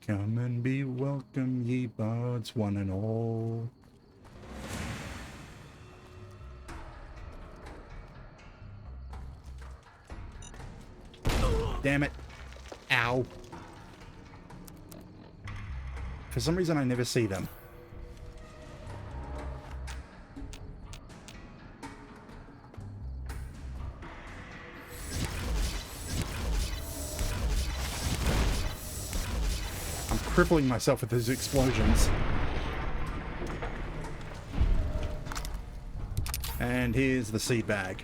[SPEAKER 1] Come and be welcome, ye bards, one and all. Damn it. Ow. For some reason, I never see them. I'm crippling myself with those explosions. And here's the seed bag.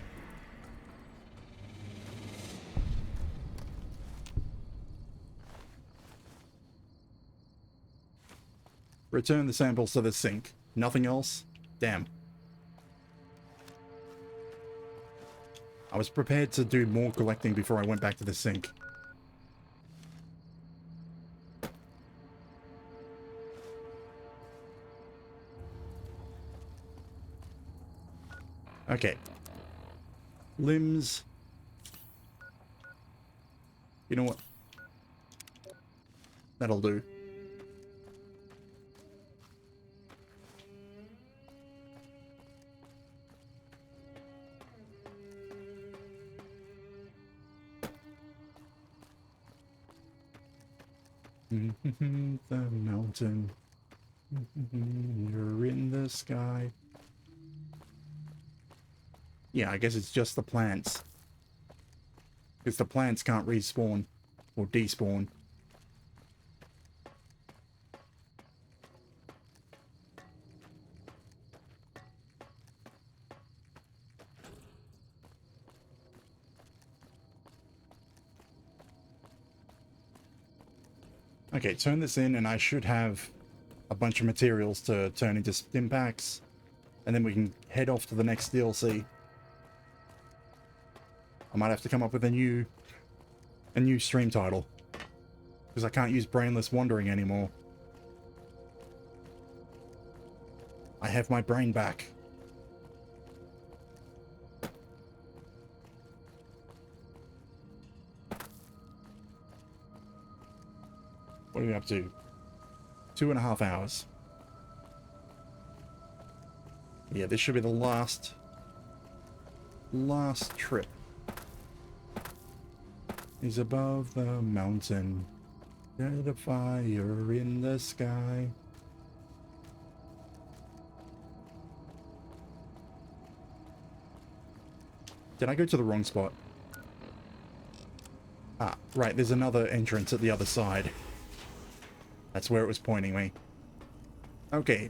[SPEAKER 1] Return the samples to the sink. Nothing else? Damn. I was prepared to do more collecting before I went back to the sink. Okay. Limbs. You know what? That'll do. The mountain. You're in the sky. Yeah, I guess it's just the plants. Because the plants can't respawn or despawn. Okay, turn this in and I should have a bunch of materials to turn into stim packs. And then we can head off to the next DLC. I might have to come up with a new stream title. Because I can't use Brainless Wandering anymore. I have my brain back. What are we up to? 2.5 hours. Yeah, this should be the last trip. Is above the mountain. There's a fire in the sky. Did I go to the wrong spot? Ah, right, there's another entrance at the other side. That's where it was pointing me. Okay.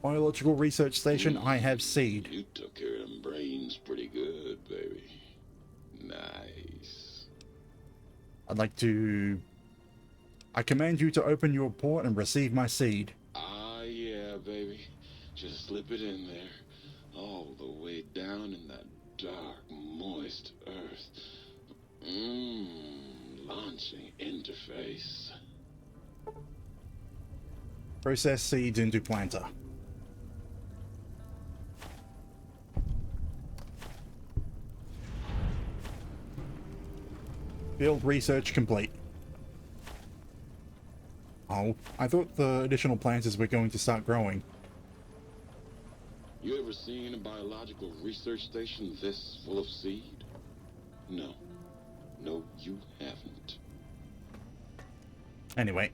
[SPEAKER 1] Biological research station, I have seed.
[SPEAKER 2] You took care of them brains pretty good, baby. Nice.
[SPEAKER 1] I command you to open your port and receive my seed.
[SPEAKER 2] Ah, yeah, baby. Just slip it in there. All the way down in that dark, moist earth. Launching interface.
[SPEAKER 1] Process seeds into planter. Field research complete. Oh, I thought the additional planters were going to start growing.
[SPEAKER 2] You ever seen a biological research station this full of seed? No. No, you haven't.
[SPEAKER 1] Anyway,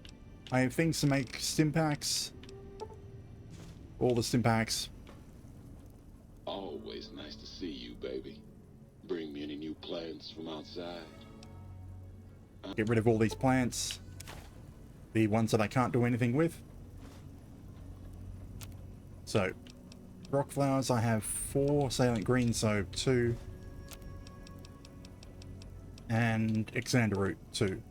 [SPEAKER 1] I have things to make stim packs. All the stim packs.
[SPEAKER 2] Always nice to see you, baby. Bring me any new plants from outside.
[SPEAKER 1] Get rid of all these plants. The ones that I can't do anything with. So, rock flowers, I have 4 salient green, so 2. And Xander root, 2.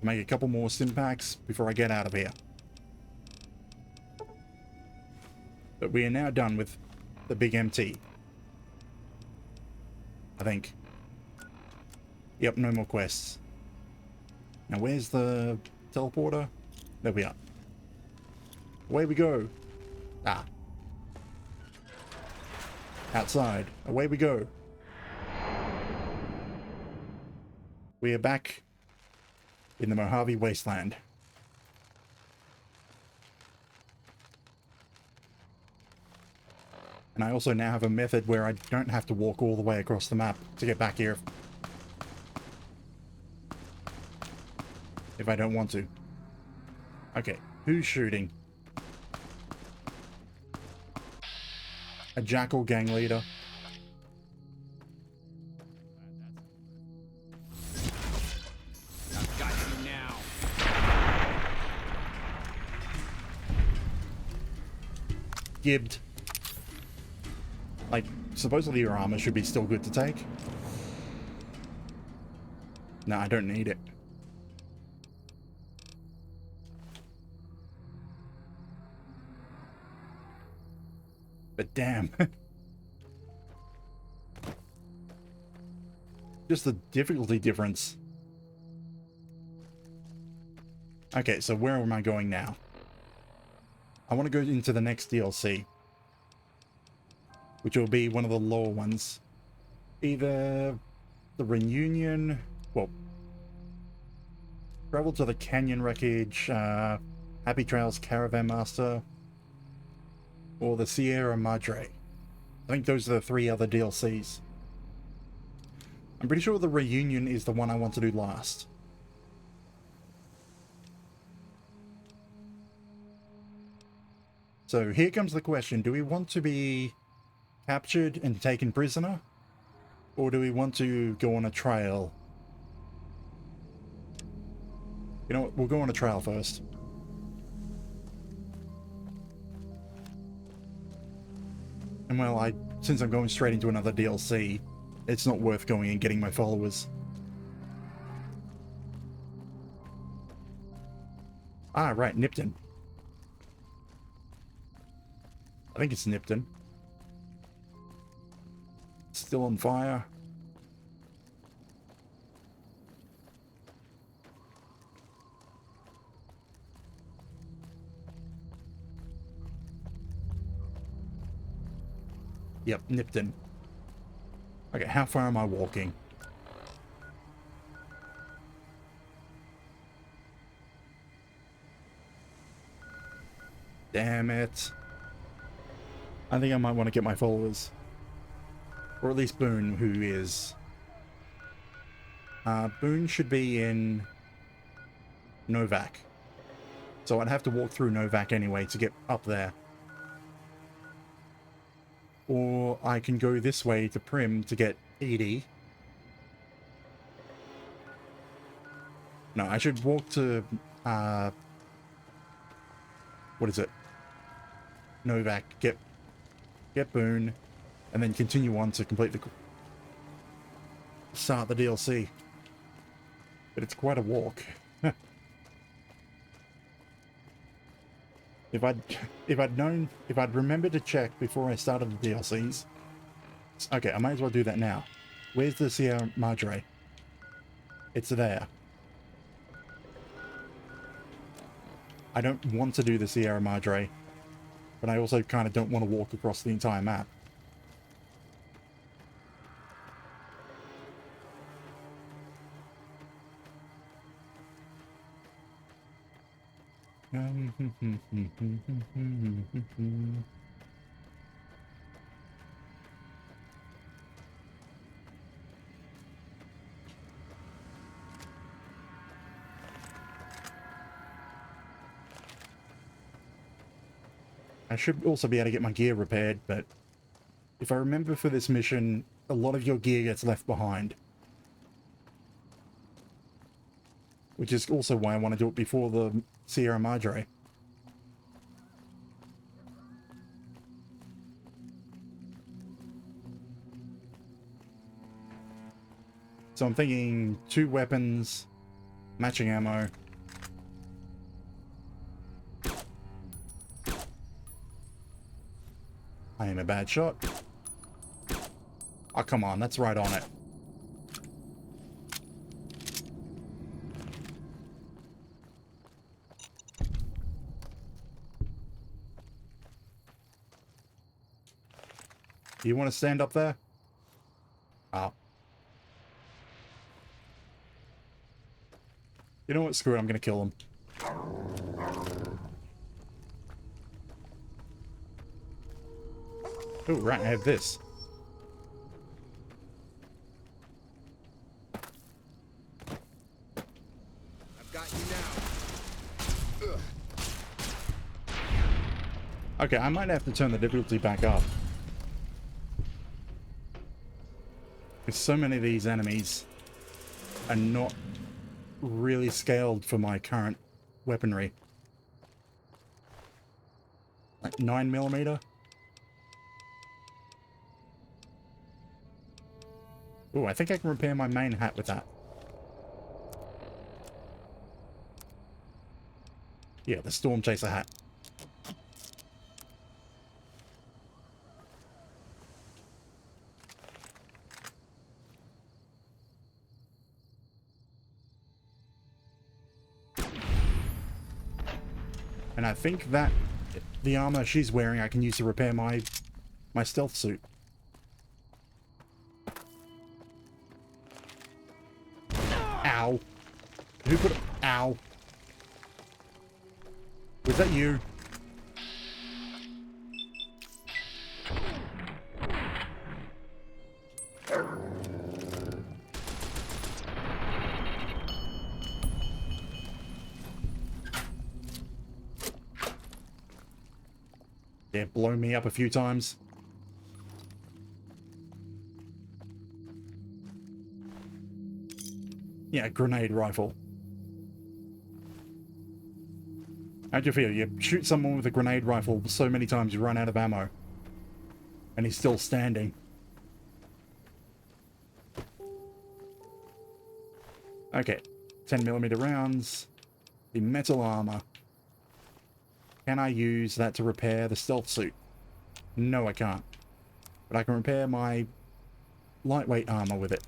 [SPEAKER 1] Make a couple more stim packs before I get out of here. But we are now done with the big MT. I think. Yep, no more quests. Now where's the teleporter? There we are. Away we go. Ah. Outside. Away we go. We are back in the Mojave Wasteland. And I also now have a method where I don't have to walk all the way across the map to get back here if I don't want to. Okay, who's shooting? A jackal gang leader.
[SPEAKER 20] I've got you now.
[SPEAKER 1] Gibbed. Like, supposedly your armor should be still good to take. No, I don't need it. But damn. Just the difficulty difference. Okay, so where am I going now? I want to go into the next DLC. Which will be one of the lower ones. Either the Reunion... Well... Travel to the Canyon Wreckage, Happy Trails Caravan Master, or the Sierra Madre. I think those are the 3 other DLCs. I'm pretty sure the Reunion is the one I want to do last. So here comes the question, do we want to be captured and taken prisoner? Or do we want to go on a trail? You know what, we'll go on a trail first. And well, since I'm going straight into another DLC, it's not worth going and getting my followers. Ah, right, Nipton. I think it's Nipton. Still on fire. Yep, Nipton. Okay, how far am I walking? Damn it. I think I might want to get my followers. Or at least Boone, who is... Boone should be in Novak. So I'd have to walk through Novak anyway to get up there. Or I can go this way to Prim to get Edie. No, I should walk to... what is it? Novak, get Boone, and then continue on to complete the... start the DLC. But it's quite a walk. If I'd remembered to check before I started the DLCs... Okay, I might as well do that now. Where's the Sierra Madre? It's there. I don't want to do the Sierra Madre, but I also kind of don't want to walk across the entire map. I should also be able to get my gear repaired, but if I remember for this mission, a lot of your gear gets left behind. Which is also why I want to do it before the Sierra Madre. So I'm thinking 2 weapons, matching ammo. I am a bad shot. Oh, come on, that's right on it. Do you want to stand up there? Oh. You know what? Screw it, I'm going to kill him. Oh, right, I have this.
[SPEAKER 20] I've got you now. Ugh.
[SPEAKER 1] Okay, I might have to turn the difficulty back up. Because so many of these enemies are not really scaled for my current weaponry. Like 9mm? Oh, I think I can repair my main hat with that. Yeah, the Storm Chaser hat. And I think that the armor she's wearing I can use to repair my stealth suit. Ow. Who put... Ow. Was that you? They've blown me up a few times. Yeah, grenade rifle. How'd you feel? You shoot someone with a grenade rifle so many times you run out of ammo. And he's still standing. Okay, 10mm rounds. The metal armor. Can I use that to repair the stealth suit? No, I can't. But I can repair my lightweight armor with it.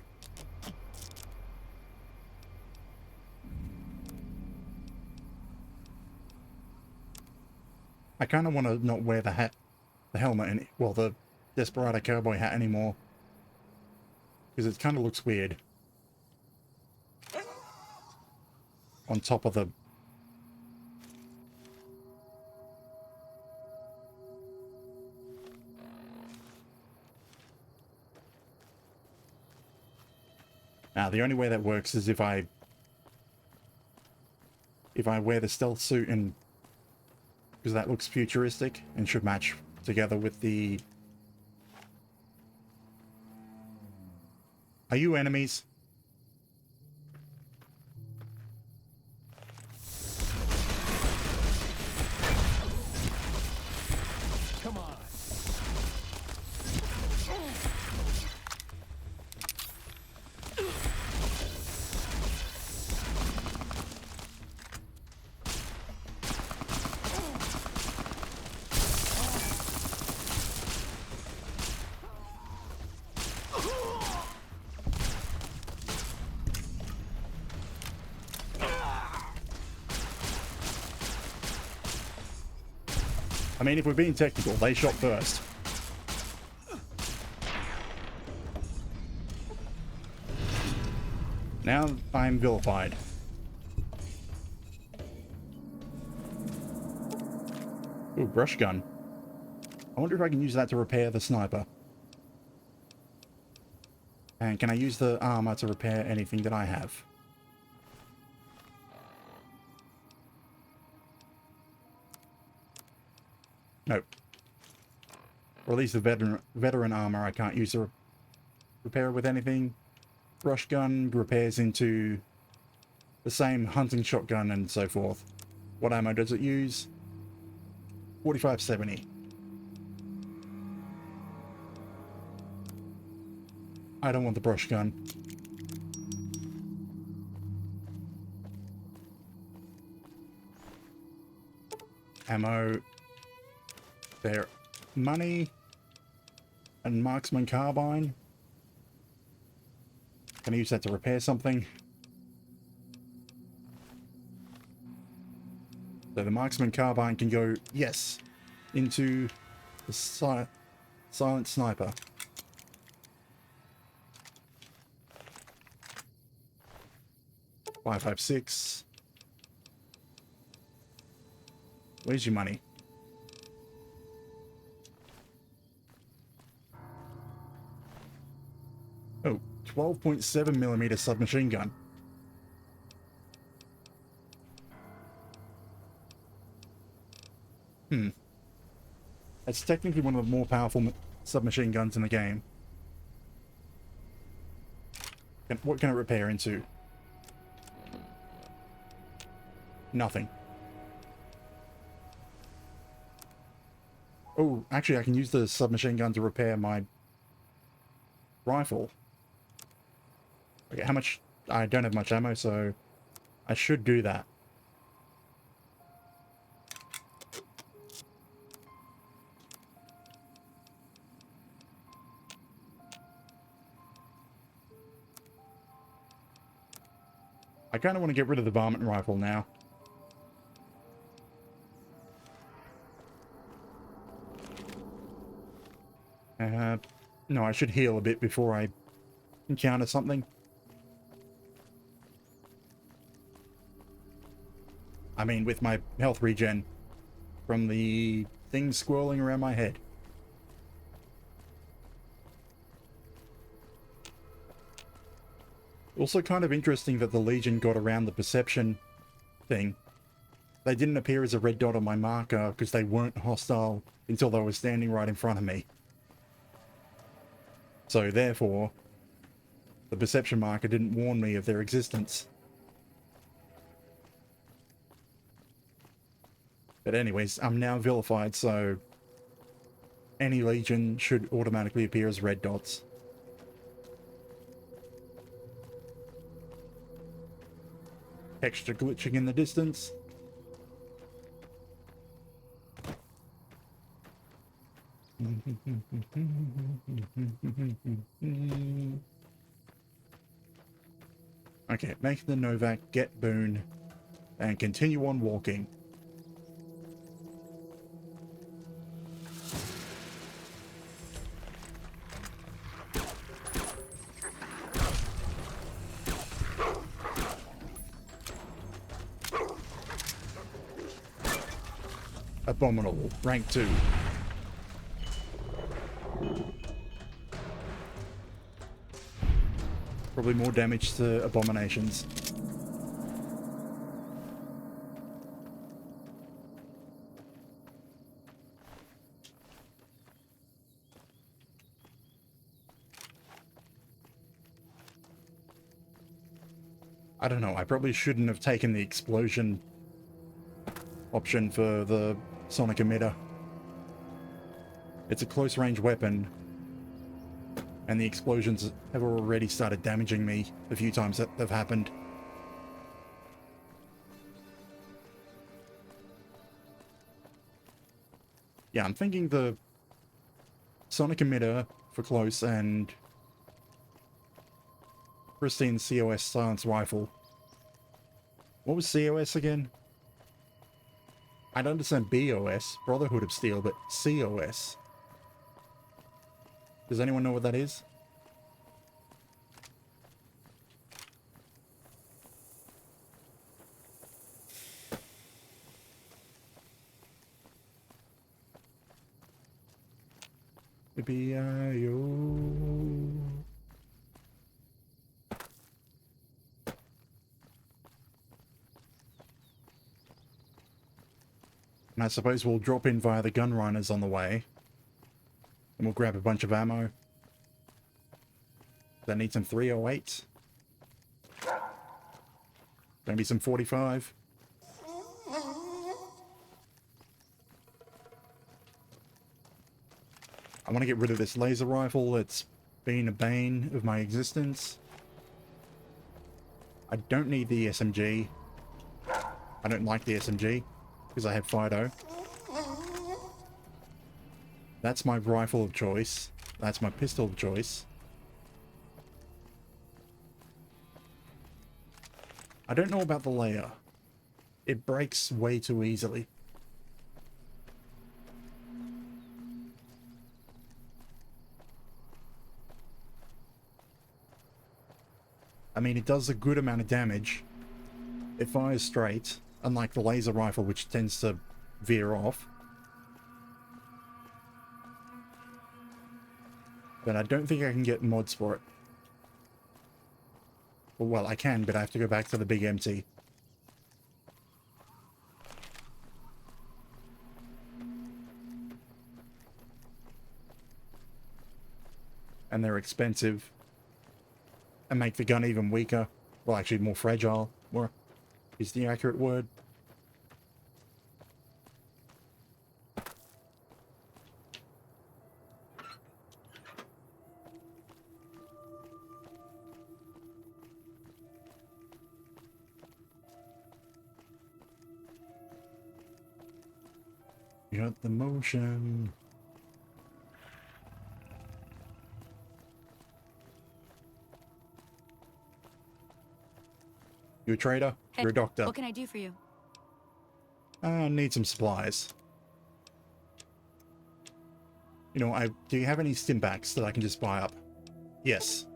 [SPEAKER 1] I kind of want to not wear the hat, the helmet, and well, the Desperado cowboy hat anymore. Because it kind of looks weird. On top of the... Now, the only way that works is if I wear the stealth suit, and because that looks futuristic and should match together with the... Are you enemies?
[SPEAKER 6] Come on.
[SPEAKER 1] I mean, if we're being technical, they shot first. Now I'm vilified. Ooh, brush gun. I wonder if I can use that to repair the sniper. And can I use the armor to repair anything that I have? Nope. Or at least the veteran armor I can't use to repair with anything. Brush gun repairs into the same hunting shotgun and so forth. What ammo does it use? 4570. I don't want the brush gun. Ammo. There. Money. And marksman carbine. Can I use that to repair something? So the marksman carbine can go, yes, into the silent sniper. .556. Where's your money? Oh, 12.7mm submachine gun. That's technically one of the more powerful submachine guns in the game. What can it repair into? Nothing. Oh, actually I can use the submachine gun to repair my rifle. Okay, how much? I don't have much ammo, so I should do that. I kind of want to get rid of the varmint rifle now. No, I should heal a bit before I encounter something. I mean, with my health regen from the things swirling around my head. Also kind of interesting that the Legion got around the perception thing. They didn't appear as a red dot on my marker because they weren't hostile until they were standing right in front of me. So therefore, the perception marker didn't warn me of their existence. But anyways, I'm now vilified, so any Legion should automatically appear as red dots. Texture glitching in the distance. Okay, make the Novak, get Boone, and continue on walking. Abominable. Rank 2. Probably more damage to abominations. I don't know, I probably shouldn't have taken the explosion option for the sonic emitter. It's a close range weapon, and the explosions have already started damaging me a few times that have happened. Yeah, I'm thinking the sonic emitter for close and pristine COS silence rifle. What was COS again? I'd understand BOS, Brotherhood of Steel, but COS. Does anyone know what that is? B-I-O. And I suppose we'll drop in via the gun runners on the way. And we'll grab a bunch of ammo. I need some 308. Maybe some 45. I want to get rid of this laser rifle. It's been a bane of my existence. I don't need the SMG. I don't like the SMG because I have Fido. That's my rifle of choice. That's my pistol of choice. I don't know about the layer. It breaks way too easily. I mean, it does a good amount of damage. It fires straight, unlike the laser rifle, which tends to veer off. But I don't think I can get mods for it. Well, I can, but I have to go back to the big empty. And they're expensive. And make the gun even weaker. Well, actually more fragile. More is the accurate word. You got the motion. You a trader?
[SPEAKER 21] Hey,
[SPEAKER 1] You're a doctor.
[SPEAKER 21] what can I do for you?
[SPEAKER 1] I need some supplies. You know, do you have any stimpaks that I can just buy up? Yes.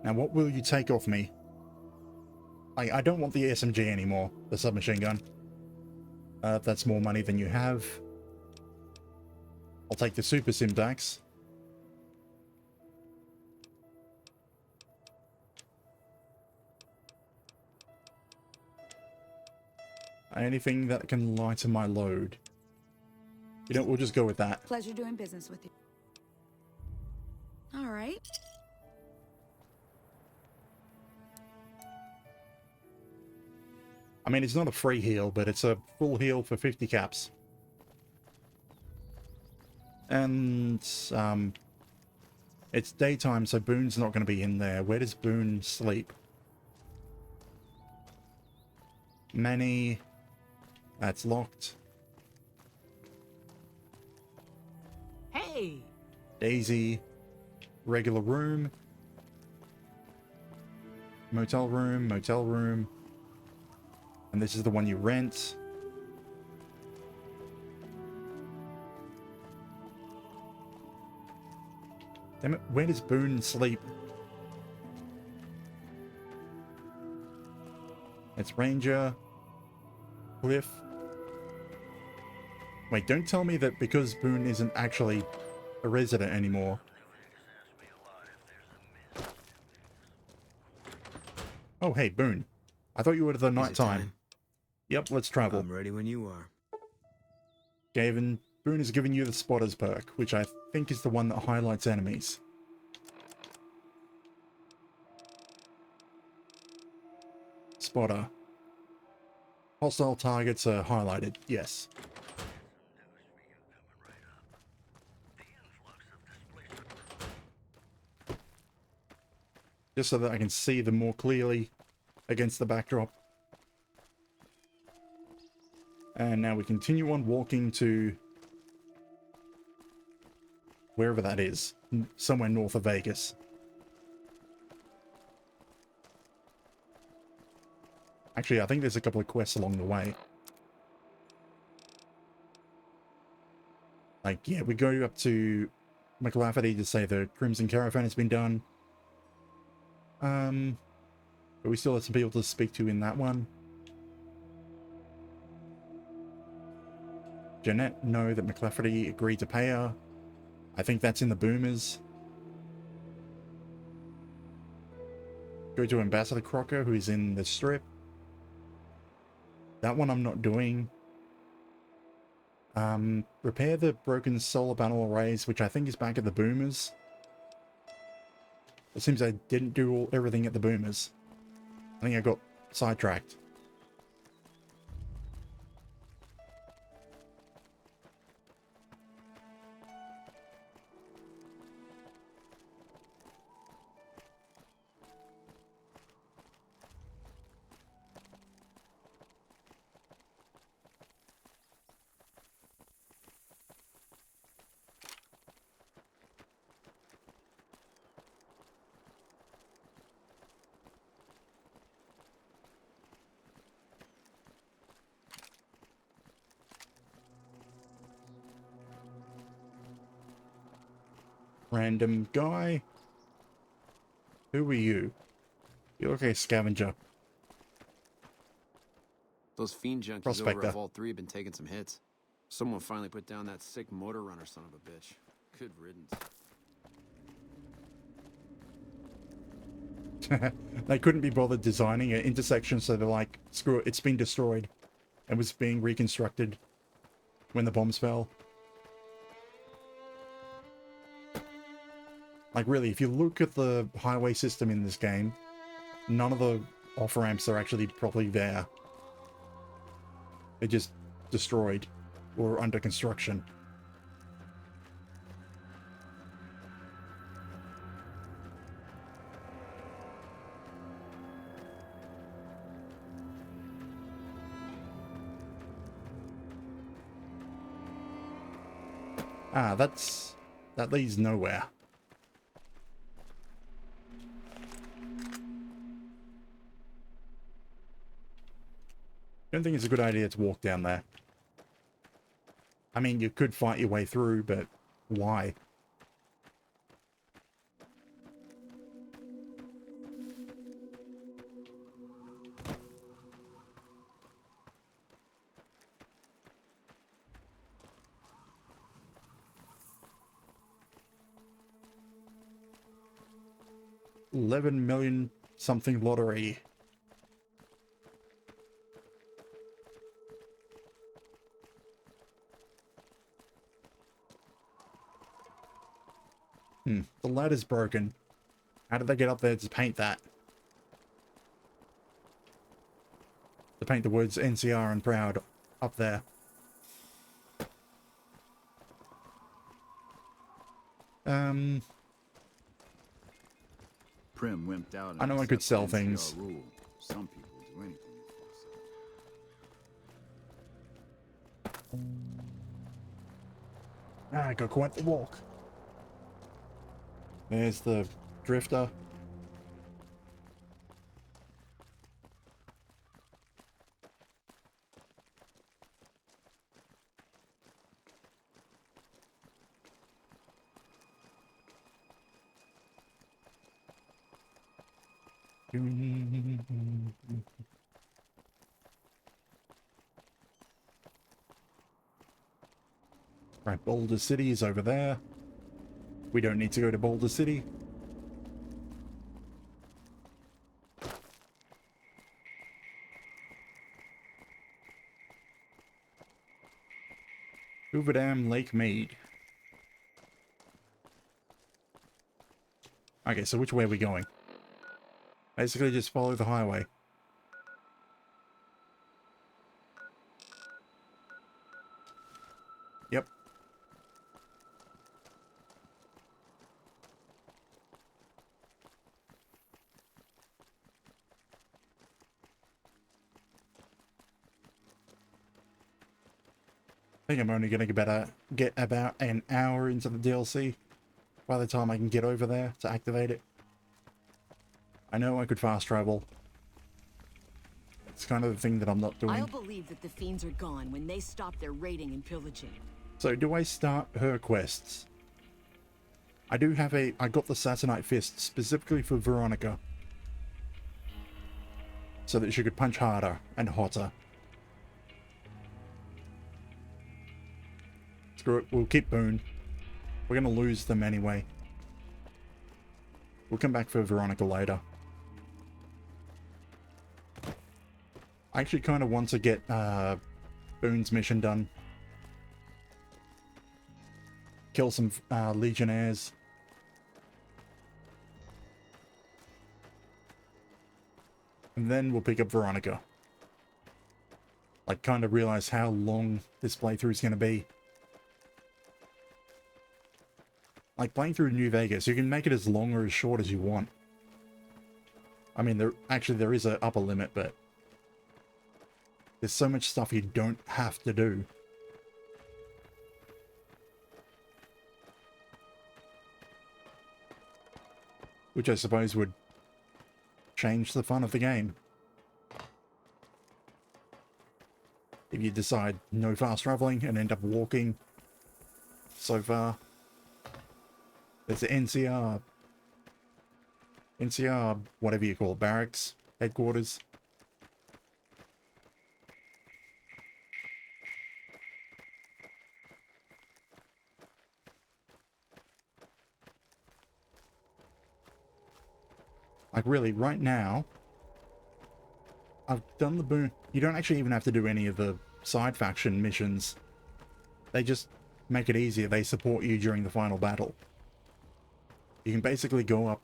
[SPEAKER 1] Now, what will you take off me? I don't want the SMG anymore, the submachine gun. That's more money than you have. I'll take the super Simdax. Anything that can lighten my load. You know, we'll just go with that.
[SPEAKER 21] Pleasure doing business with you. All right.
[SPEAKER 1] I mean, it's not a free heal, but it's a full heal for 50 caps. And, it's daytime, so Boone's not going to be in there. Where does Boone sleep? Manny. That's locked.
[SPEAKER 21] Hey!
[SPEAKER 1] Daisy. Regular room. Motel room, motel room. And this is the one you rent. Damn it, where does Boone sleep? It's Ranger. Cliff. Wait, don't tell me that because Boone isn't actually a resident anymore. Oh, hey, Boone. I thought you were the nighttime. Yep, let's travel.
[SPEAKER 20] I'm ready when you are.
[SPEAKER 1] Gavin, Boone has given you the Spotter's perk, which I think is the one that highlights enemies. Spotter. Hostile targets are highlighted, yes. Just so that I can see them more clearly against the backdrop. And now we continue on walking to wherever that is, somewhere north of Vegas. Actually, I think there's a couple of quests along the way. Like, yeah, we go up to McLafferty to say the Crimson Caravan has been done. But we still have some people to speak to in that one. Jeanette know that McLafferty agreed to pay her. I think that's in the Boomers. Go to Ambassador Crocker, who's in the Strip. That one I'm not doing. Repair the broken solar panel arrays, which I think is back at the Boomers. It seems I didn't do everything at the Boomers. I think I got sidetracked. Random guy. Who are you? You look like a scavenger.
[SPEAKER 4] Those fiend junkies
[SPEAKER 1] Prospector.
[SPEAKER 4] over at Vault 3 have been taking some hits. Someone finally put down that sick motor runner son of a bitch. Good riddance.
[SPEAKER 1] They couldn't be bothered designing an intersection, so they're like, screw it, it's been destroyed and was being reconstructed when the bombs fell. Like, really, if you look at the highway system in this game, none of the off-ramps are actually properly there. They're just destroyed or under construction. Ah, that leads nowhere. I don't think it's a good idea to walk down there. I mean, you could fight your way through, but why? $11 million something lottery. The ladder's broken. How did they get up there to paint that? To paint the words NCR and proud up there.
[SPEAKER 22] Prim wimped out.
[SPEAKER 1] I know I could sell things.
[SPEAKER 22] Rule. Some people do anything for
[SPEAKER 1] I got quite the walk. There's the drifter. Right, Boulder City is over there. We don't need to go to Boulder City. Hoover Dam, Lake Mead. Okay, so which way are we going? Basically just follow the highway. Yep. I think I'm only going to get about an hour into the DLC by the time I can get over there to activate it. I know I could fast travel. It's kind of the thing that I'm not doing.
[SPEAKER 3] I'll believe that the fiends are gone when they stop their raiding and pillaging.
[SPEAKER 1] So do I start her quests? I got the Saturnite Fist specifically for Veronica. So that she could punch harder and hotter. Screw it, we'll keep Boone. We're gonna lose them anyway. We'll come back for Veronica later. I actually kind of want to get Boone's mission done. Kill some Legionnaires. And then we'll pick up Veronica. Like, kind of realize how long this playthrough is going to be. Like, playing through New Vegas, you can make it as long or as short as you want. I mean, there is an upper limit, but there's so much stuff you don't have to do. Which I suppose would change the fun of the game. If you decide no fast traveling and end up walking so far. There's the NCR, whatever you call it, barracks, headquarters. Like, really, right now, I've done the Boone. You don't actually even have to do any of the side faction missions. They just make it easier. They support you during the final battle. You can basically go up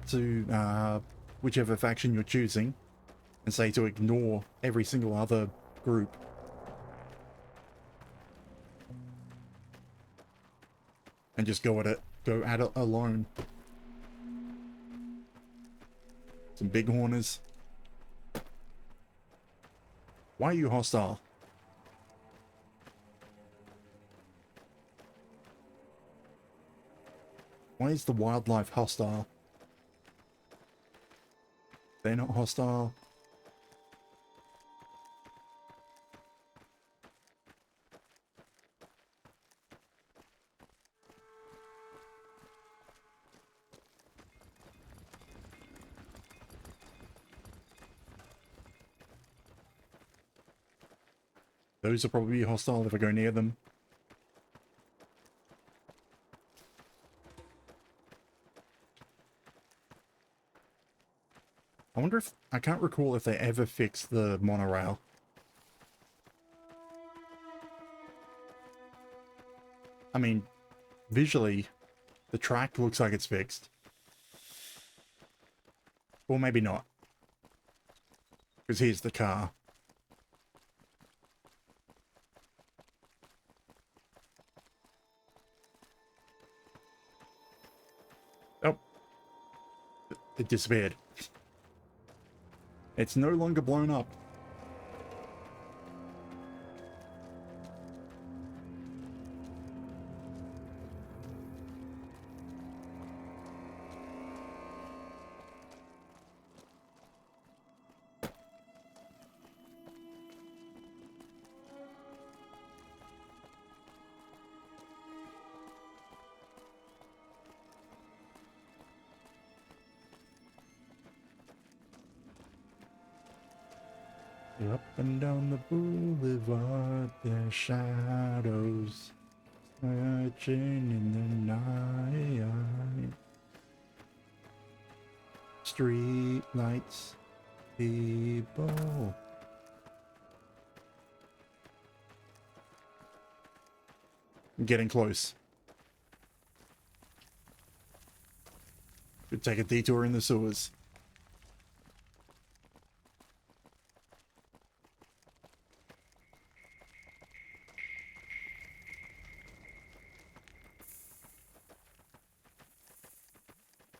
[SPEAKER 1] to whichever faction you're choosing and say to ignore every single other group. And just go at it alone. Some bighorners. Why are you hostile? Why is the wildlife hostile? They're not hostile. Those are probably hostile if I go near them. I wonder if... I can't recall if they ever fixed the monorail. I mean, visually, the track looks like it's fixed. Or maybe not. Because here's the car. Oh. It disappeared. It's no longer blown up. Up and down the boulevard, there's shadows searching in the night. Street lights, people. Getting close. Could take a detour in the sewers.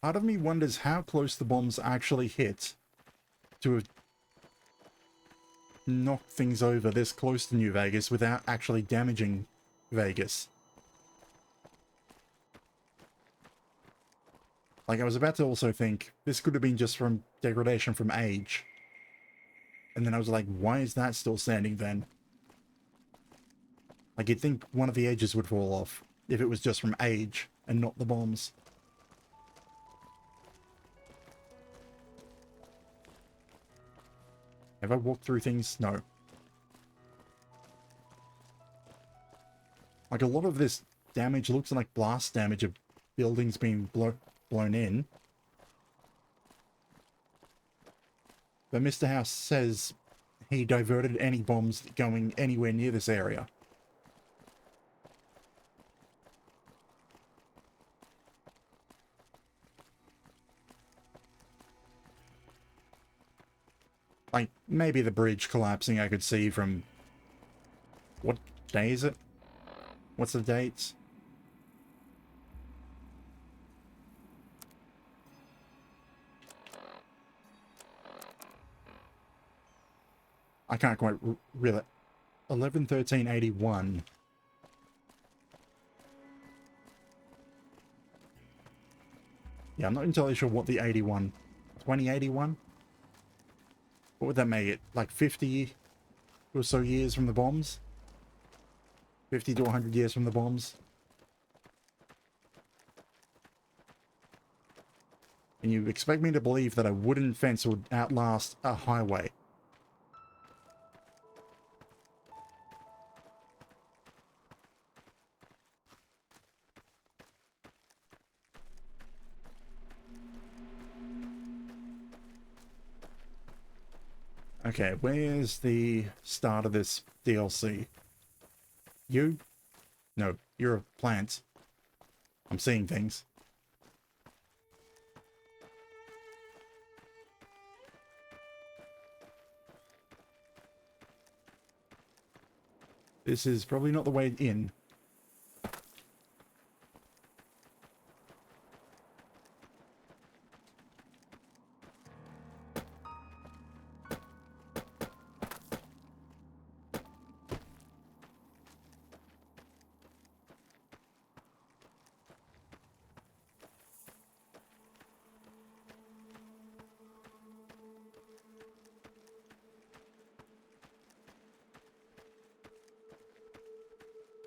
[SPEAKER 1] Part of me wonders how close the bombs actually hit to have knocked things over this close to New Vegas without actually damaging Vegas. Like, I was about to also think, this could have been just from degradation from age. And then I was like, why is that still standing then? Like, you'd think one of the edges would fall off if it was just from age and not the bombs. Have I walked through things? No. Like, a lot of this damage looks like blast damage of buildings being blown in. But Mr. House says he diverted any bombs going anywhere near this area. Like, maybe the bridge collapsing I could see from... What day is it? What's the dates? I can't quite really... 11/13/81. Yeah, I'm not entirely sure what the 81... 2081? What would that make it? Like 50 or so years from the bombs? 50 to 100 years from the bombs? And you expect me to believe that a wooden fence would outlast a highway? Okay, where's the start of this DLC? You? No, you're a plant. I'm seeing things. This is probably not the way in.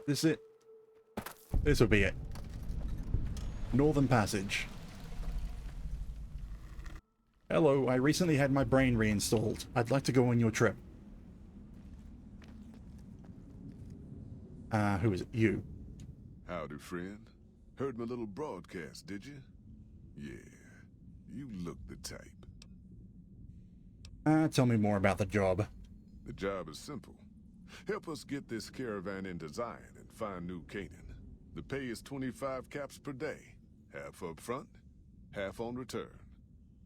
[SPEAKER 1] This it? This will be it. Northern Passage. Hello, I recently had my brain reinstalled. I'd like to go on your trip. Who is it? You.
[SPEAKER 5] Howdy, friend. Heard my little broadcast, did you? Yeah, you look the type.
[SPEAKER 1] Tell me more about the job.
[SPEAKER 5] The job is simple. Help us get this caravan into Zion and find New Canaan. The pay is 25 caps per day. Half up front, half on return.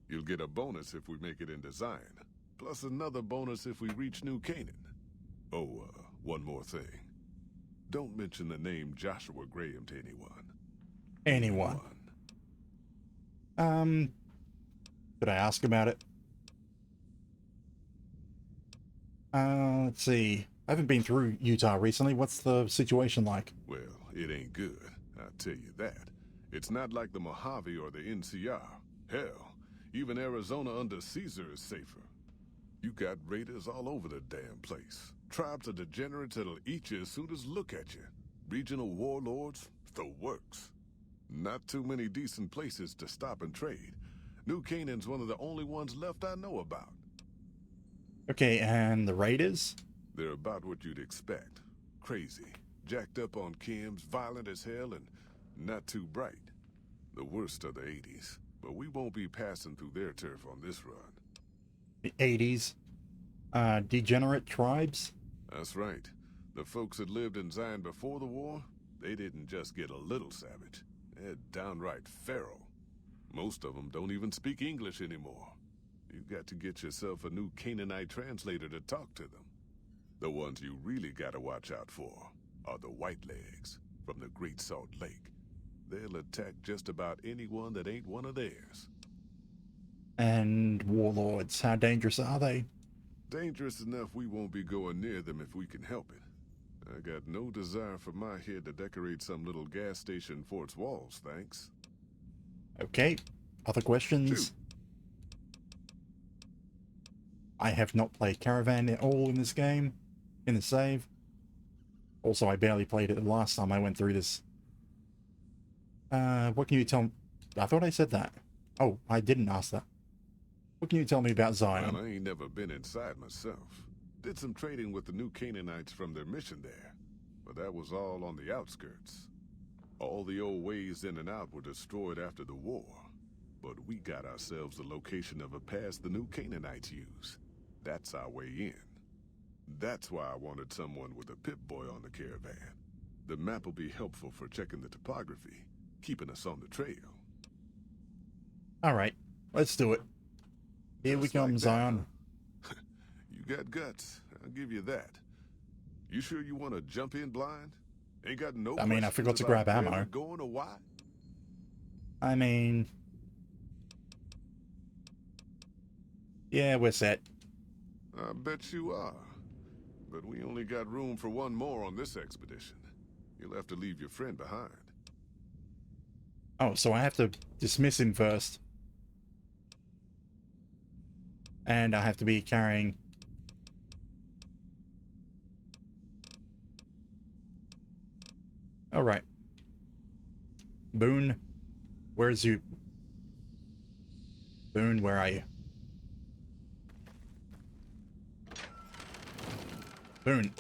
[SPEAKER 5] You'll get a bonus if we make it into Zion, plus another bonus if we reach New Canaan. Oh, one more thing. Don't mention the name Joshua Graham to anyone.
[SPEAKER 1] Anyone. Could I ask about it? Let's see. I haven't been through Utah recently. What's the situation like?
[SPEAKER 5] Well, it ain't good, I'll tell you that. It's not like the Mojave or the NCR. Hell, even Arizona under Caesar is safer. You got raiders all over the damn place. Tribes of degenerates that'll eat you as soon as look at you. Regional warlords, the works. Not too many decent places to stop and trade. New Canaan's one of the only ones left I know about.
[SPEAKER 1] Okay, and the raiders?
[SPEAKER 5] They're about what you'd expect. Crazy, jacked up on chems, violent as hell, and not too bright. The worst of the 80s, but we won't be passing through their turf on this run.
[SPEAKER 1] The 80s? Degenerate tribes?
[SPEAKER 5] That's right. The folks that lived in Zion before the war, they didn't just get a little savage. They're downright feral. Most of them don't even speak English anymore. You've got to get yourself a new Canaanite translator to talk to them. The ones you really gotta watch out for are the Whitelegs from the Great Salt Lake. They'll attack just about anyone that ain't one of theirs.
[SPEAKER 1] And warlords, how dangerous are they?
[SPEAKER 5] Dangerous enough we won't be going near them if we can help it. I got no desire for my head to decorate some little gas station fort's walls, thanks.
[SPEAKER 1] Okay, other questions?
[SPEAKER 5] Shoot.
[SPEAKER 1] I have not played Caravan at all in this game, in the save. Also, I barely played it the last time I went through this. What can you tell me? I thought I said that. Oh, I didn't ask that. What can you tell me about Zion?
[SPEAKER 5] Well, I ain't never been inside myself. Did some trading with the new Canaanites from their mission there, but that was all on the outskirts. All the old ways in and out were destroyed after the war, but we got ourselves the location of a pass the new Canaanites use. That's our way in. That's why I wanted someone with a Pip-Boy on the caravan. The map will be helpful for checking the topography, keeping us on the trail.
[SPEAKER 1] Alright, let's do it. Here we come, Zion.
[SPEAKER 5] You got guts, I'll give you that. You sure you want to jump in blind? Ain't got no
[SPEAKER 1] I mean, I forgot to grab ammo.
[SPEAKER 5] Going or why?
[SPEAKER 1] I mean... yeah, we're set.
[SPEAKER 5] I bet you are. But we only got room for one more on this expedition. You'll have to leave your friend behind.
[SPEAKER 1] Oh, so I have to dismiss him first. And I have to be carrying... Alright. Boone, where's you? Boone, where are you? Boone,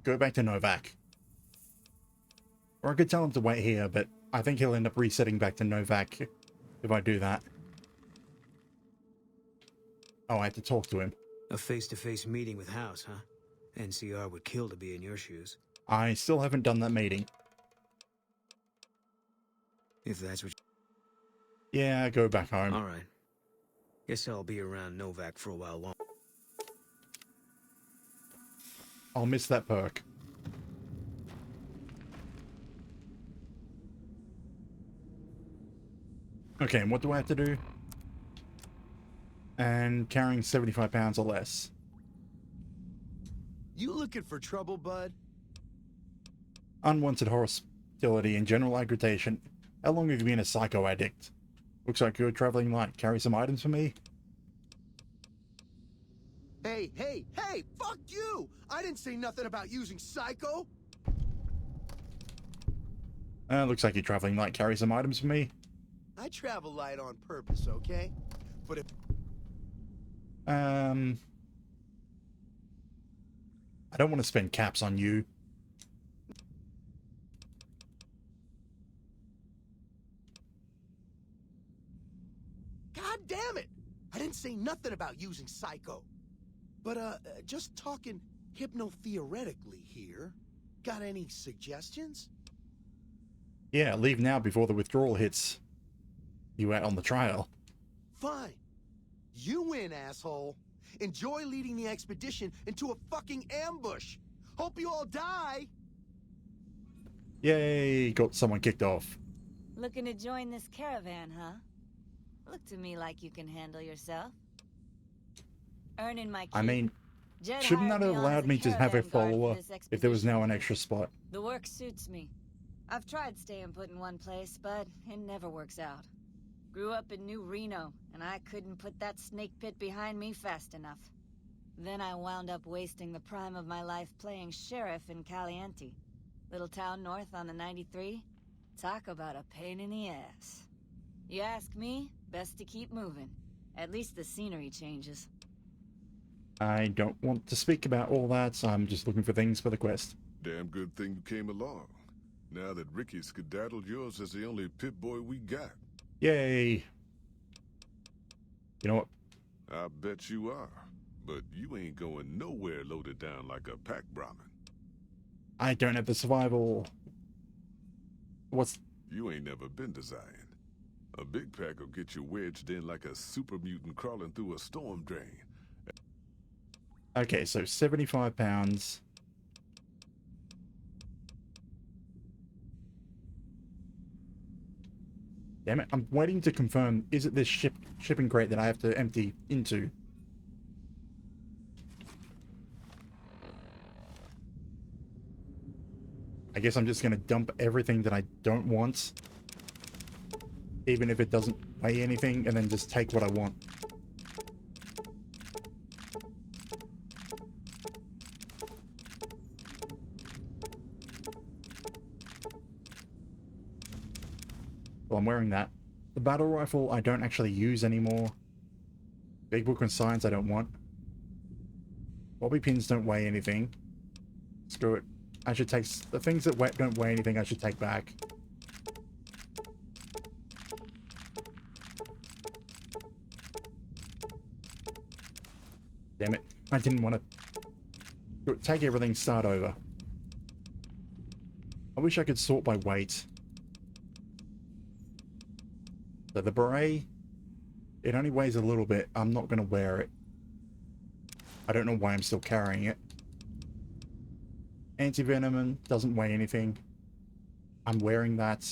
[SPEAKER 1] go back to Novak. Or I could tell him to wait here, but I think he'll end up resetting back to Novak if I do that. Oh, I have to talk to him.
[SPEAKER 4] A face-to-face meeting with House, huh? NCR would kill to be in your shoes.
[SPEAKER 1] I still haven't done that meeting.
[SPEAKER 4] If that's what
[SPEAKER 1] Yeah, go back home.
[SPEAKER 4] Alright. Guess I'll be around Novak for a while longer.
[SPEAKER 1] I'll miss that perk. Okay, and what do I have to do? And carrying 75 pounds or less.
[SPEAKER 9] You looking for trouble, bud?
[SPEAKER 1] Unwanted hostility and general aggravation. How long have you been a psycho addict? Looks like you're traveling light. Carry some items for me?
[SPEAKER 9] Hey, hey, hey! Fuck you! I didn't say nothing about using psycho!
[SPEAKER 1] Looks like you're traveling light. Carry some items for me?
[SPEAKER 9] I travel light on purpose, okay? But if...
[SPEAKER 1] I don't want to spend caps on you.
[SPEAKER 9] God damn it! I didn't say nothing about using psycho. But, just talking hypno-theoretically here. Got any suggestions?
[SPEAKER 1] Yeah, leave now before the withdrawal hits you out on the trial.
[SPEAKER 9] Fine. You win, asshole. Enjoy leading the expedition into a fucking ambush. Hope you all die.
[SPEAKER 1] Yay, got someone kicked off.
[SPEAKER 13] Looking to join this caravan, huh? Look to me like you can handle yourself. Earning my keep.
[SPEAKER 1] I mean,
[SPEAKER 13] Jed
[SPEAKER 1] shouldn't that
[SPEAKER 13] hired
[SPEAKER 1] have
[SPEAKER 13] me on
[SPEAKER 1] allowed
[SPEAKER 13] as a
[SPEAKER 1] me to have a
[SPEAKER 13] caravan guard
[SPEAKER 1] follower
[SPEAKER 13] for this
[SPEAKER 1] if there was now an
[SPEAKER 13] expedition.
[SPEAKER 1] extra spot?
[SPEAKER 13] The work suits me. I've tried staying put in one place, but it never works out. Grew up in New Reno, and I couldn't put that snake pit behind me fast enough. Then I wound up wasting the prime of my life playing sheriff in Caliente. Little town north on the 93. Talk about a pain in the ass. You ask me, best to keep moving. At least the scenery changes.
[SPEAKER 1] I don't want to speak about all that, so I'm just looking for things for the quest.
[SPEAKER 5] Damn good thing you came along. Now that Ricky skedaddled, yours is the only Pip-Boy we got.
[SPEAKER 1] Yay! You know what?
[SPEAKER 5] I bet you are. But you ain't going nowhere loaded down like a pack Brahmin.
[SPEAKER 1] I don't have the survival. What's...
[SPEAKER 5] You ain't never been to Zion. A big pack will get you wedged in like a super mutant crawling through a storm drain.
[SPEAKER 1] Okay, so 75 pounds. Damn it, I'm waiting to confirm, is it this shipping crate that I have to empty into? I guess I'm just going to dump everything that I don't want, even if it doesn't weigh anything, and then just take what I want. Well, I'm wearing that. The battle rifle I don't actually use anymore. Big book and science I don't want. Bobby pins don't weigh anything. Screw it. I should take the things that don't weigh anything. I should take back. Damn it. I didn't want to take everything, start over. I wish I could sort by weight. So the beret, it only weighs a little bit. I'm not going to wear it. I don't know why I'm still carrying it. Anti-venom doesn't weigh anything. I'm wearing that.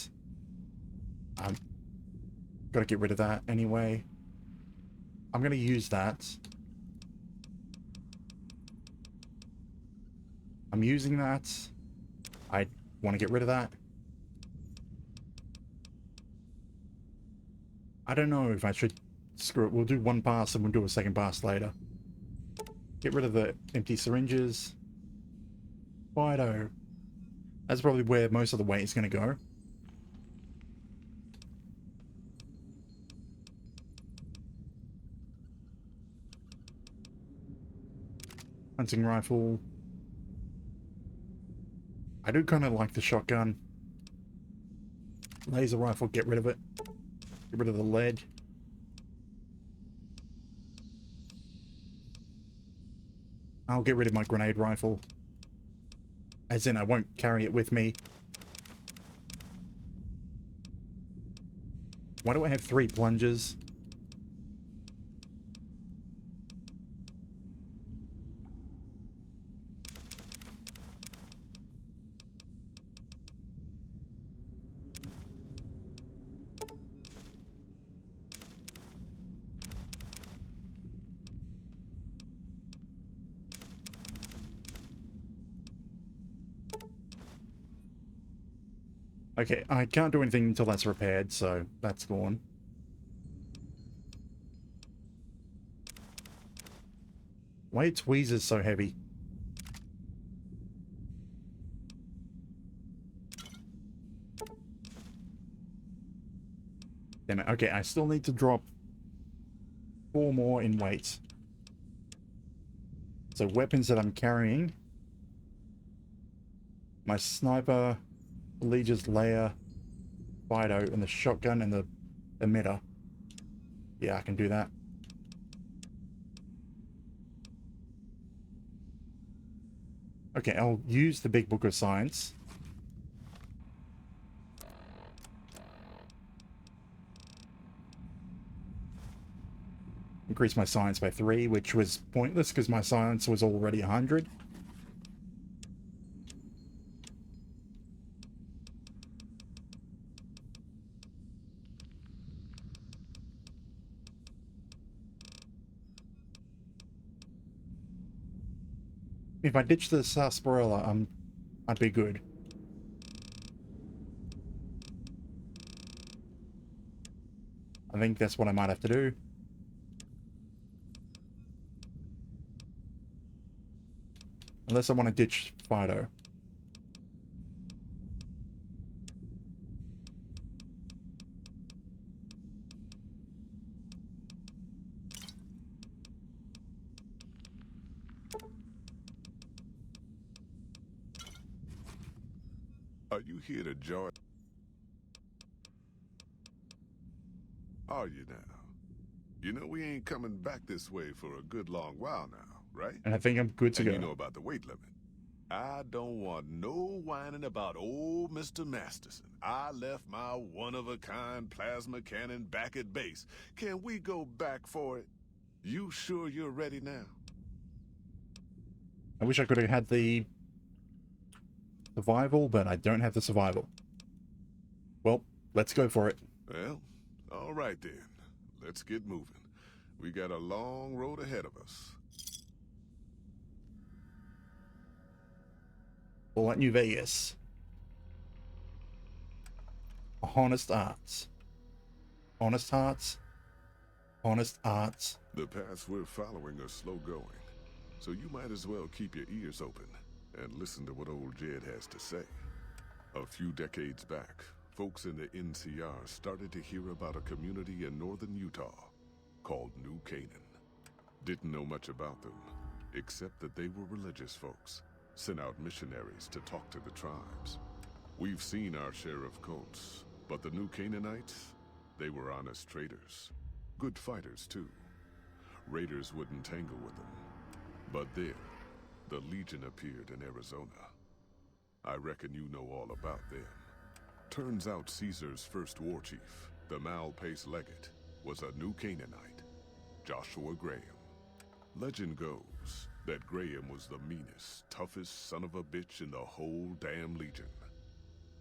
[SPEAKER 1] I'm got to get rid of that anyway. I'm going to use that. I'm using that. I want to get rid of that. I don't know if I should... Screw it. We'll do one pass and we'll do a second pass later. Get rid of the empty syringes. Fido. That's probably where most of the weight is going to go. Hunting rifle. I do kind of like the shotgun. Laser rifle, get rid of it. Get rid of the lead. I'll get rid of my grenade rifle. As in, I won't carry it with me. Why do I have 3 plungers? Okay, I can't do anything until that's repaired, so that's gone. Why are tweezers so heavy? Damn it. Okay, I still need to drop 4 more in weight. So weapons that I'm carrying. My sniper, Legion's layer, Fido, and the shotgun and the emitter. Yeah, I can do that. Okay, I'll use the big book of science. Increase my science by 3, which was pointless because my science was already 100. If I ditch the sarsaparilla, I'd be good. I think that's what I might have to do. Unless I want to ditch Fido.
[SPEAKER 5] Are you here to join? Are you now? You know we ain't coming back this way for a good long while now, right?
[SPEAKER 1] And I think I'm good to
[SPEAKER 5] and
[SPEAKER 1] go.
[SPEAKER 5] You know about the weight limit. I don't want no whining about old Mr. Masterson. I left my one-of-a-kind plasma cannon back at base. Can we go back for it? You sure you're ready now?
[SPEAKER 1] I wish I could have had the survival, but I don't have the survival. Well, let's go for it.
[SPEAKER 5] Well, all right then. Let's get moving. We got a long road ahead of us.
[SPEAKER 1] All at New Vegas. Honest Arts. Honest Hearts. Honest Arts.
[SPEAKER 5] The paths we're following are slow going, so you might as well keep your ears open and listen to what old Jed has to say. A few decades back, folks in the NCR started to hear about a community in northern Utah called New Canaan. Didn't know much about them, except that they were religious folks, sent out missionaries to talk to the tribes. We've seen our share of cults, but the New Canaanites, they were honest traders. Good fighters, too. Raiders wouldn't tangle with them. But then, the Legion appeared in Arizona. I reckon you know all about them. Turns out Caesar's first war chief, the Malpace Legate, was a New Canaanite, Joshua Graham. Legend goes that Graham was the meanest, toughest son of a bitch in the whole damn Legion.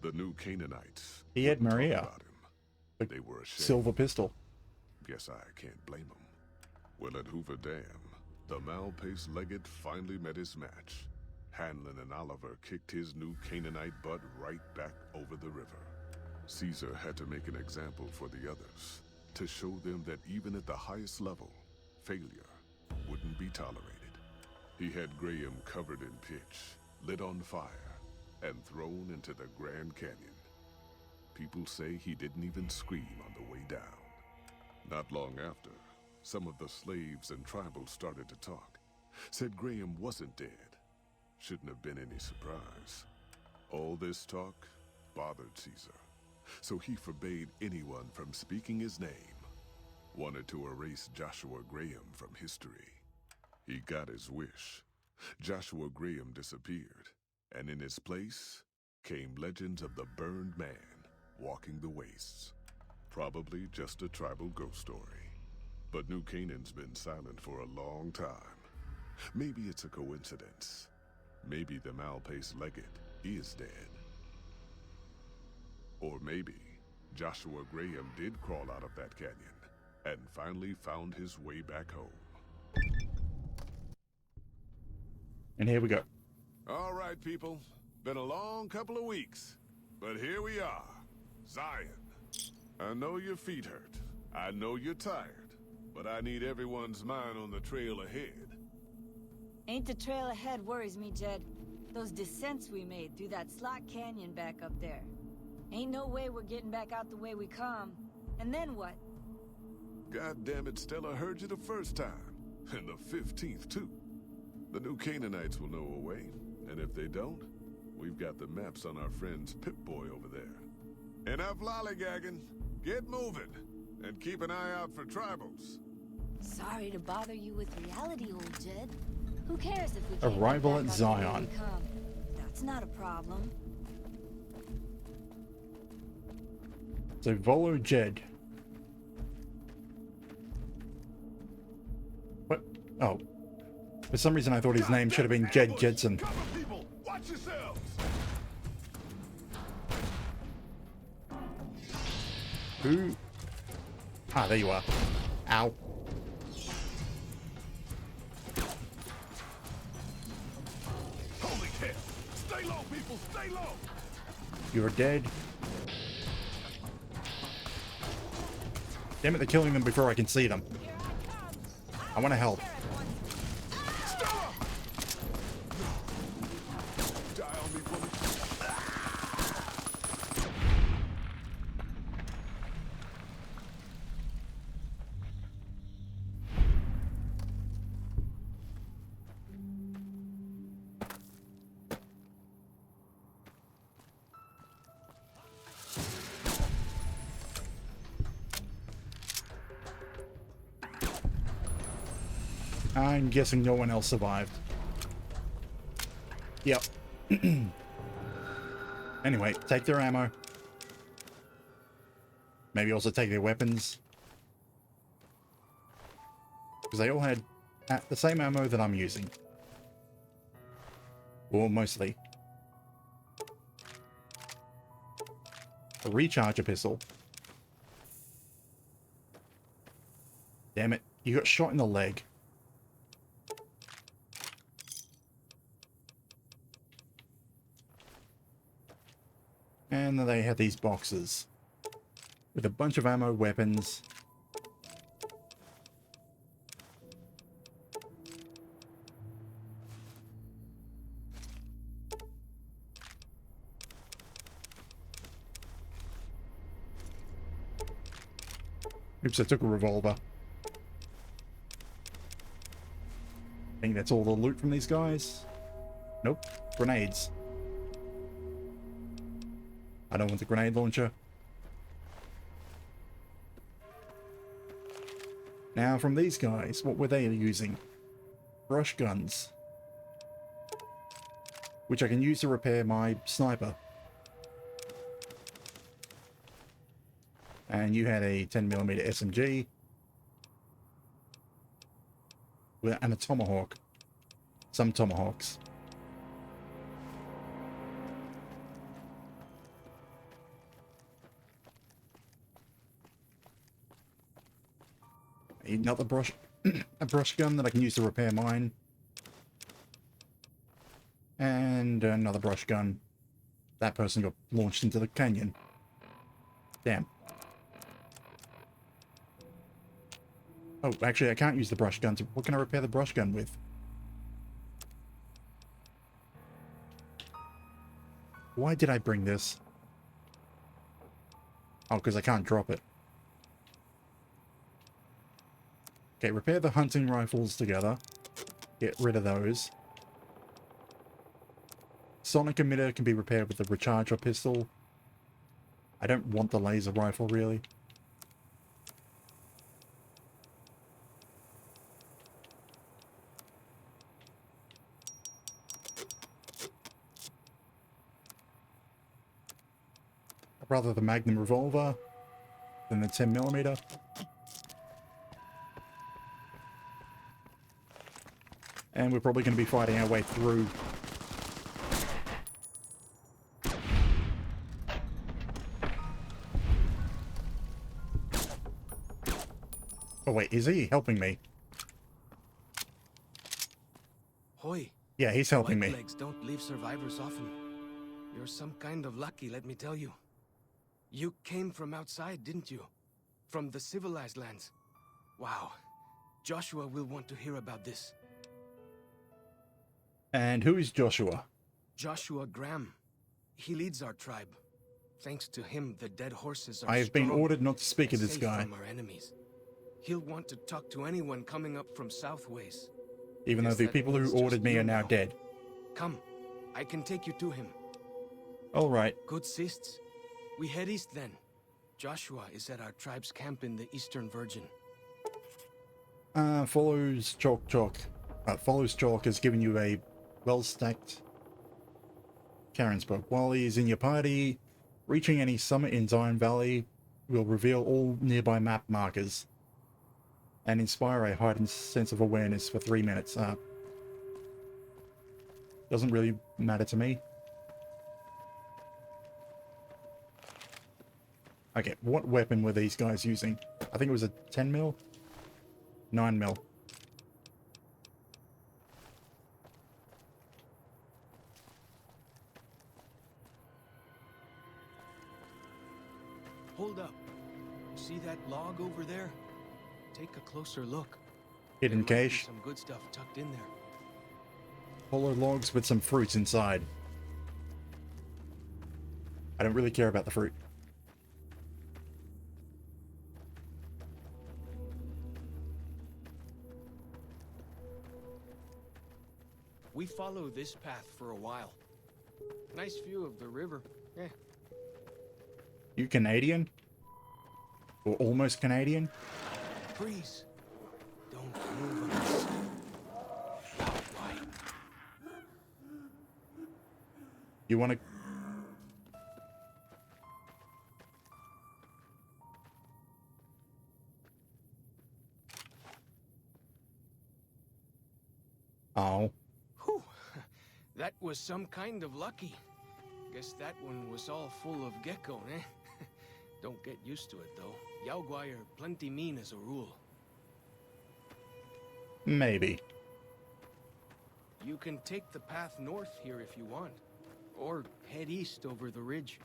[SPEAKER 5] The New Canaanites.
[SPEAKER 1] He had Maria.
[SPEAKER 5] About him. They were ashamed.
[SPEAKER 1] Silver pistol.
[SPEAKER 5] Guess I can't blame him. Well, at Hoover Dam, the Malpace Legate finally met his match. Hanlon and Oliver kicked his New Canaanite butt right back over the river. Caesar had to make an example for the others, to show them that even at the highest level, failure wouldn't be tolerated. He had Graham covered in pitch, lit on fire, and thrown into the Grand Canyon. People say he didn't even scream on the way down. Not long after, some of the slaves and tribals started to talk. Said Graham wasn't dead. Shouldn't have been any surprise. All this talk bothered Caesar, so he forbade anyone from speaking his name. Wanted to erase Joshua Graham from history. He got his wish. Joshua Graham disappeared, and in his place came legends of the burned man walking the wastes. Probably just a tribal ghost story. But New Canaan's been silent for a long time. Maybe it's a coincidence. Maybe the Malpace Legate is dead. Or maybe Joshua Graham did crawl out of that canyon and finally found his way back home.
[SPEAKER 1] And here we go.
[SPEAKER 5] All right, people. Been a long couple of weeks, but here we are. Zion. I know your feet hurt. I know you're tired, but I need everyone's mind on the trail ahead.
[SPEAKER 13] Ain't the trail ahead worries me, Jed. Those descents we made through that slot canyon back up there. Ain't no way we're getting back out the way we come. And then what?
[SPEAKER 5] God damn it, Stella heard you the first time. And the 15th, too. The New Canaanites will know a way. And if they don't, we've got the maps on our friend's Pip-Boy over there. Enough lollygagging. Get moving. And keep an eye out for tribals.
[SPEAKER 13] Sorry to bother you with reality, old Jed. Who cares if we can't
[SPEAKER 1] Arrival
[SPEAKER 13] get
[SPEAKER 1] at
[SPEAKER 13] back out the way
[SPEAKER 1] Zion.
[SPEAKER 13] we come? That's not a problem.
[SPEAKER 1] So Volo Jed. What? Oh. For some reason I thought his name should have been Jed Jedson.
[SPEAKER 5] Watch yourselves.
[SPEAKER 1] Who? Ah, there you are. Ow.
[SPEAKER 5] Holy hell. Stay low, people. Stay low.
[SPEAKER 1] You're dead. Damn it, they're killing them before I can see them. I want to help. I'm guessing no one else survived. Yep. Anyway, take their ammo. Maybe also take their weapons. Because they all had the same ammo that I'm using. Or mostly. A recharger pistol. Damn it. You got shot in the leg. And then they had these boxes. With a bunch of ammo, weapons. Oops, I took a revolver. I think that's all the loot from these guys. Nope. Grenades. I don't want the grenade launcher. Now, from these guys, what were they using? Brush guns. Which I can use to repair my sniper. And you had a 10mm SMG. And a tomahawk. Some tomahawks. Another brush, a brush gun that I can use to repair mine. And another brush gun. That person got launched into the canyon. Damn. Oh, actually, I can't use the brush gun. What can I repair the brush gun with? Why did I bring this? Oh, because I can't drop it. Okay, repair the hunting rifles together. Get rid of those. Sonic emitter can be repaired with the recharger pistol. I don't want the laser rifle, really. I'd rather the Magnum revolver than the 10mm. And we're probably going to be fighting our way through. Oh wait, is he helping me?
[SPEAKER 7] Hoy.
[SPEAKER 1] Yeah, he's helping me.
[SPEAKER 7] Legs don't leave survivors often. You're some kind of lucky, let me tell you. You came from outside, didn't you? From the civilized lands. Wow. Joshua will want to hear about this.
[SPEAKER 1] And who is Joshua?
[SPEAKER 7] Joshua Graham. He leads our tribe. Thanks to him, the dead horses are
[SPEAKER 1] I have been
[SPEAKER 7] strong
[SPEAKER 1] ordered not to speak to
[SPEAKER 7] and
[SPEAKER 1] this
[SPEAKER 7] safe
[SPEAKER 1] guy.
[SPEAKER 7] from our enemies. He'll want to talk to anyone coming up from Southways.
[SPEAKER 1] Even though the people who ordered me are now dead.
[SPEAKER 7] Come, I can take you to him.
[SPEAKER 1] Alright.
[SPEAKER 7] Good sists. We head east then. Joshua is at our tribe's camp in the Eastern Virgin.
[SPEAKER 1] Follows Chalk. Follows Chalk has given you a well-stacked Karen's book. While he's in your party, reaching any summit in Zion Valley will reveal all nearby map markers and inspire a heightened sense of awareness for 3 minutes. Doesn't really matter to me. Okay, what weapon were these guys using? I think it was a 10mm? 9mm.
[SPEAKER 7] Hold up. See that log over there? Take a closer look.
[SPEAKER 1] Hidden cache.
[SPEAKER 7] Some good stuff tucked in there.
[SPEAKER 1] Hollow logs with some fruits inside. I don't really care about the fruit.
[SPEAKER 7] We follow this path for a while. Nice view of the river. Yeah.
[SPEAKER 1] You Canadian? Or almost Canadian?
[SPEAKER 7] Freeze. Don't move on us.
[SPEAKER 1] You want to... Oh.
[SPEAKER 7] Whew. That was some kind of lucky. Guess that one was all full of gecko, eh? Don't get used to it, though. Yaoguai are plenty mean as a rule.
[SPEAKER 1] Maybe.
[SPEAKER 7] You can take the path north here if you want. Or head east over the ridge.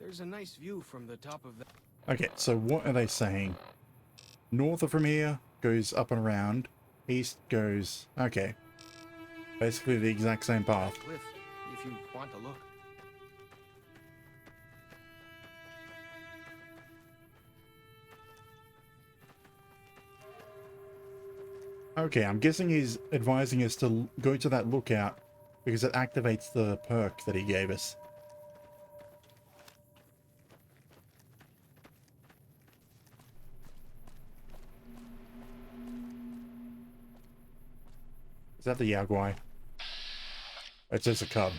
[SPEAKER 7] There's a nice view from the top of the...
[SPEAKER 1] Okay, so what are they saying? North of from here goes up and around. East goes... Okay. Basically the exact same path.
[SPEAKER 7] cliff, if you want to look.
[SPEAKER 1] Okay, I'm guessing he's advising us to go to that lookout because it activates the perk that he gave us. Is that the Yaoguai? It's just a cub.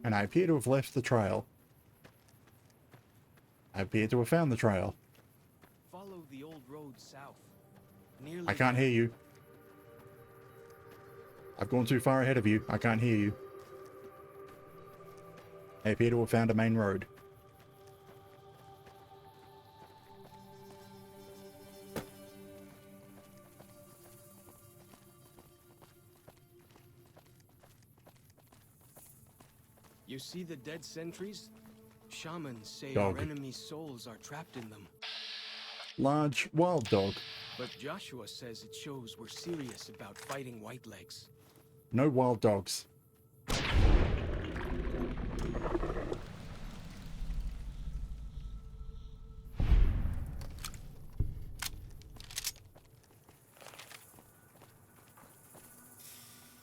[SPEAKER 1] And I appear to have left the trail. I appear to have found the trail.
[SPEAKER 7] Follow the old road south. Nearly
[SPEAKER 1] I can't hear you. I've gone too far ahead of you. I can't hear you. I appear to have found a main road.
[SPEAKER 7] You see the dead sentries? Shamans say
[SPEAKER 1] Dog.
[SPEAKER 7] our enemies' souls are trapped in them.
[SPEAKER 1] Large wild dog.
[SPEAKER 7] But Joshua says it shows we're serious about fighting Whitelegs.
[SPEAKER 1] No wild dogs.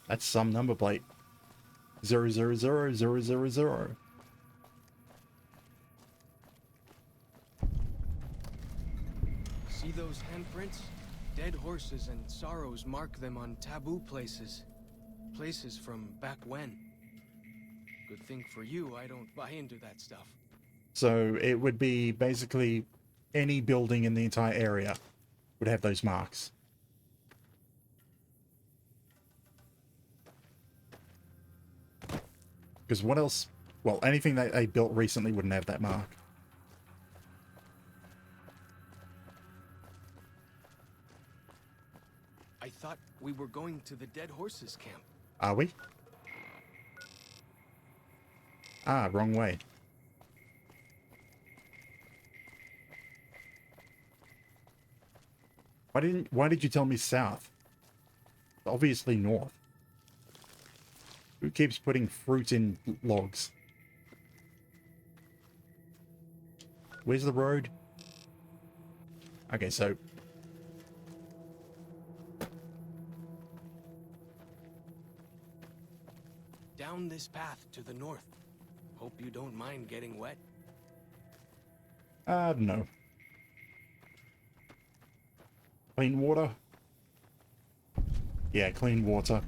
[SPEAKER 1] That's some number plate. 0000000.
[SPEAKER 7] See those handprints? Dead horses and sorrows mark them on taboo places. Places from back when. Good thing for you, I don't buy into that stuff.
[SPEAKER 1] So it would be basically any building in the entire area would have those marks. Because what else? Well, anything that they built recently wouldn't have that mark.
[SPEAKER 7] I thought we were going to the dead horses camp.
[SPEAKER 1] Are we? Ah, wrong way. Why did you tell me south? Obviously north. Who keeps putting fruit in logs? Where's the road? Okay, so...
[SPEAKER 7] Down this path to the north. Hope you don't mind getting wet.
[SPEAKER 1] No. Clean water? Yeah, clean water.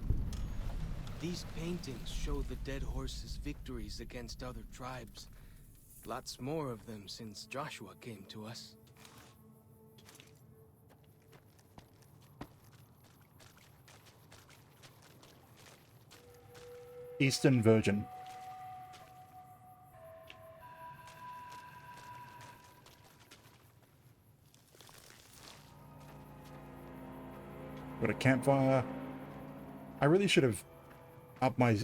[SPEAKER 7] These paintings show the dead horses' victories against other tribes. Lots more of them since Joshua came to us.
[SPEAKER 1] Eastern Virgin. Got a campfire. I really should have upped my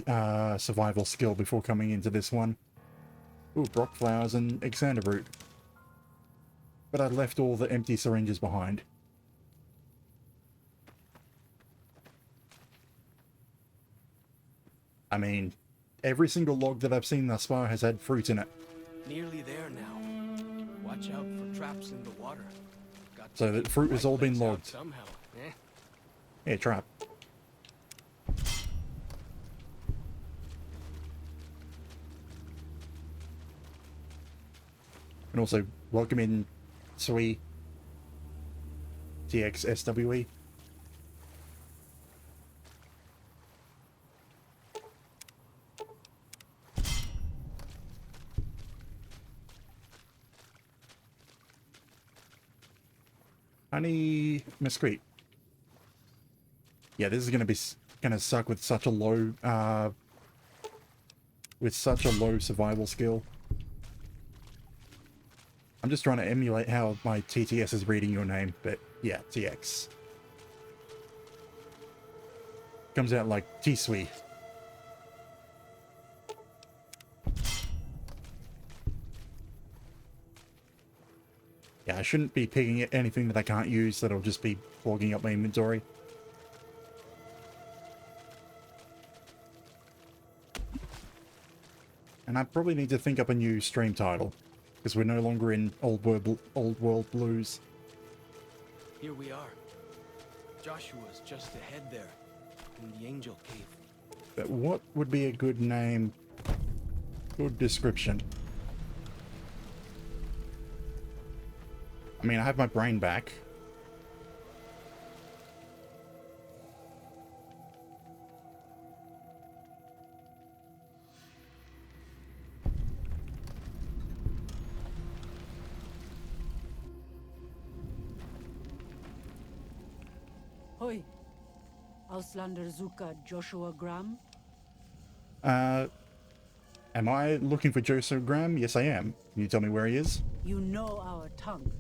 [SPEAKER 1] survival skill before coming into this one. Ooh, brock flowers and Xander root. But I left all the empty syringes behind. I mean, every single log that I've seen thus far has had fruit in it.
[SPEAKER 7] Nearly there now. Watch out for traps in the water.
[SPEAKER 1] So the fruit has all been logged.
[SPEAKER 7] Somehow, eh?
[SPEAKER 1] Yeah, trap. And also, welcome in, Sui. TX SWE. Honey mesquite. Yeah, this is gonna suck with such a low survival skill. I'm just trying to emulate how my TTS is reading your name, but yeah, TX. Comes out like T-Sui. Yeah, I shouldn't be picking at anything that I can't use, that'll just be clogging up my inventory. And I probably need to think up a new stream title, because we're no longer in Old World Blues.
[SPEAKER 7] Here we are. Joshua's just ahead there, in the Angel Cave.
[SPEAKER 1] But what would be a good name? Good description? I mean, I have my brain back.
[SPEAKER 21] Hoi. Auslander Zuka Joshua Graham?
[SPEAKER 1] Am I looking for Joseph Graham? Yes, I am. Can you tell me where he is?
[SPEAKER 21] You know our tongue.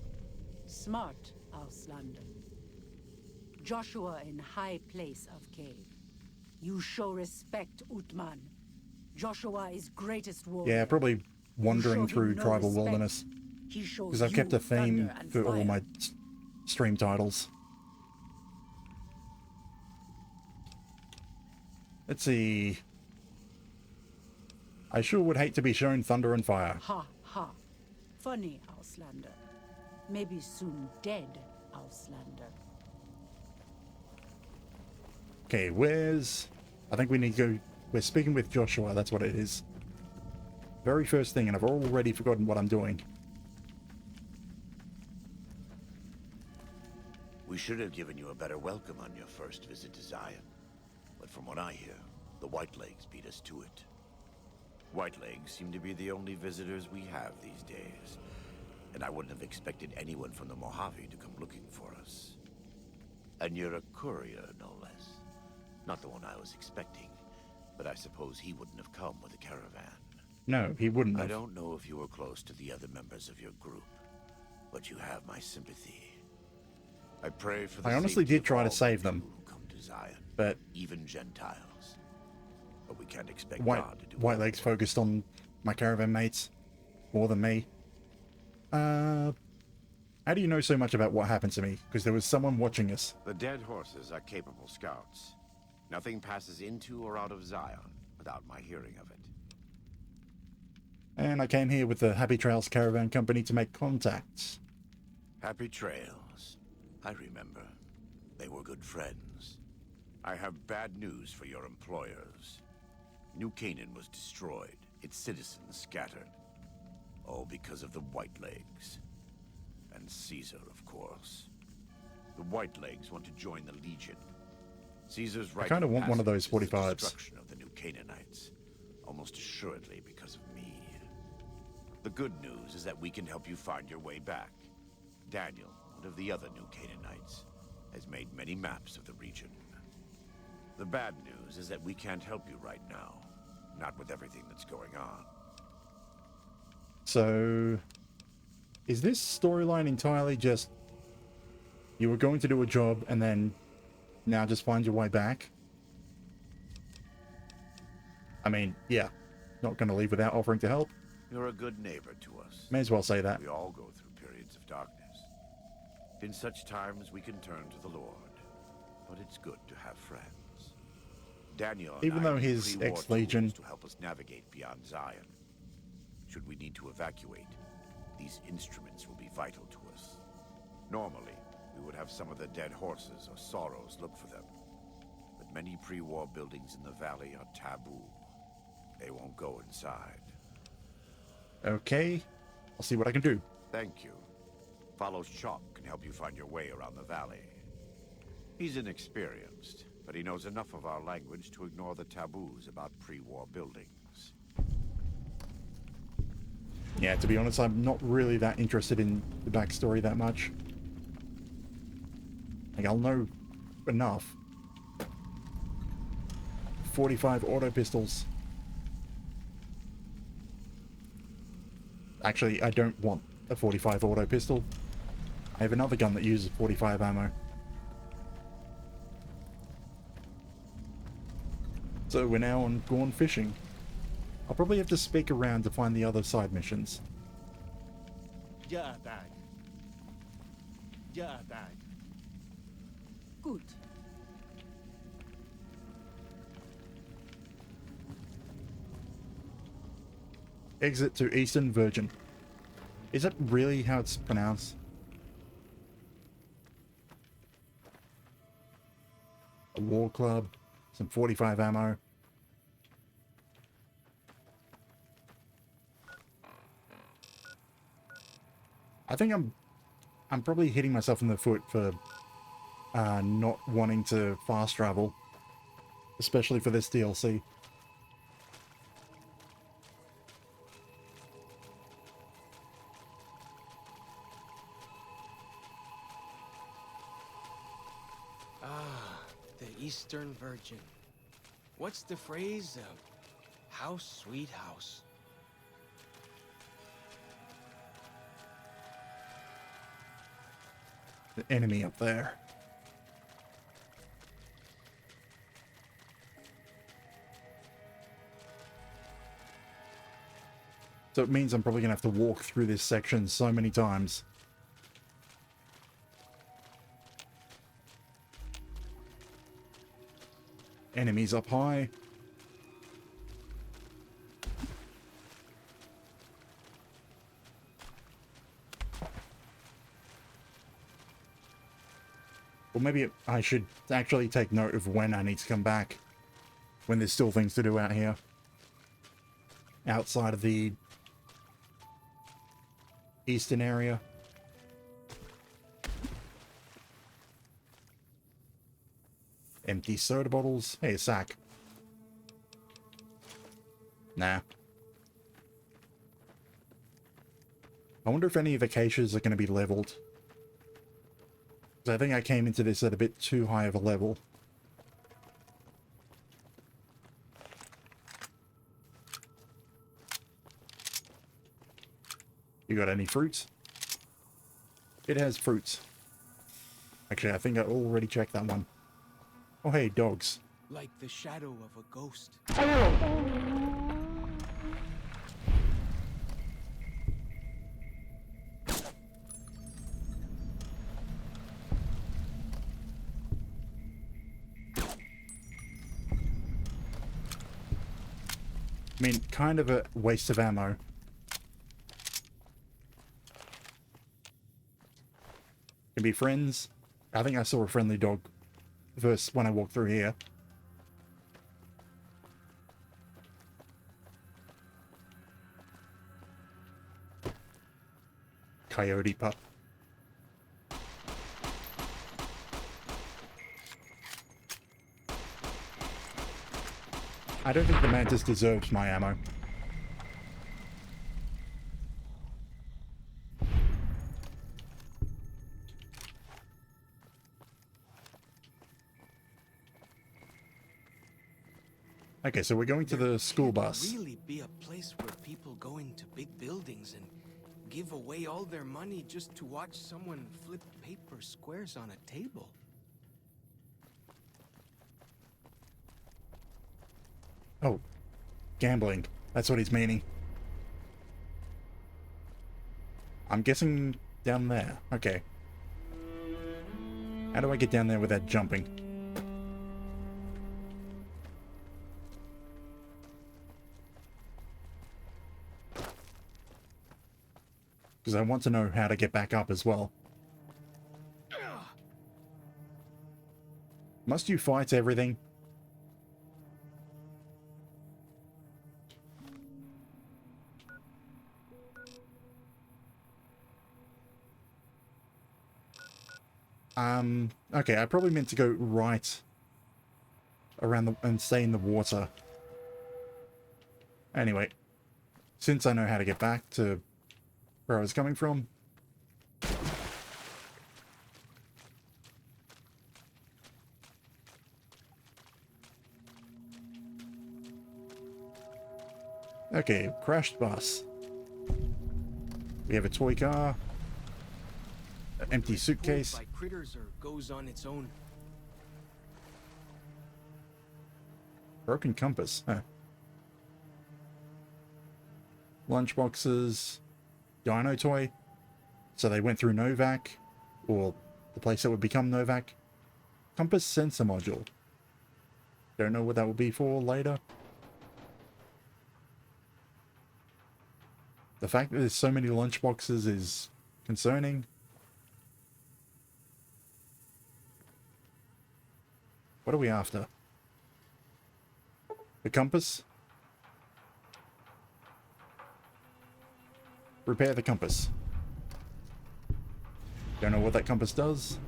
[SPEAKER 21] Smart, Auslander. Joshua in high place of cave. You show respect, Utman. Joshua is greatest warrior.
[SPEAKER 1] Yeah, probably wandering through
[SPEAKER 21] no
[SPEAKER 1] tribal
[SPEAKER 21] respect.
[SPEAKER 1] wilderness.
[SPEAKER 21] He shows
[SPEAKER 1] Because I've kept a
[SPEAKER 21] you
[SPEAKER 1] theme
[SPEAKER 21] thunder and
[SPEAKER 1] for all
[SPEAKER 21] fire.
[SPEAKER 1] my stream titles. Let's see. I sure would hate to be shown thunder and fire.
[SPEAKER 21] Ha ha. Funny, Auslander. Maybe soon dead, Auslander.
[SPEAKER 1] Okay, where's... I think we need to go... We're speaking with Joshua, that's what it is. Very first thing, and I've already forgotten what I'm doing.
[SPEAKER 14] We should have given you a better welcome on your first visit to Zion. But from what I hear, the Whitelegs beat us to it. Whitelegs seem to be the only visitors we have these days. And I wouldn't have expected anyone from the Mojave to come looking for us. And you're a courier, no less. Not the one I was expecting, but I suppose he wouldn't have come with a caravan.
[SPEAKER 1] No, he wouldn't have.
[SPEAKER 14] I don't know if you were close to the other members of your group, but you have my sympathy. I pray for the
[SPEAKER 1] I honestly
[SPEAKER 14] safety
[SPEAKER 1] did
[SPEAKER 14] of
[SPEAKER 1] try
[SPEAKER 14] all
[SPEAKER 1] to
[SPEAKER 14] the
[SPEAKER 1] save them.
[SPEAKER 14] people who come to Zion,
[SPEAKER 1] But
[SPEAKER 14] even Gentiles. But we can't expect
[SPEAKER 1] White
[SPEAKER 14] God to do
[SPEAKER 1] Legs focused on my caravan mates more than me. How do you know so much about what happened to me? Because there was someone watching us.
[SPEAKER 14] The dead horses are capable scouts. Nothing passes into or out of Zion without my hearing of it.
[SPEAKER 1] And I came here with the Happy Trails Caravan Company to make contacts.
[SPEAKER 14] Happy Trails. I remember. They were good friends. I have bad news for your employers. New Canaan was destroyed, its citizens scattered. All because of the Whitelegs. And Caesar, of course. The Whitelegs want to join the Legion. Caesar's right.
[SPEAKER 1] I kind of want one of those
[SPEAKER 14] passage is the
[SPEAKER 1] 45s.
[SPEAKER 14] destruction of the New Canaanites, almost assuredly because of me. The good news is that we can help you find your way back. Daniel, one of the other New Canaanites, has made many maps of the region. The bad news is that we can't help you right now, not with everything that's going on.
[SPEAKER 1] So, is this storyline entirely just you were going to do a job and then now just find your way back? I mean, yeah, not going to leave without offering to help.
[SPEAKER 14] You're a good neighbor to us.
[SPEAKER 1] May as well say that.
[SPEAKER 14] We all go through periods of darkness. In such times, we can turn to the Lord. But it's good to have friends. Daniel and
[SPEAKER 1] Even
[SPEAKER 14] I
[SPEAKER 1] though
[SPEAKER 14] need
[SPEAKER 1] his
[SPEAKER 14] pre-war
[SPEAKER 1] ex-Legion-
[SPEAKER 14] tools to help us navigate beyond Zion. Should we need to evacuate, these instruments will be vital to us. Normally, we would have some of the dead horses or sorrows look for them. But many pre-war buildings in the valley are taboo. They won't go inside.
[SPEAKER 1] Okay, I'll see what I can do.
[SPEAKER 14] Thank you. Follow Chalk can help you find your way around the valley. He's inexperienced, but he knows enough of our language to ignore the taboos about pre-war buildings.
[SPEAKER 1] Yeah, to be honest, I'm not really that interested in the backstory that much. Like, I'll know enough. 45 auto pistols. Actually, I don't want a 45 auto pistol. I have another gun that uses 45 ammo. So we're now on Gorn fishing. I'll probably have to speak around to find the other side missions.
[SPEAKER 8] Yeah, Dad. Yeah, Dad.
[SPEAKER 21] Good.
[SPEAKER 1] Exit to Eastern Virgin. Is that really how it's pronounced? A war club, some 45 ammo. I think I'm probably hitting myself in the foot for not wanting to fast travel, especially for this DLC.
[SPEAKER 7] The Eastern Virgin. What's the phrase? House, sweet house.
[SPEAKER 1] The enemy up there. So it means I'm probably gonna have to walk through this section so many times. Enemies up high. Or maybe I should actually take note of when I need to come back. When there's still things to do out here. Outside of the eastern area. Empty soda bottles. Hey, a sack. Nah. I wonder if any of the caches are going to be leveled. Because I think I came into this at a bit too high of a level. You got any fruits? It has fruits. Actually, I think I already checked that one. Oh, hey, dogs.
[SPEAKER 7] Like the shadow of a ghost.
[SPEAKER 1] I mean, kind of a waste of ammo. Can be friends. I think I saw a friendly dog first when I walked through here. Coyote pup. I don't think the mantis deserves my ammo. Okay, so we're going to the school bus.
[SPEAKER 7] Really be a place where people go into big buildings and give away all their money just to watch someone flip paper squares on a table.
[SPEAKER 1] Oh, gambling. That's what he's meaning. I'm guessing down there. Okay. How do I get down there without jumping? Because I want to know how to get back up as well. Must you fight everything? Okay, I probably meant to go right around the and stay in the water. Anyway, since I know how to get back to where I was coming from. Okay, crashed bus. We have a toy car, an empty suitcase.
[SPEAKER 7] By critters or goes on its own.
[SPEAKER 1] Broken compass. Huh. Lunchboxes. Dino toy. So they went through Novac, or the place that would become Novac. Compass sensor module. Don't know what that will be for later. The fact that there's so many lunchboxes is concerning. What are we after? The compass? Repair the compass. Don't know what that compass does.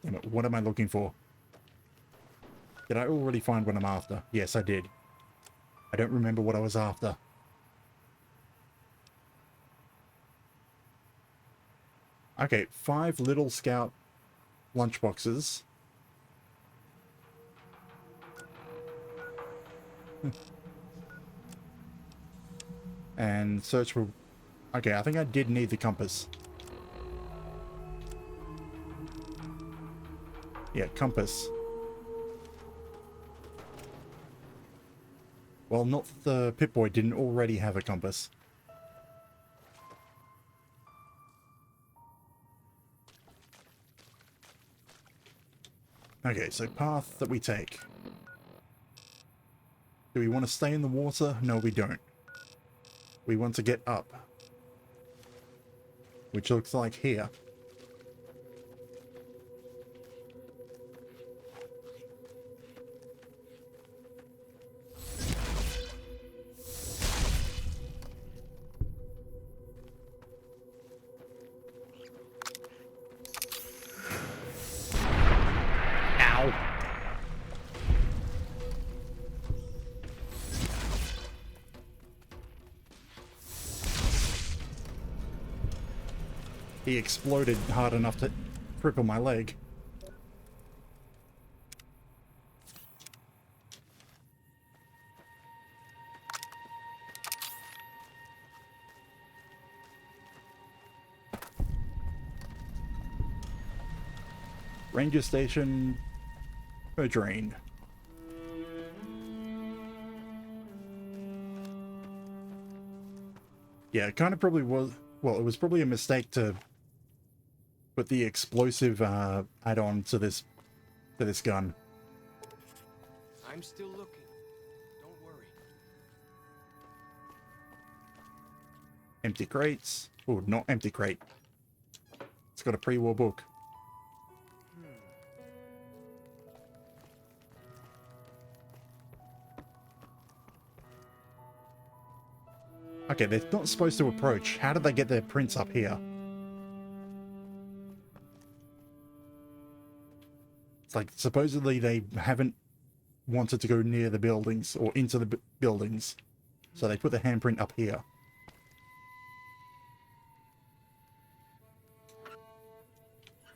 [SPEAKER 1] Damn it, what am I looking for? Did I already find what I'm after? Yes, I did. I don't remember what I was after. Okay, 5 little scout lunchboxes. And search for... Okay, I think I did need the compass. Yeah, compass. Well, not the Pip-Boy didn't already have a compass. Okay, so path that we take. Do we want to stay in the water? No, we don't. We want to get up. Which looks like here. He exploded hard enough to cripple my leg. Ranger station, drain. Yeah, it kind of probably was. Well, it was probably a mistake to put the explosive add-on to this gun.
[SPEAKER 7] I'm still looking. Don't worry.
[SPEAKER 1] Empty crates. Oh, not empty crate. It's got a pre-war book. Okay, they're not supposed to approach. How did they get their prints up here? It's like, supposedly they haven't wanted to go near the buildings or into the buildings. So they put the handprint up here.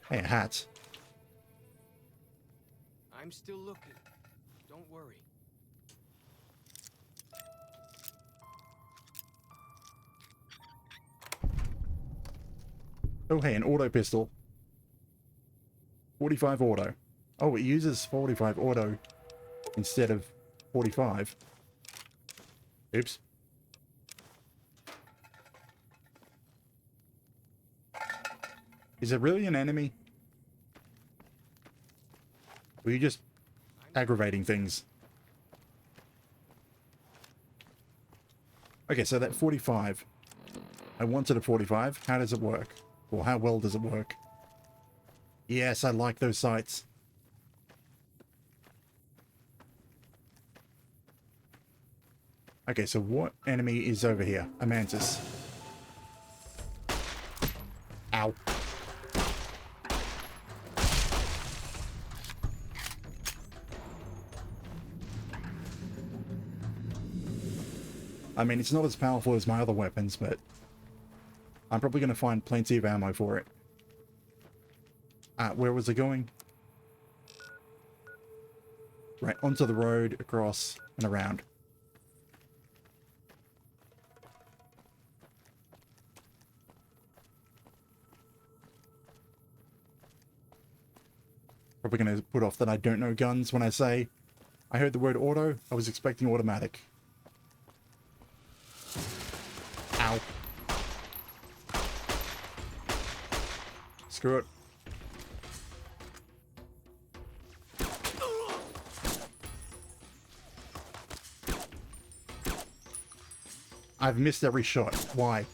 [SPEAKER 1] Hey, a hat.
[SPEAKER 7] I'm still looking. Don't worry.
[SPEAKER 1] Oh, hey, an auto pistol. 45 auto. Oh, it uses 45 auto instead of 45. Oops. Is it really an enemy? Or are you just aggravating things? Okay, so that 45. I wanted a 45. How does it work? Or how well does it work? Yes, I like those sights. Okay, so what enemy is over here? A mantis. Ow. I mean, it's not as powerful as my other weapons, but I'm probably going to find plenty of ammo for it. Where was it going? Right, onto the road, across, and around. Probably going to put off that I don't know guns when I say I heard the word auto. I was expecting automatic. Ow. Screw it. I've missed every shot. Why?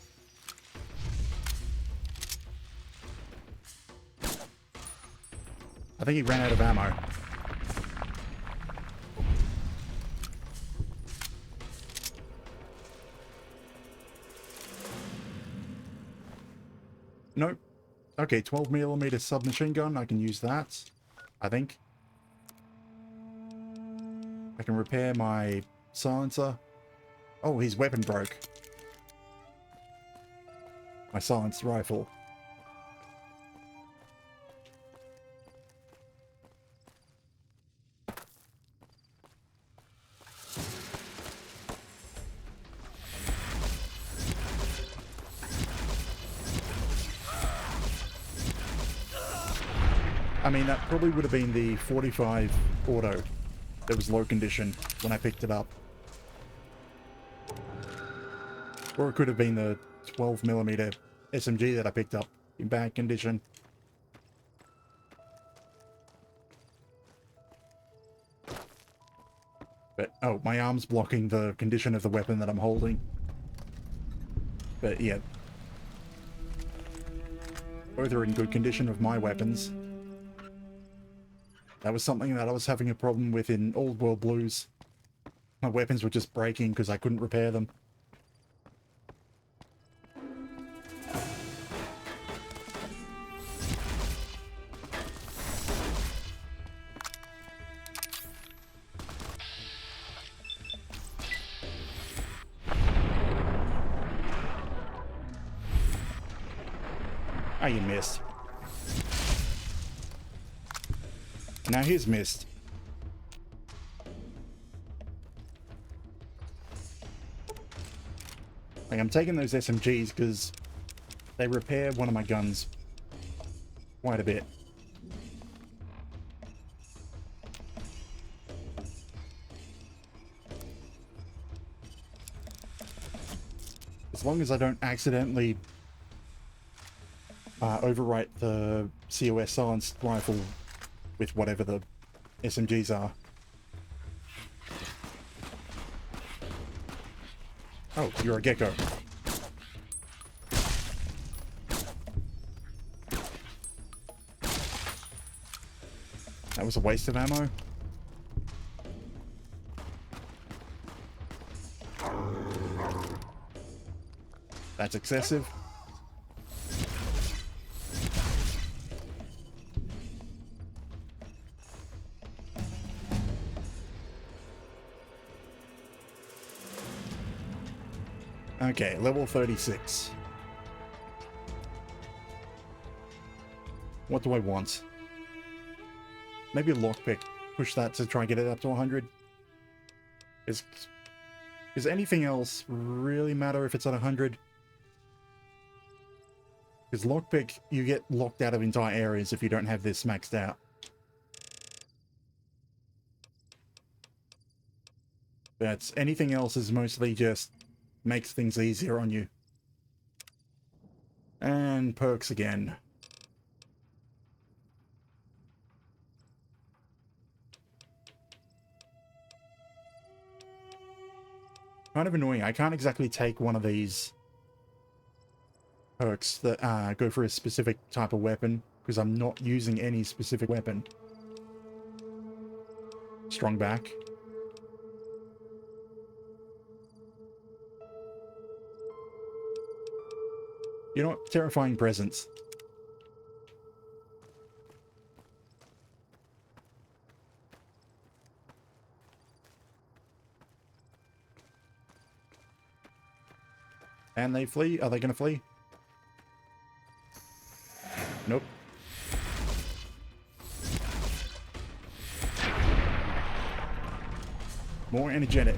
[SPEAKER 1] I think he ran out of ammo. Nope. Okay, 12mm submachine gun. I can use that, I think. I can repair my silencer. Oh, his weapon broke. My silenced rifle. I mean, that probably would have been the 45 auto that was low condition when I picked it up. Or it could have been the 12mm SMG that I picked up in bad condition. But, oh, my arm's blocking the condition of the weapon that I'm holding. But, yeah. Both are in good condition of my weapons. That was something that I was having a problem with in Old World Blues. My weapons were just breaking because I couldn't repair them. Ah, you missed. Now he's missed. Like, I'm taking those SMGs because they repair one of my guns quite a bit. As long as I don't accidentally overwrite the COS silenced rifle with whatever the SMGs are. Oh, you're a gecko. That was a waste of ammo. That's excessive. Okay, level 36. What do I want? Maybe a lockpick. Push that to try and get it up to 100. Does anything else really matter if it's at 100? Because lockpick, you get locked out of entire areas if you don't have this maxed out. But anything else is mostly just makes things easier on you. And perks again. Kind of annoying. I can't exactly take one of these perks that go for a specific type of weapon because I'm not using any specific weapon. Strong back. You know what? Terrifying presence. And they flee? Are they going to flee? Nope. More energetic.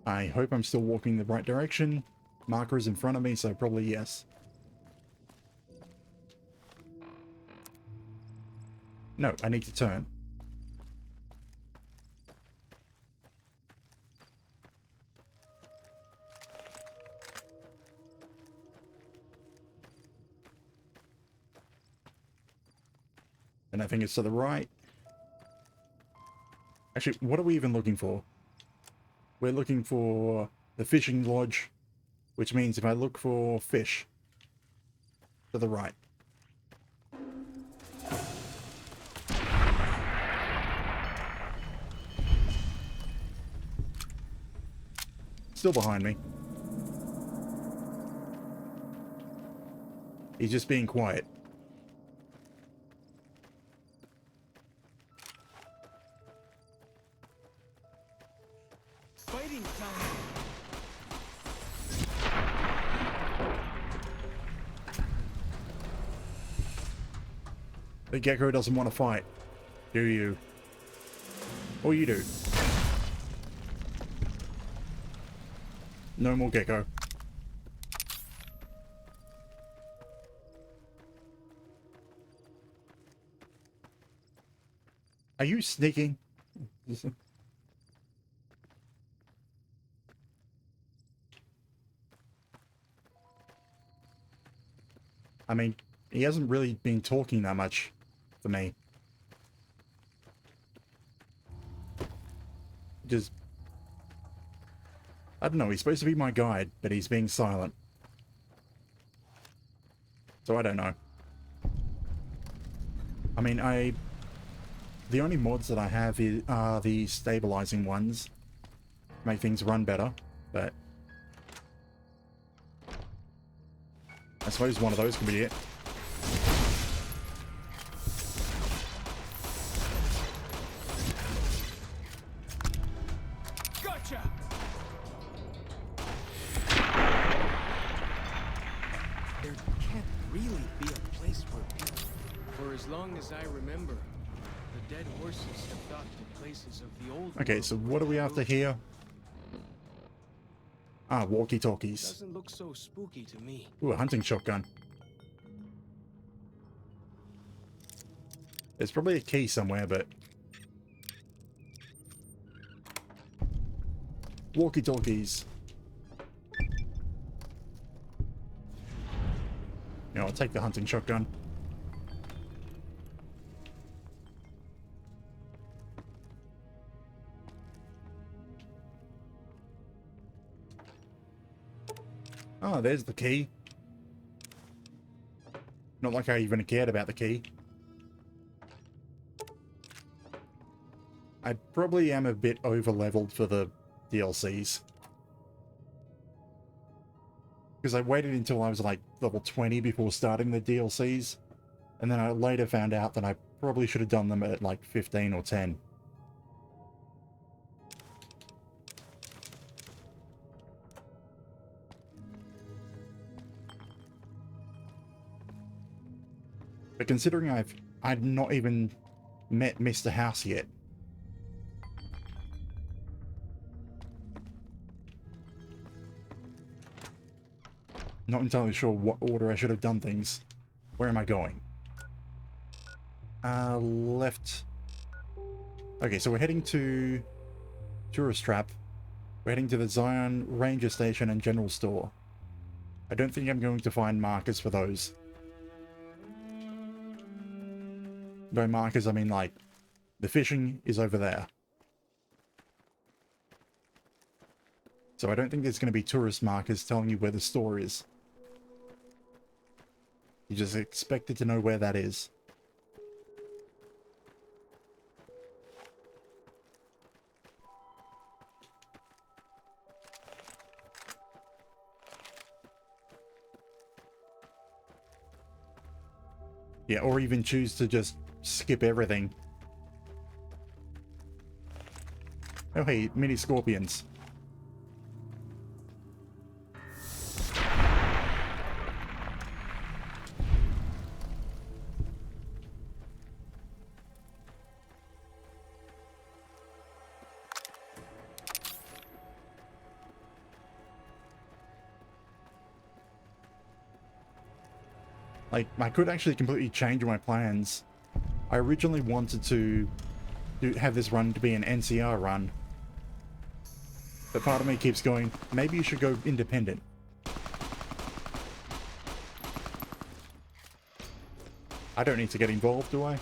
[SPEAKER 1] I hope I'm still walking the right direction. Marker is in front of me, so probably yes. No, I need to turn. And I think it's to the right. Actually, what are we even looking for? We're looking for the fishing lodge, which means if I look for fish, to the right. Still behind me. He's just being quiet.
[SPEAKER 7] Fighting time.
[SPEAKER 1] The gecko doesn't want to fight, do you? Or you do. No more gecko. Are you sneaking? I mean, he hasn't really been talking that much for me. Just... I don't know, he's supposed to be my guide, but he's being silent. So I don't know. I mean, the only mods that I have are the stabilizing ones. Make things run better, but... I suppose one of those could be it.
[SPEAKER 7] Gotcha. There can't really be a place where people... For as long as I remember, the dead horses have thought the places of the old...
[SPEAKER 1] Okay, so what are we after here? Ah, walkie-talkies.
[SPEAKER 7] Doesn't look so spooky to me.
[SPEAKER 1] Ooh, a hunting shotgun. There's probably a key somewhere, but... Walkie-talkies. Yeah, I'll take the hunting shotgun. Oh, there's the key. Not like I even cared about the key. I probably am a bit over-leveled for the DLCs. Because I waited until I was like level 20 before starting the DLCs. And then I later found out that I probably should have done them at like 15 or 10. But considering I'd not even met Mr. House yet. Not entirely sure what order I should have done things. Where am I going? Left. Okay, so we're heading to Tourist Trap. We're heading to the Zion Ranger Station and General Store. I don't think I'm going to find markers for those. By markers, I mean like, the fishing is over there. So I don't think there's going to be tourist markers telling you where the store is. You just expected to know where that is. Yeah, or even choose to just skip everything. Oh hey, mini scorpions. Like, I could actually completely change my plans. I originally wanted to have this run to be an NCR run. But part of me keeps going, maybe you should go independent. I don't need to get involved, do I?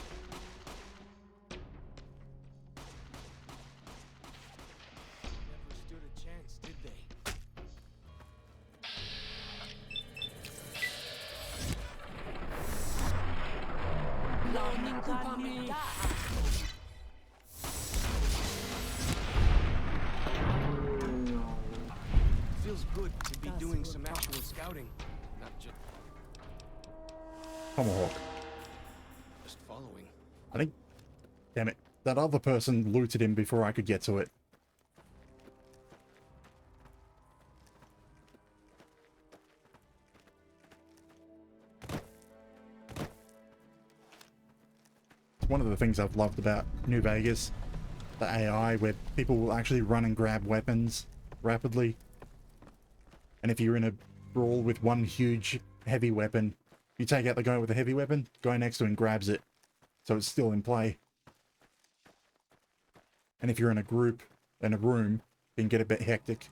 [SPEAKER 7] Feels good to be doing some actual scouting, not just
[SPEAKER 1] Tomahawk.
[SPEAKER 7] following.
[SPEAKER 1] I think... Damn it. That other person looted him before I could get to it. One of the things I've loved about New Vegas, the AI, where people will actually run and grab weapons rapidly. And if you're in a brawl with one huge heavy weapon, you take out the guy with the heavy weapon, guy next to him grabs it, so it's still in play. And if you're in a group, in a room, it can get a bit hectic,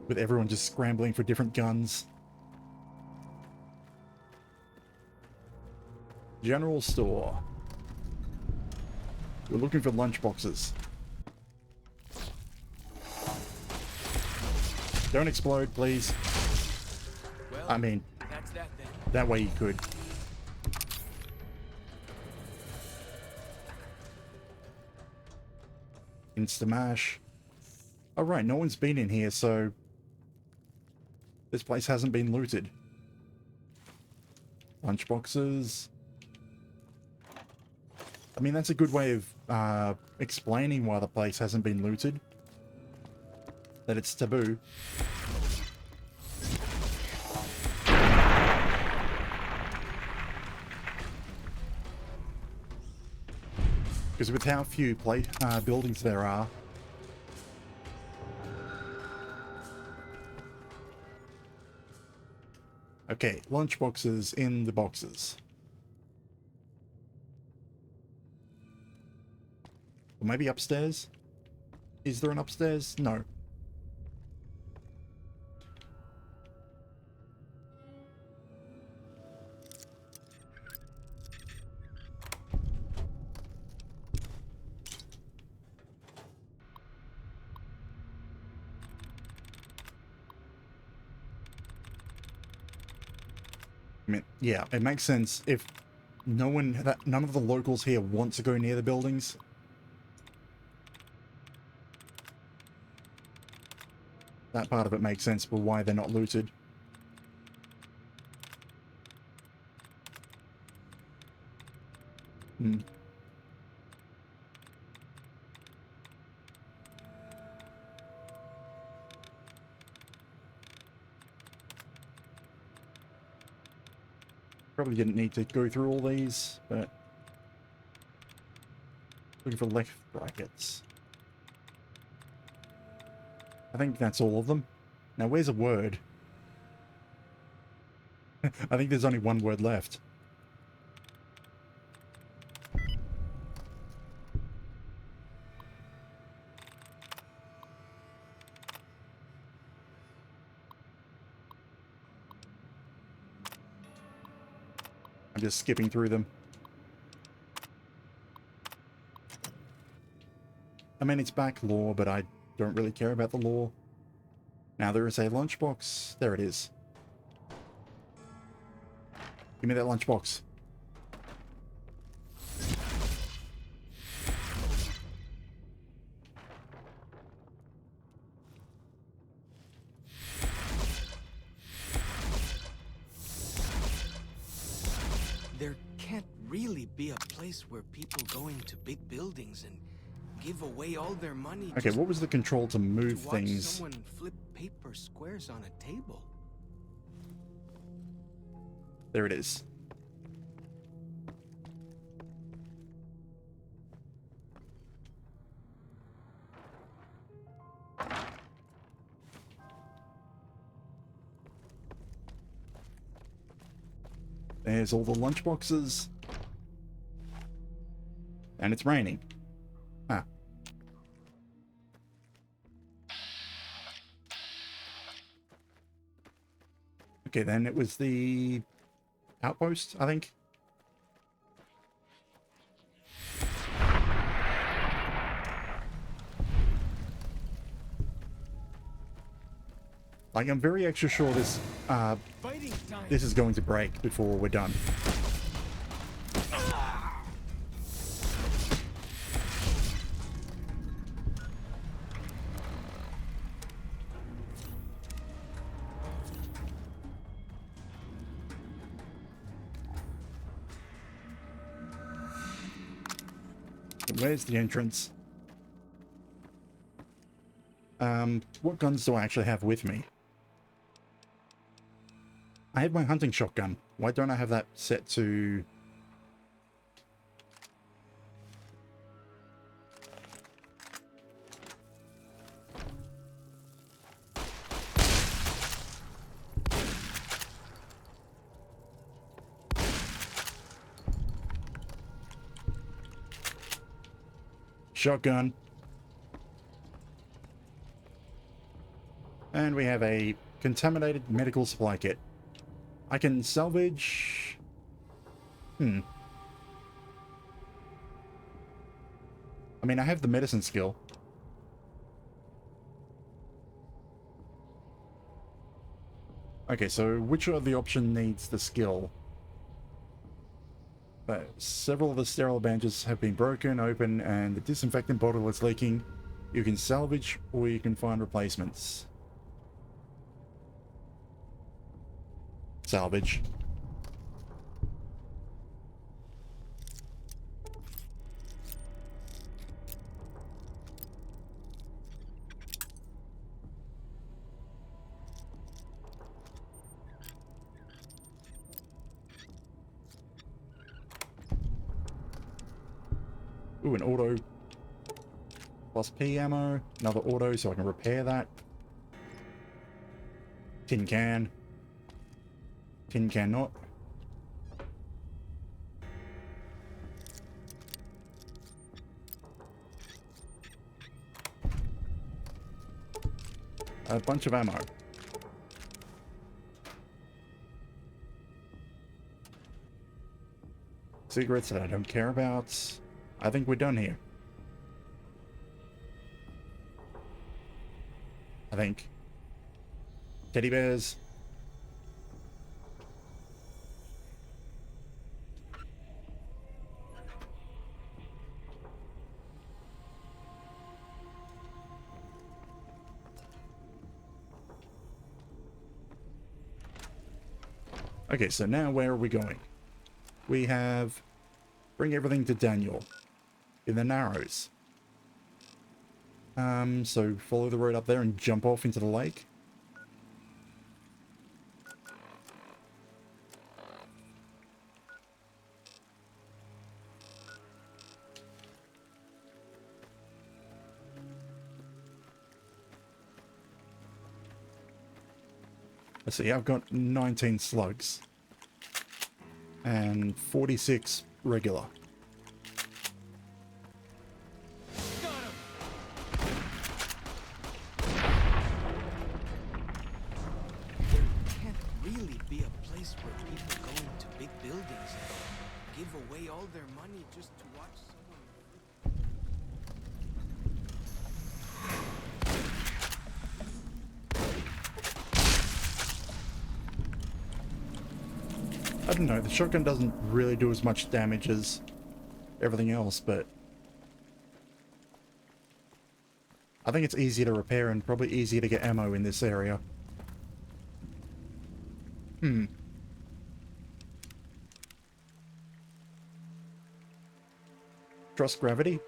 [SPEAKER 1] with everyone just scrambling for different guns. General store. We're looking for lunchboxes. Don't explode, please.
[SPEAKER 7] Well,
[SPEAKER 1] I mean,
[SPEAKER 7] that's that then.
[SPEAKER 1] that way you could. Instamash. Oh right, no one's been in here, so this place hasn't been looted. Lunchboxes. I mean, that's a good way of explaining why the place hasn't been looted. That it's taboo. Because with how few buildings there are, okay, lunchboxes in the boxes. Or maybe upstairs? Is there an upstairs? No. I mean, yeah, it makes sense if none of the locals here want to go near the buildings. That part of it makes sense for why they're not looted. Hmm. Probably didn't need to go through all these, but looking for left brackets. I think that's all of them. Now, where's a word? I think there's only one word left. I'm just skipping through them. I mean, it's back lore, but I don't really care about the lore. Now there is a lunchbox. There it is. Give me that lunchbox.
[SPEAKER 7] be a place where people go into big buildings and give away all their money.
[SPEAKER 1] Okay, what was the control to move
[SPEAKER 7] to watch
[SPEAKER 1] things?
[SPEAKER 7] Someone flip paper squares on a table.
[SPEAKER 1] There it is. There's all the lunchboxes. And it's raining. Ah. Okay, then it was the outpost, I think. Like, I'm very extra sure this is going to break before we're done. Where's the entrance? What guns do I actually have with me? I have my hunting shotgun. Why don't I have that set to... Shotgun. And we have a contaminated medical supply kit. I can salvage... I mean, I have the medicine skill. Okay, so which of the option needs the skill? Several of the sterile bandages have been broken open and the disinfectant bottle is leaking. You can salvage or you can find replacements. Salvage. Ooh, an auto plus P ammo. Another auto so I can repair that. Tin can. Tin can not. A bunch of ammo. Cigarettes that I don't care about. I think we're done here. I think. Teddy bears. Okay, so now where are we going? We have... Bring everything to Daniel. In the Narrows. So follow the road up there and jump off into the lake. Let's see, I've got 19 slugs. And 46 regular. I don't know, the shotgun doesn't really do as much damage as everything else, but I think it's easier to repair and probably easier to get ammo in this area. Trust gravity.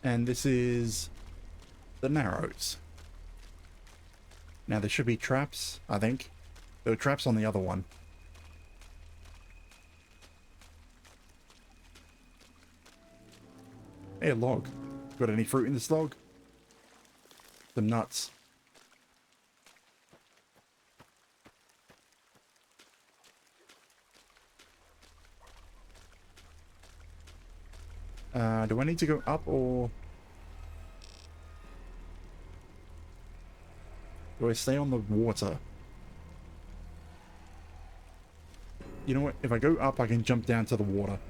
[SPEAKER 1] And this is the Narrows. Now there should be traps, I think. There were traps on the other one. Hey, a log. Got any fruit in this log? Some nuts. Do I need to go up or do I stay on the water? You know what? If I go up, I can jump down to the water.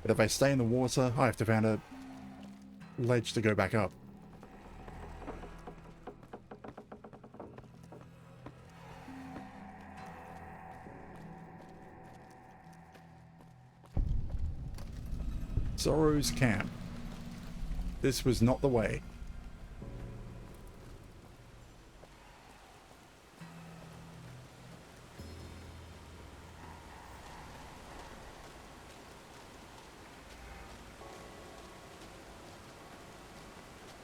[SPEAKER 1] But if I stay in the water, I have to find a ledge to go back up. Sorrow's Camp. This was not the way.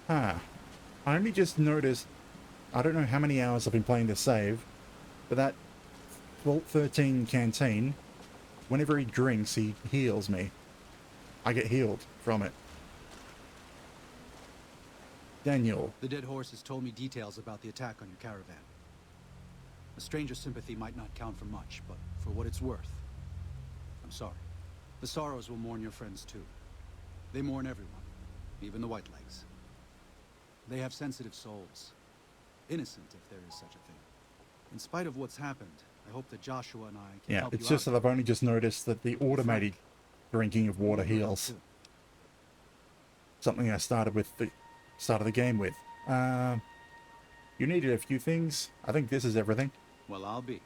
[SPEAKER 1] I only just noticed, I don't know how many hours I've been playing this save, but that Vault 13 canteen, whenever he drinks, he heals me. I get healed from it. Daniel.
[SPEAKER 15] The dead horse has told me details about the attack on your caravan. A stranger's sympathy might not count for much, but for what it's worth, I'm sorry. The Sorrows will mourn your friends too. They mourn everyone, even the Whitelegs. They have sensitive souls. Innocent, if there is such a thing. In spite of what's happened, I hope that Joshua and I can help you out.
[SPEAKER 1] Yeah, it's just that I've only just noticed that the automated drinking of water heals. Something I started with the start of the game with. You needed a few things. I think this is everything.
[SPEAKER 15] Well, I'll be.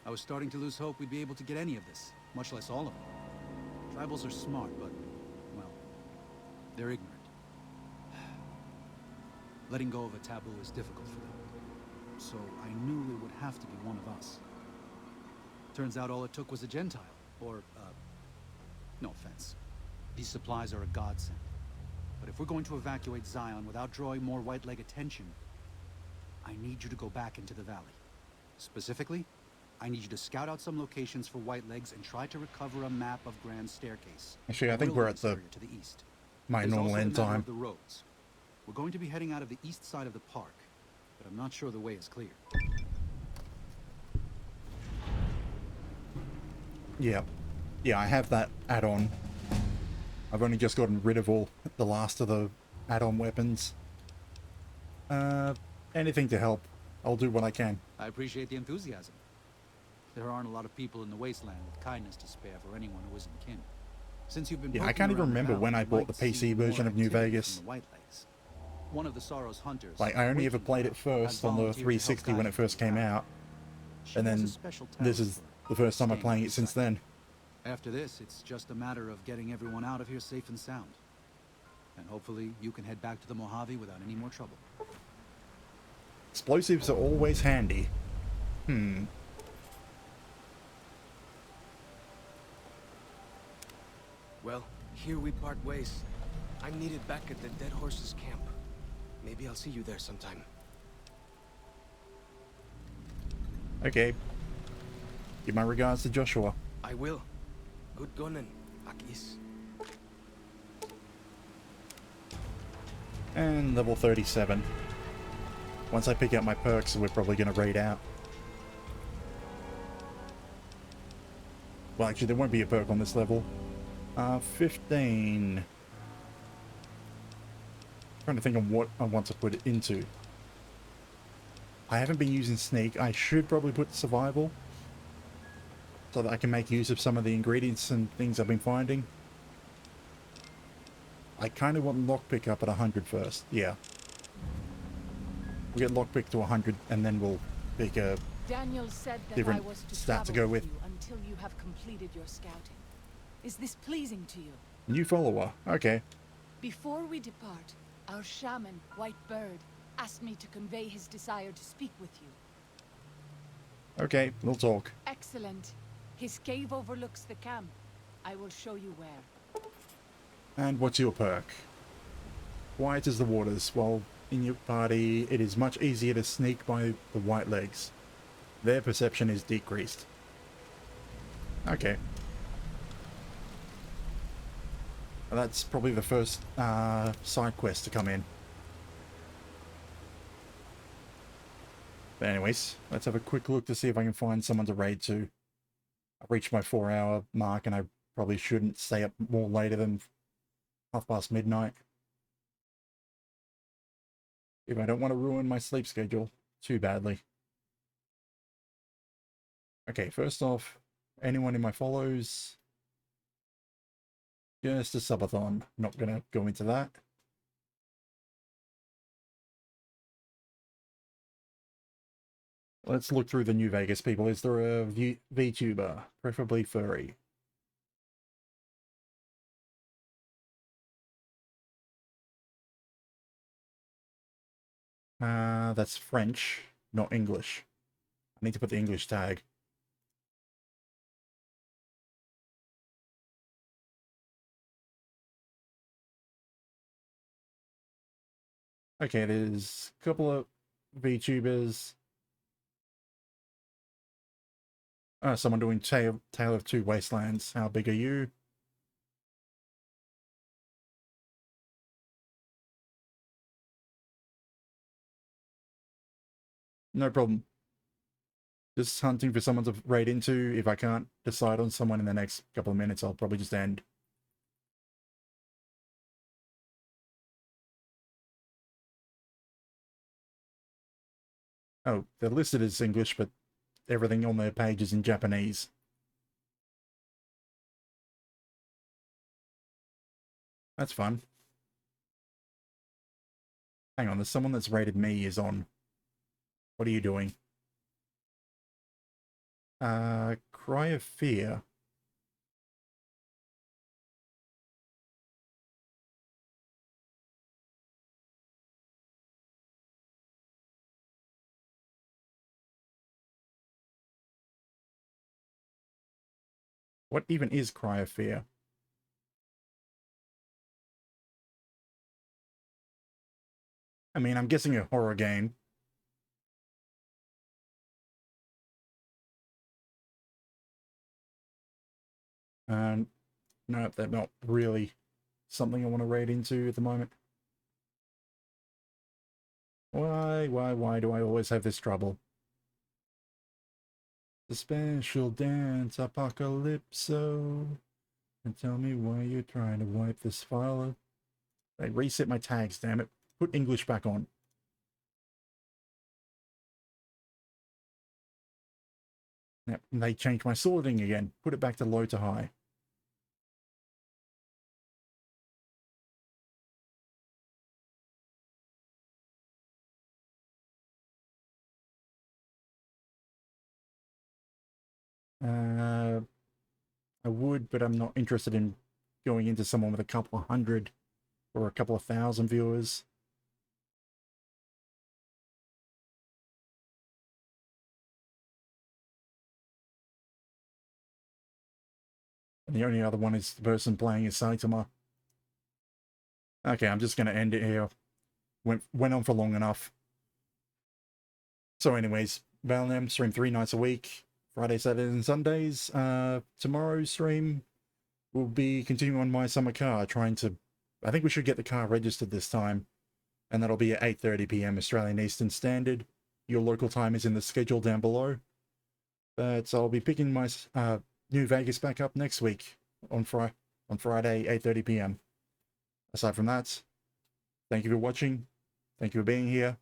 [SPEAKER 15] I was starting to lose hope we'd be able to get any of this, much less all of it. Tribals are smart, but, well, they're ignorant. Letting go of a taboo is difficult for them. So I knew it would have to be one of us. Turns out all it took was a Gentile, or, no offense. These supplies are a godsend. But if we're going to evacuate Zion without drawing more Whiteleg attention, I need you to go back into the valley. Specifically, I need you to scout out some locations for Whitelegs and try to recover a map of Grand Staircase.
[SPEAKER 1] Actually, I think we're at the
[SPEAKER 15] to the east.
[SPEAKER 1] my
[SPEAKER 15] There's
[SPEAKER 1] normal
[SPEAKER 15] also
[SPEAKER 1] end
[SPEAKER 15] the matter
[SPEAKER 1] time.
[SPEAKER 15] of the roads. We're going to be heading out of the east side of the park, but I'm not sure the way is clear.
[SPEAKER 1] Yeah. Yeah, I have that add-on. I've only just gotten rid of all the last of the add-on weapons. Anything to help. I'll do what I can.
[SPEAKER 15] I appreciate the enthusiasm. There aren't a lot of people in the wasteland with kindness to spare for anyone who isn't kin. Since you've been
[SPEAKER 1] Yeah, I can't even remember when I bought the PC version of New Vegas.
[SPEAKER 15] One of the Sorrow's hunters.
[SPEAKER 1] Like, I only ever played it first on the 360 when it first came out. And then this is the first time I'm playing it since then.
[SPEAKER 15] After this, it's just a matter of getting everyone out of here safe and sound. And hopefully you can head back to the Mojave without any more trouble.
[SPEAKER 1] Explosives are always handy.
[SPEAKER 7] Well, here we part ways. I'm needed back at the Dead Horse's camp. Maybe I'll see you there sometime.
[SPEAKER 1] Okay. Give my regards to Joshua.
[SPEAKER 7] I will. Good gunning, Akis.
[SPEAKER 1] And level 37. Once I pick out my perks, we're probably going to raid out. Well, actually, there won't be a perk on this level. 15. Trying to think of what I want to put it into. I haven't been using sneak. I should probably put survival, so that I can make use of some of the ingredients and things I've been finding. I kind of want lockpick up at 100 first. Yeah. We'll get lockpick to 100 and then we'll pick a
[SPEAKER 17] Daniel said that
[SPEAKER 1] different
[SPEAKER 17] I was to
[SPEAKER 1] stat to
[SPEAKER 17] travel
[SPEAKER 1] go with.
[SPEAKER 17] you until you have completed your scouting. Is this pleasing to you?
[SPEAKER 1] New follower. Okay.
[SPEAKER 17] Before we depart, our shaman, White Bird, asked me to convey his desire to speak with you.
[SPEAKER 1] Okay, we'll talk.
[SPEAKER 17] Excellent. His cave overlooks the camp. I will show you where.
[SPEAKER 1] And what's your perk? Quiet as the waters. While in your party, it is much easier to sneak by the white legs. Their perception is decreased. Okay. Well, that's probably the first side quest to come in. But anyways, let's have a quick look to see if I can find someone to raid to. I've reached my 4-hour mark and I probably shouldn't stay up more later than midnight. If I don't want to ruin my sleep schedule too badly. Okay, first off, anyone in my follows? Just a subathon. Not gonna go into that. Let's look through the New Vegas people. Is there a VTuber? Preferably furry. That's French, not English. I need to put the English tag. Okay, there's a couple of VTubers. Someone doing Tale of Two Wastelands. How big are you? No problem. Just hunting for someone to raid into. If I can't decide on someone in the next couple of minutes, I'll probably just end. Oh, they're listed as English, but everything on their page is in Japanese. That's fun. Hang on, there's someone that's rated me is on. What are you doing? Cry of Fear. What even is Cry of Fear? I mean, I'm guessing a horror game. And no, they're not really something I want to raid into at the moment. Why do I always have this trouble? The special dance apocalypso. And tell me why you're trying to wipe this file up. They reset my tags, damn it. Put English back on. Yep, and they changed my sorting again. Put it back to low to high. I would, but I'm not interested in going into someone with a couple of hundred or a couple of thousand viewers. And the only other one is the person playing as Saitama. Okay, I'm just going to end it here. Went on for long enough. So anyways, Valnam stream 3 nights a week. Friday, Saturdays, and Sundays. Tomorrow's stream will be continuing on my summer car, trying to... I think we should get the car registered this time. And that'll be at 8:30 PM Australian Eastern Standard. Your local time is in the schedule down below. But I'll be picking my New Vegas back up next week on Friday, 8:30 PM. Aside from that, Thank you for watching. Thank you for being here.